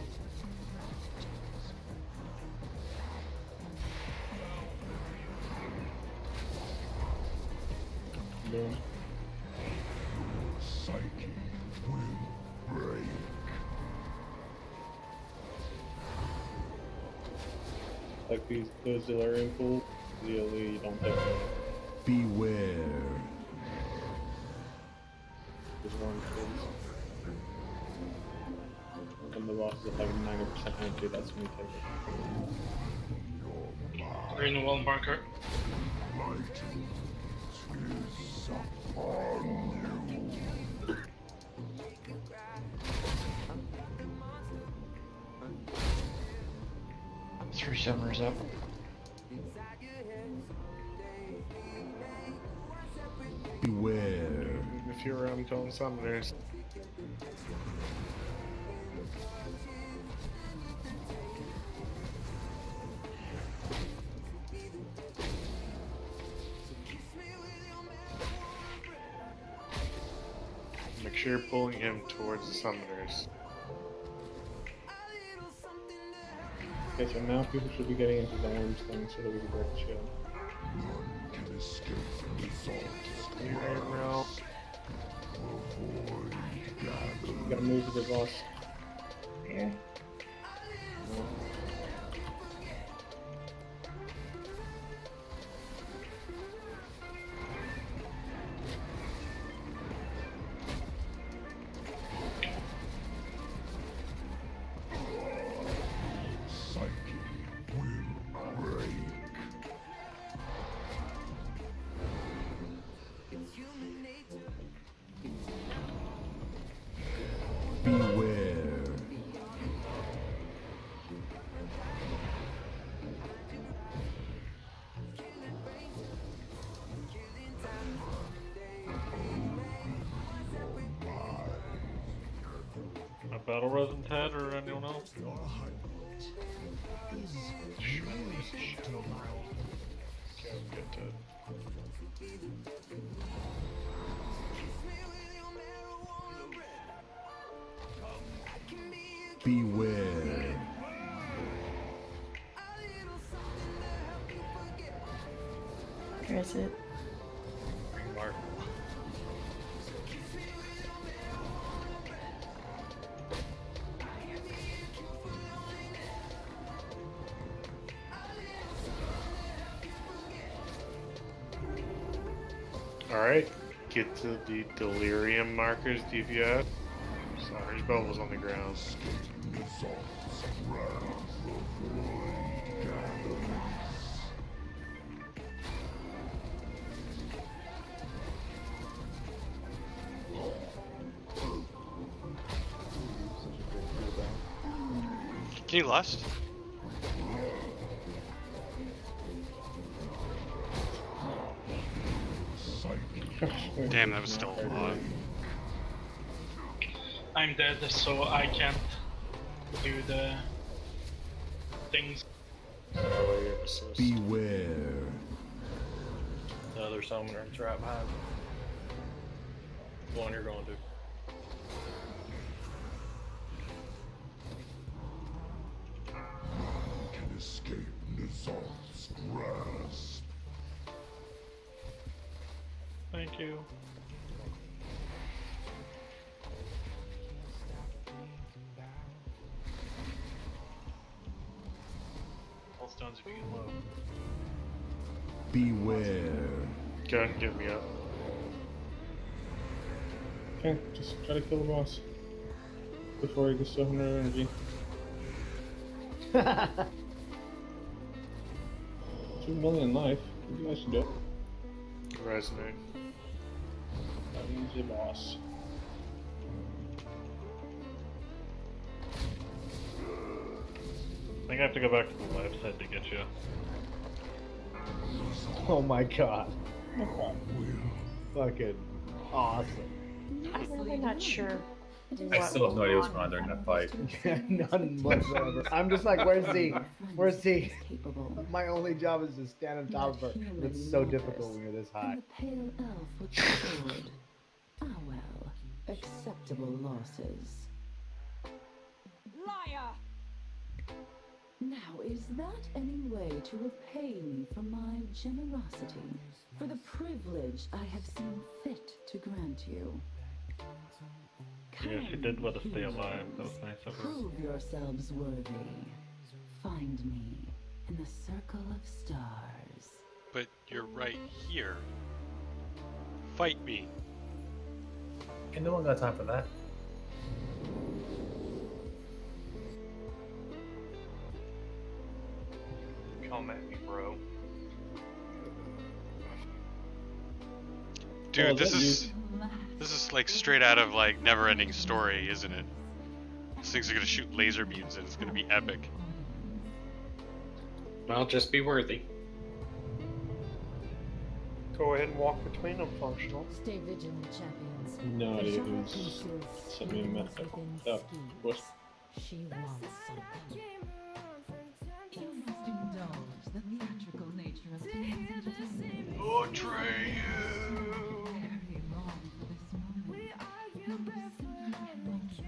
Boom. Psyche will break. Like those delirium pools, ideally you don't take them. Beware. There's one please. And the boss is at like 90% empty, that's when you take it. Green wall marker. Is upon you. 3 summoners up. Beware. If you're around killing summoners. Make sure you're pulling him towards the summoners. Okay, so now people should be getting into the orange thing so that we can break the shield. None can escape from the salty Right now. Avoid gathering. You gotta move to the boss. Yeah. Psyche will break. Beware. A battle resin Ted or anyone else? Beware. Where is it? Mark. Alright, get to the delirium markers, DPS. Sorry, bubbles on the ground. Can you lust? Damn, that was still on. I'm dead, so I can't do the things. Beware. The other summoners right behind. The one you're going to. Can escape Nizal's grasp. Thank you. All stones if you get low. Beware. Go ahead and get me up. Okay, just try to kill the boss before he gets to 100 energy. 2 million life. You guys should do it. Resonate. That means your boss. I think I have to go back to the left side to get you. Oh my god. Fucking awesome. I'm really not sure. I still have no idea what's going on during that fight. None whatsoever. I'm just like, where's he? Where's he? My only job is to stand on top of her. It's so difficult when you're this high. Pale elf with the sword. Ah well, acceptable losses. Liar! Now, is that any way to repay me for my generosity? For the privilege I have seen fit to grant you? Yeah, she did let us stay alive. That was nice of her. Prove yourselves worthy. Find me in the circle of stars. But you're right here. Fight me. And no one got time for that. Come at me, bro. Dude, this is like straight out of like Never-Ending Story, isn't it? These things are gonna shoot laser beams and it's gonna be epic. Well, just be worthy. Go ahead and walk between them, functional. Stay vigilant, champions. No The idea shadow who's conceals sent me a message. within Oh, what? schemes. She wants something. You must indulge the theatrical nature of today's entertainment. Very long for this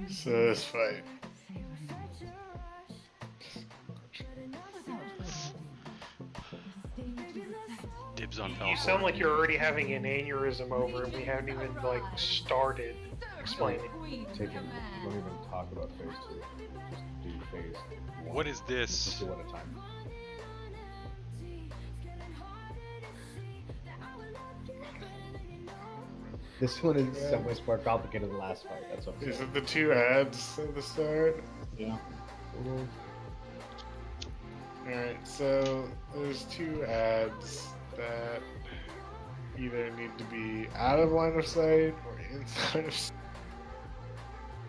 moment. So this fight. Dibs on You Falcor. sound like you're already having an aneurysm over and we haven't even like started explaining. Don't even talk about phase 2. Just do phase 1. What is this? Just do one at a time. This one is so much more complicated than the last fight. That's what I'm Is saying. it the 2 ads at the start? Yeah. Alright, so there's 2 ads that either need to be out of line of sight or inside of sight,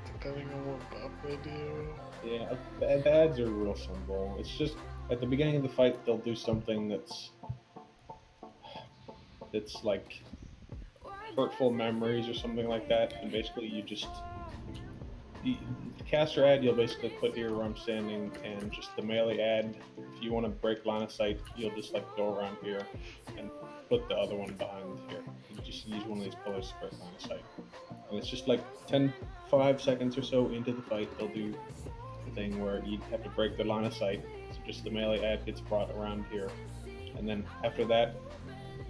depending on what buff they do. Yeah, the ads are real simple. It's just at the beginning of the fight they'll do something that's like hurtful memories or something like that, and basically you cast your ad, you'll basically put here where I'm standing, and just the melee ad, if you want to break line of sight, you'll just like go around here and put the other one behind here. You just use one of these pillars to break line of sight. And it's just like 5 seconds or so into the fight, they'll do the thing where you have to break the line of sight, so just the melee ad gets brought around here. And then after that,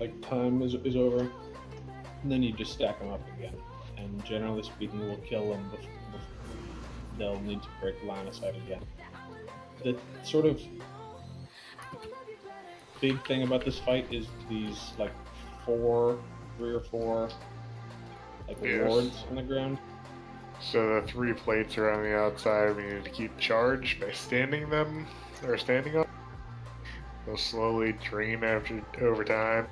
like time is over, and then you just stack them up again. And generally speaking, we'll kill them before they'll need to break line of sight again. The sort of big thing about this fight is these like 3 or 4 like Yes. wards on the ground. So the 3 plates are on the outside. We need to keep charged by standing them or standing up. They'll slowly drain over time.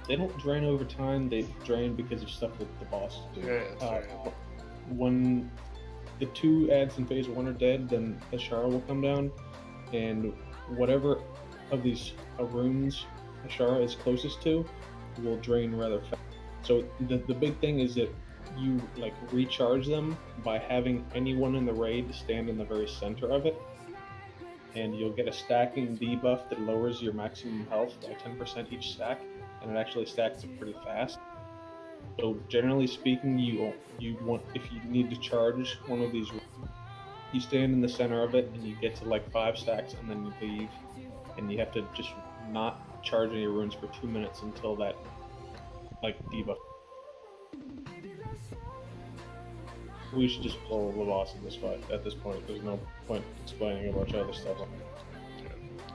They don't drain over time, they drain because of stuff that the boss do. Yeah, that's right. When the 2 ads in phase 1 are dead, then Ashara will come down, and whatever of these runes Ashara is closest to will drain rather fast. So the big thing is that you like recharge them by having anyone in the raid stand in the very center of it, and you'll get a stacking debuff that lowers your maximum health by 10% each stack, and it actually stacks it pretty fast. So generally speaking, you want, if you need to charge one of these, you stand in the center of it and you get to like 5 stacks and then you leave, and you have to just not charge any runes for 2 minutes until that like debuff. We should just blow the boss in this fight at this point. There's no point explaining a bunch of other stuff.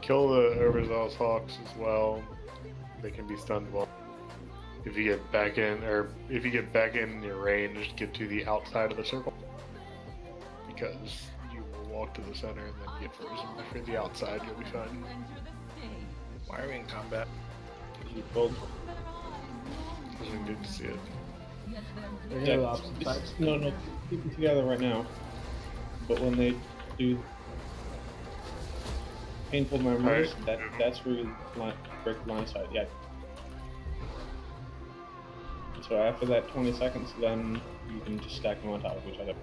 Kill the overzealous hawks as well. They can be stunned well. If you get back in, or if you get back in your range, get to the outside of the circle, because you will walk to the center and then get frozen. If you're the outside, you'll be fine. Why are we in combat? You both. Doesn't good to see it. Yeah, no, keep them together right now. But when they do painful memories, that's where you break the line of sight. Yeah. So after that 20 seconds, then you can just stack them on top of each other.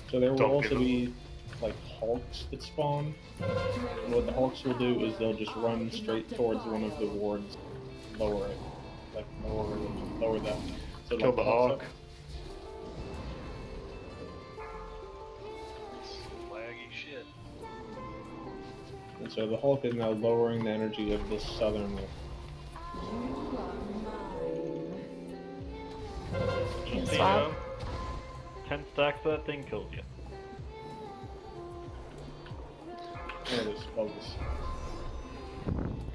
So there will also be like hulks that spawn. And what the hulks will do is they'll just run straight towards one of the wards, lower it, like lower them. So kill like the hawk. Laggy shit. And so the Hulk is now lowering the energy of this southern one. You know, 10 stacks of that thing kills you. There it is, bubbles.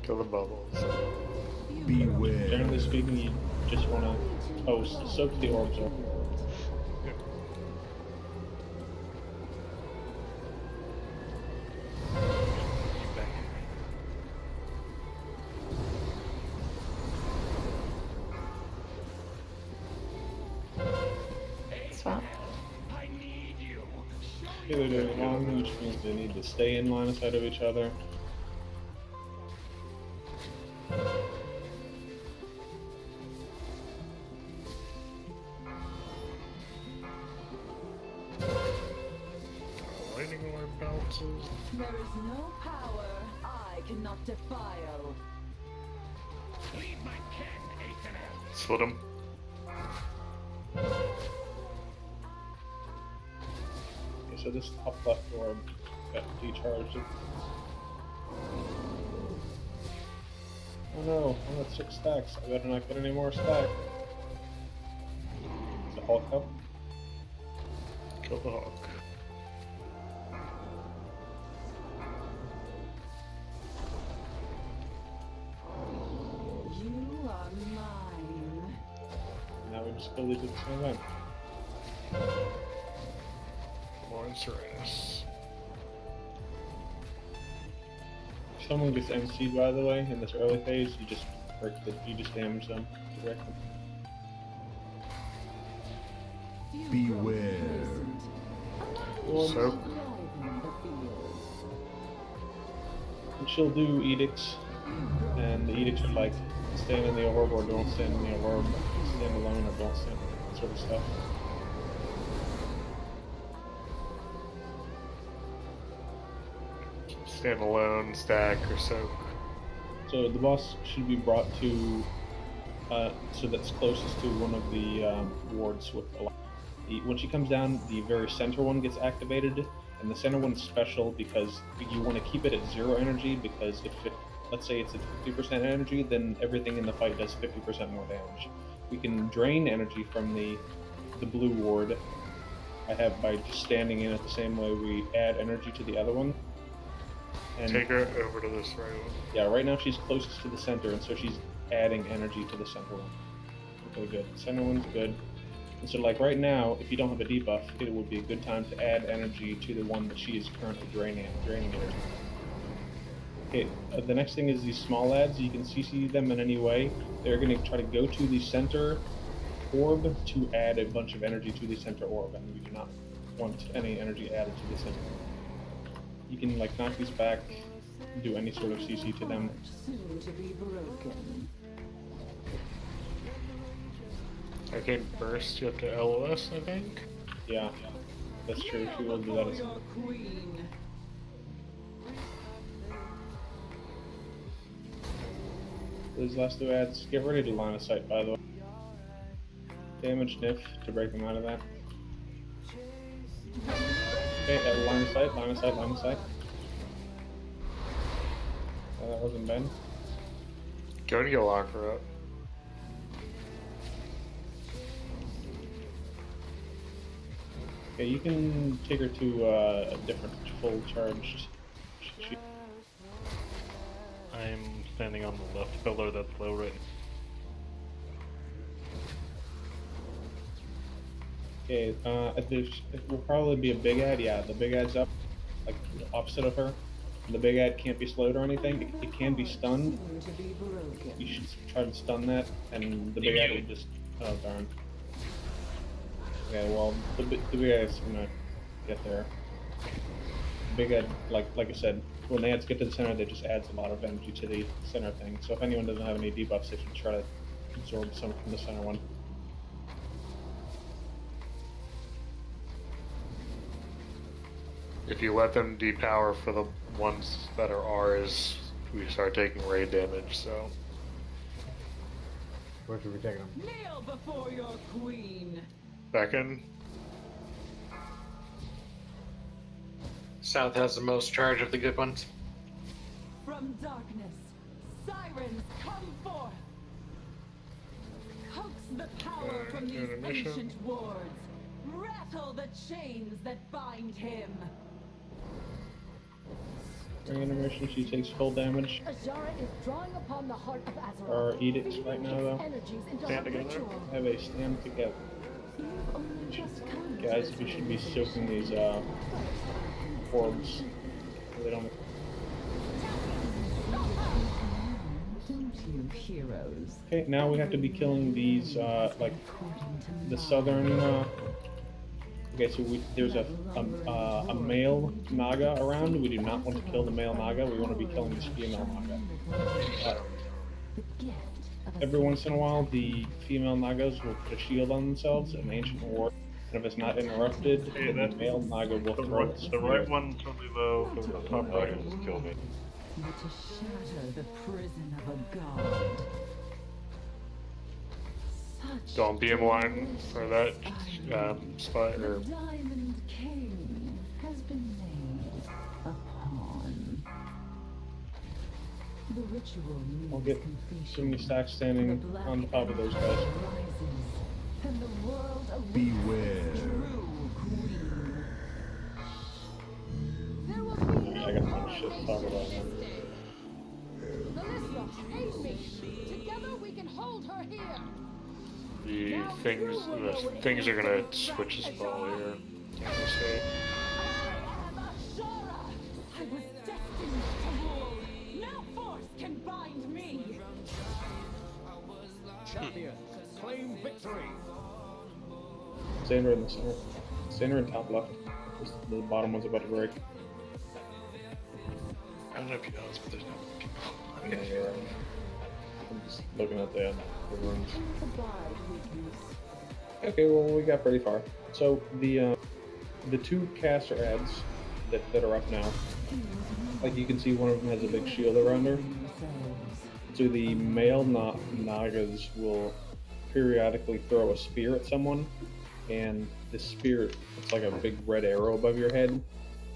Kill the bubbles. Beware. Generally speaking, you just want to soak the orbs up. Swap. Yeah, they're doing long, which means they need to stay in line of sight of each other. Lightning orb bounces. There is no power I cannot defile. Slit him. Okay, so this top left orb got decharged. Oh no, I'm at 6 stacks. I better not get any more stacks. Is the Hulk up? Kill the hawk. You are mine. Now we just go lead to the same event. More Serenus. If someone gets MC'd, by the way, in this early phase, you just damage them directly. Beware. Soak. And she'll do edicts, and the edicts are like stand in the orb or don't stand in the orb, stand alone or don't stand, that sort of stuff. Stand alone, stack, or soak. So the boss should be brought to, so that's closest to one of the wards with a lot. When she comes down, the very center one gets activated, and the center one's special because you want to keep it at 0 energy, because if it, let's say it's at 50% energy, then everything in the fight does 50% more damage. We can drain energy from the blue ward by just standing in it the same way we add energy to the other one. And take her over to this right one. yeah, right now she's closest to the center, and so she's adding energy to the center one. Okay, good. Center one's good. And so, like right now, if you don't have a debuff, it would be a good time to add energy to the one that she is currently draining energy. Okay, the next thing is these small ads. You can CC them in any way. They're going to try to go to the center orb to add a bunch of energy to the center orb, and we do not want any energy added to this. You can like knock these back, do any sort of CC to them. Soon to be broken. Arcane Burst, you have to LOS, I think? Yeah, that's true. She will do that as well. These last two ads, get ready to line of sight, by the way. Damage Niff to break them out of that. Okay, at line of sight, line of sight, line of sight. That wasn't bad. Go to lock her up. Okay, you can take her to a different full charged. I'm standing on the left pillar that's low right now. Okay, it will probably be a big ad. Yeah, the big ad's up, like opposite of her. The big ad can't be slowed or anything. It can be stunned. You should try to stun that, and the big ad will just. Oh darn. Okay, well the big ad's gonna get there. The big ad, like I said, when the ads get to the center, they just adds a lot of energy to the center thing. So if anyone doesn't have any debuffs, they should try to absorb some from the center one. If you let them depower for the ones that are ours, we start taking raid damage, so. Where should we take them? Kneel before your queen. Back in? South has the most charge of the good ones. From darkness, sirens come forth. Coax the power from these ancient wards. Rattle the chains that bind him. During intermission, she takes full damage. Azara is drawing upon the heart of Azeroth. Our edicts right now, though. Energies into Stand her together. ritual. Have a stand together. Guys, we should be soaking these orbs. So they don't. Don't you heroes? Okay, now we have to be killing these like the southern. Okay, so there's a male Naga around. We do not want to kill the male Naga. We want to be killing this female Naga. Every once in a while, the female Nagas will put a shield on themselves, an ancient ward, and if it's not interrupted, Hey, then the male Naga will throw it. The right one totally low, the top right just killed me. But to shatter the prison of a god. Don't be in line for that spot, or. The Diamond King has been made a pawn. The ritual I'll needs get so many stacks standing on top of those guys. and the world awaits Beware. true queen. There will be I got a bunch of shit to talk about now. Melissa, aid me. Together we can hold her here. The things are gonna switch the spell here. I was destined to rule. No force can bind me. Champion, claim victory. Sandra in the center. Sandra in top left. Just the bottom one's about to break. I don't know if you know this, but there's no people. Yeah, you're right. I'm just looking at the rooms. Okay, well we got pretty far. So the two caster ads that are up now, like you can see one of them has a big shield around her. So the male Nagas will periodically throw a spear at someone, and the spear, it's like a big red arrow above your head.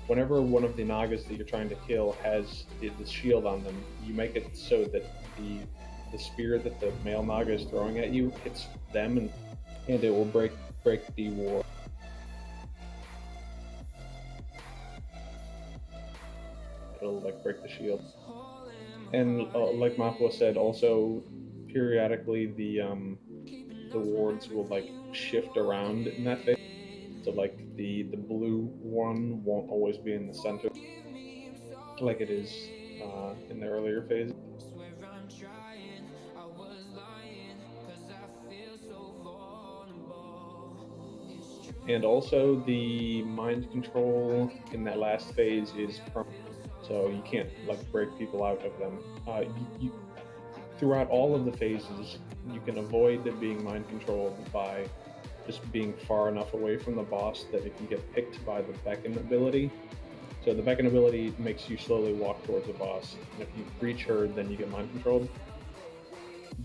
Whenever one of the Nagas that you're trying to kill has the shield on them, you make it so that the spear that the male Naga is throwing at you hits them, and it will break the ward. It'll like break the shield. And like Mafua said, also periodically the wards will like shift around in that phase. So like the blue one won't always be in the center, like it is in the earlier phase. And also, the mind control in that last phase is permanent, so you can't like break people out of them. Throughout all of the phases, you can avoid being mind controlled by just being far enough away from the boss that it can get picked by the beckon ability. So the beckon ability makes you slowly walk towards the boss, and if you reach her, then you get mind controlled.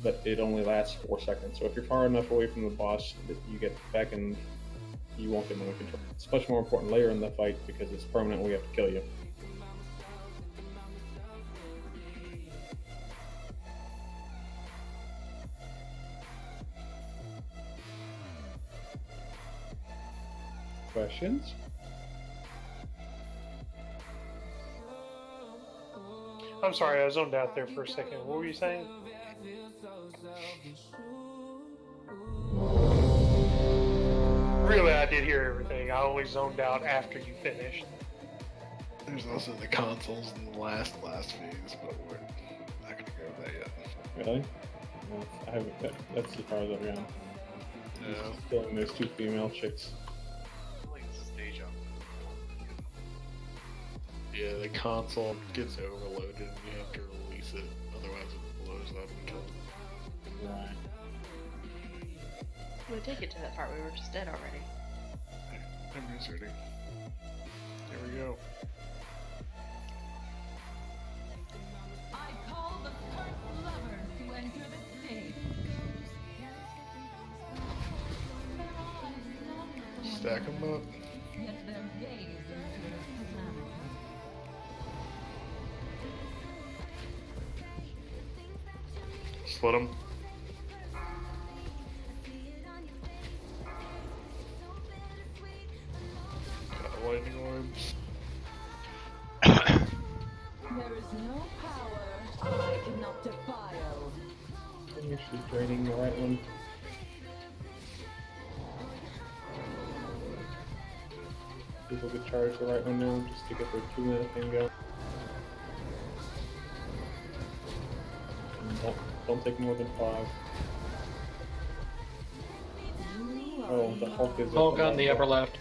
But it only lasts 4 seconds. So if you're far enough away from the boss that you get beckoned, you won't get mind control. It's a much more important later in the fight because it's permanent. We have to kill you. Questions? I'm sorry, I zoned out there for a second. What were you saying? Really, I did hear everything. I only zoned out after you finished. There's also the consoles in the last phase, but we're not gonna go with that yet. Really? No, I haven't. That's as far as I've gone. Yeah. Still, and there's 2 female chicks. Yeah, the console gets overloaded and you have to release it, otherwise it blows up and kills it. Right. We did get to that part, we were just dead already. I'm resetting. Here we go. I call the cursed lover to enter the stage. Stack them up. Yet their gaze endures calamity. Split them. Got lightning orbs. There is no power I cannot defile. I'm usually draining the right one. People could charge the right one now just to get their 2-minute thing going. Don't take more than 5. Oh, the Hulk is Hulk on the upper left.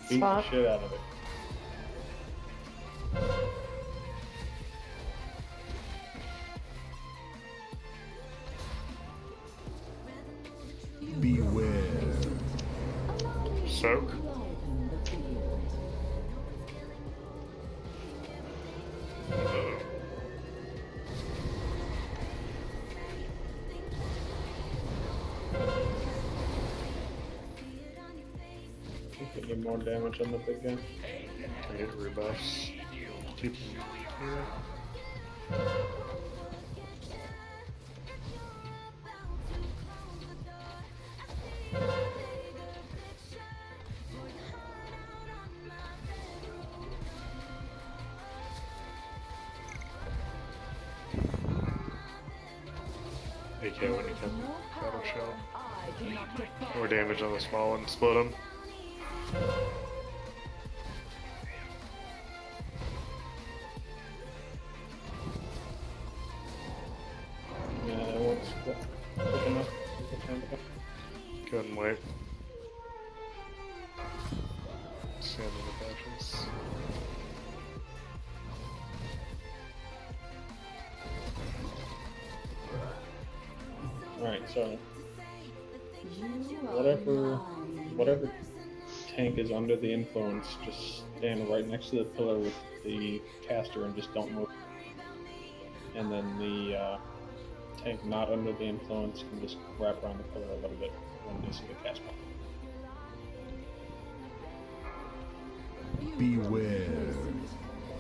Beat the shit out of it. Beware. Soak. Get more damage on the big guy. I get rebuffs. Keep here. AK when you come battle shell. More damage on the small one. Split them. Yeah, that works. Quick enough. Go ahead and wait. Stand in the patches. Alright, so whatever tank is under the influence, just stand right next to the pillar with the caster and just don't move. And then the tank not under the influence can just wrap around the pillar a little bit when they see the cast ball. Beware.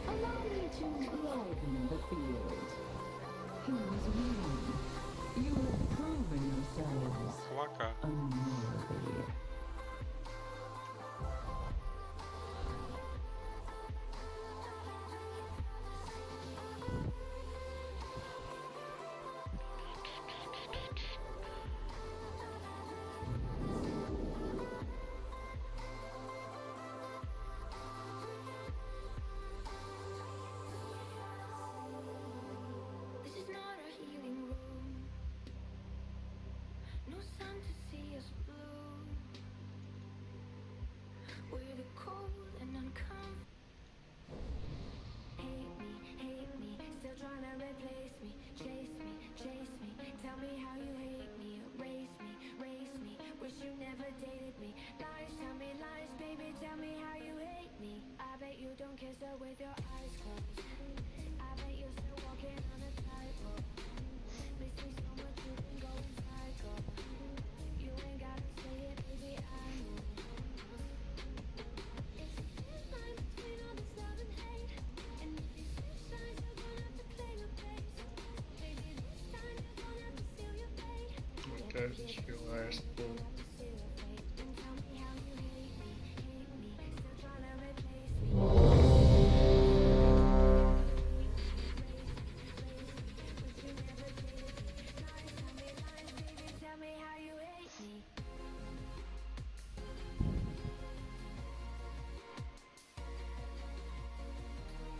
Allow me to liven the field. Who's winning? You have proven yourselves unworthy. Okay, this should be the last one.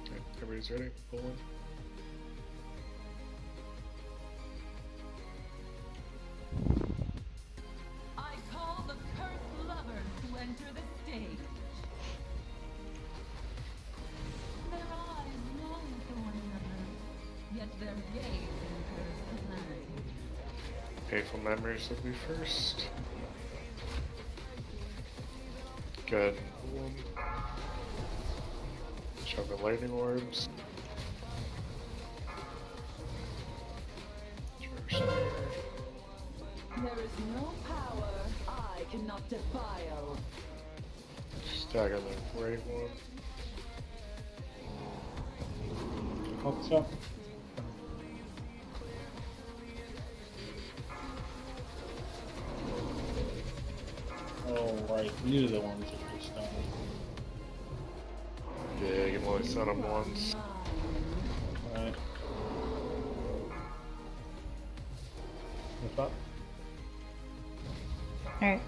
Okay, everybody's ready? Pull one. I call the cursed lovers to enter the stage. Their eyes long for one another, yet their gaze incurs calamity. Painful memories will be first. Good. Shove the lightning orbs. There is no power I cannot defile. Stagger the right one. What's up? Oh, right. These are the ones that we stunned. Yeah, you can only send them once. Alright. What's up? Alright.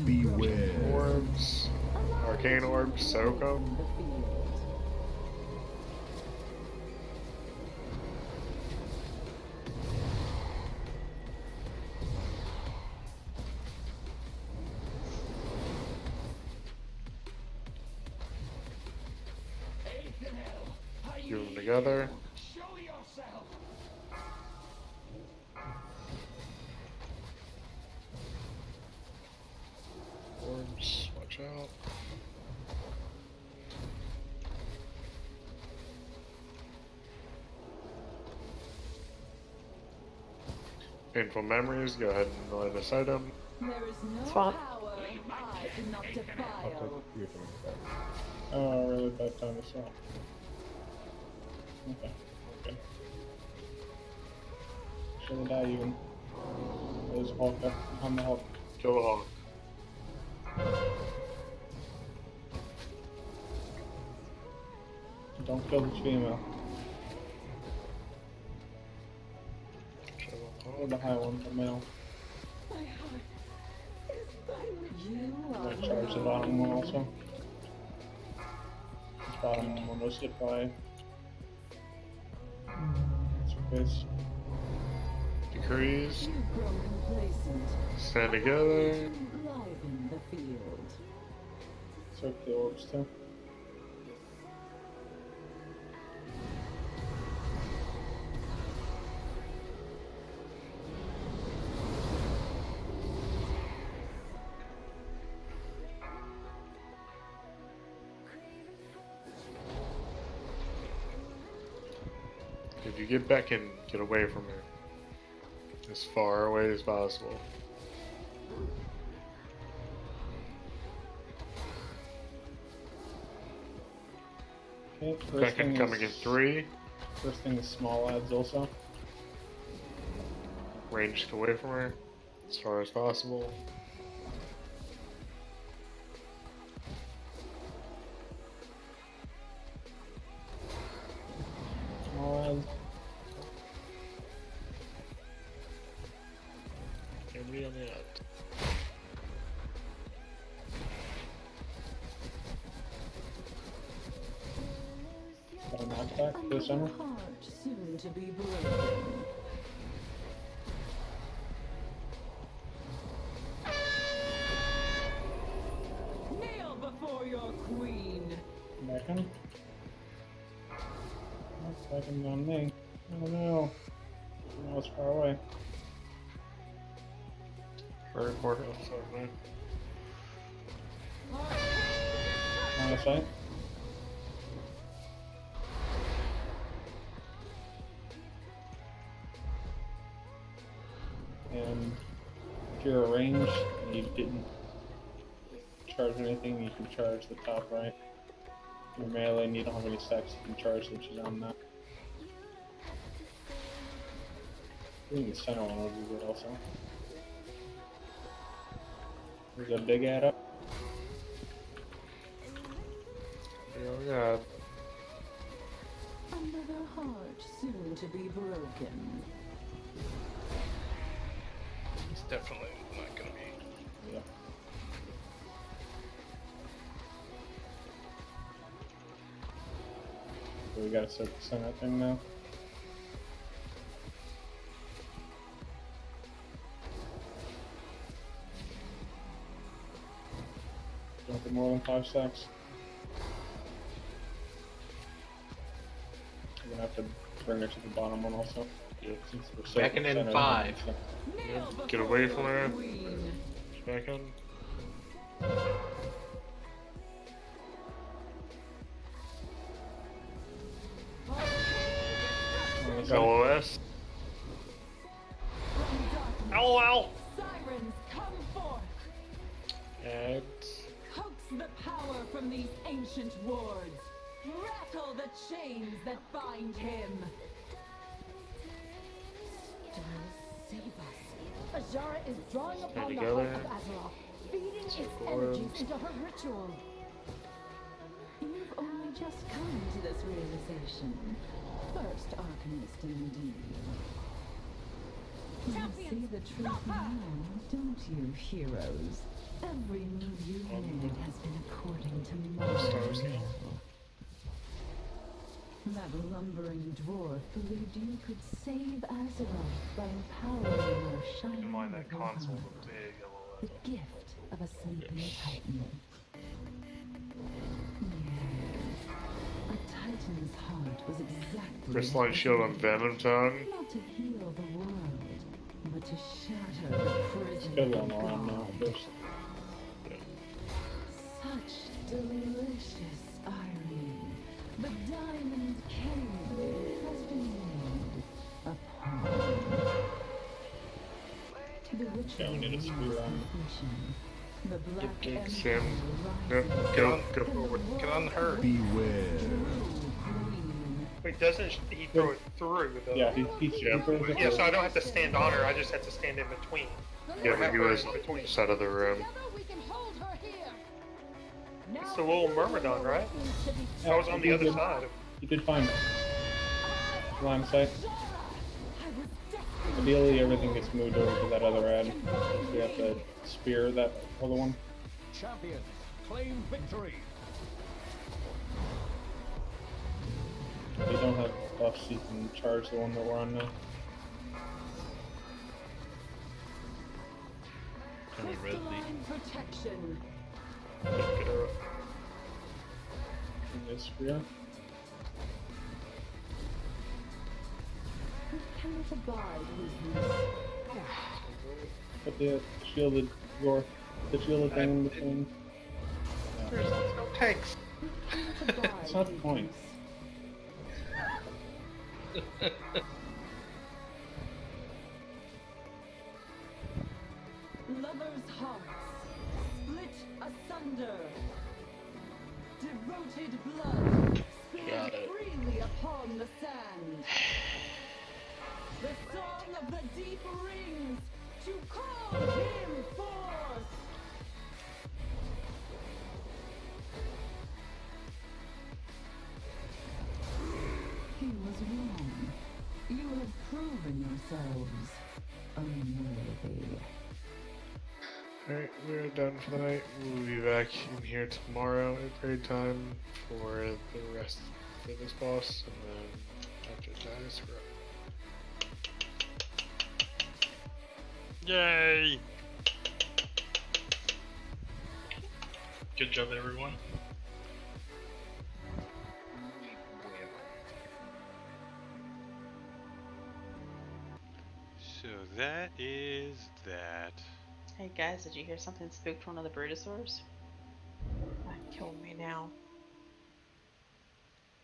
Beware. Orbs. Arcane orbs, soak 'em. Do them together. Orbs, watch out. Painful memories, go ahead and let us item. There is no Swap. power I cannot I'll defile. take your thing back. Oh, really bad time to swap. Okay. Okay. Should have died even. There's a Hulk up on the Hulk. Kill the Hulk. Don't kill this female. Or the high one, the male. My heart is violent. You I'm are gonna charge the bottom one also. This bottom one was hit by. It's Decrees. You've grown complacent. Stand together. Enliven the field. Soak the orbs too. If you get back and get away from her. As far away as possible. Okay, Second coming in 3. First thing is small adds also. Range away from her. As far as possible. Small adds. Everybody on the out. Got a knockback to the center. Heart soon to be broken. Kneel before your queen. Back in. Second on me. Oh no. No, it's far away. Very important. Sorry, On the site. And if you're arranged and you didn't charge anything, you can charge the top right. If you're melee and you don't have any stacks, you can charge which is on that. I think the center one will be good also. There's a big add up. Oh god. Another heart soon to be broken. It's definitely not gonna be. Yeah. So we gotta start the center thing now. Don't get more than 5 stacks. I'm gonna have to bring her to the bottom one also. Yep. Since we're safe Second with and center, 5. so- Yep. Get away from her. Second. LOS. LOL. Sirens, come forth. And Coax the power from these ancient wards. Rattle the chains that bind him. Save us. Ajara is drawing upon the together. heart of Azeroth, feeding its Circle energies into her ritual. You've only just come to this realization. First Arcanist indeed. You see the truth now, don't you, heroes? Every move you've made has been according to my will. That lumbering dwarf believed you could save Azeroth by empowering your shining heart. The gift of a sleeping titan. Yes, a titan's heart was exactly crystalline shield on Venom Tongue. not to heal the world, but to shatter the prison Good of one around now God. first. Such delicious irony. The Diamond King has been made a pawn. The ritual Yeah, we need a spear on. completion. The Black Get Emperor Sam. rises Go forward. Get on her. Beware. Wait, doesn't he throw it through though? Yeah, he throws it Yeah, so through. I don't have to stand on her. I just have to stand in between. Yeah, but he was on the side of the room. We can hold her here. It's the little Myrmidon, right? Yeah, I was on the other side. You did find it. Line of sight. Ideally, everything gets moved over to that other ad. We have to spear that other one. Champions, claim victory. If you don't have buffs, you can charge the one that we're on now. Crystalline protection. Get her up. And this spear. Who cannot abide weakness? Put the shielded dwarf, the shielded thing in between. There's no tanks. That's not the point. Lovers' hearts split asunder. Devoted blood Got spilled it. freely upon the sand. The song of the deep rings to call him forth. He was wrong. You have proven yourselves unworthy. Alright, we're done for the night. We'll be back in here tomorrow at grade time for the rest for this boss, and then after it dies, we're up. Yay! Good job, everyone. that is that. Hey guys, did you hear something spooked one of the Brutosaurs? That killed me now.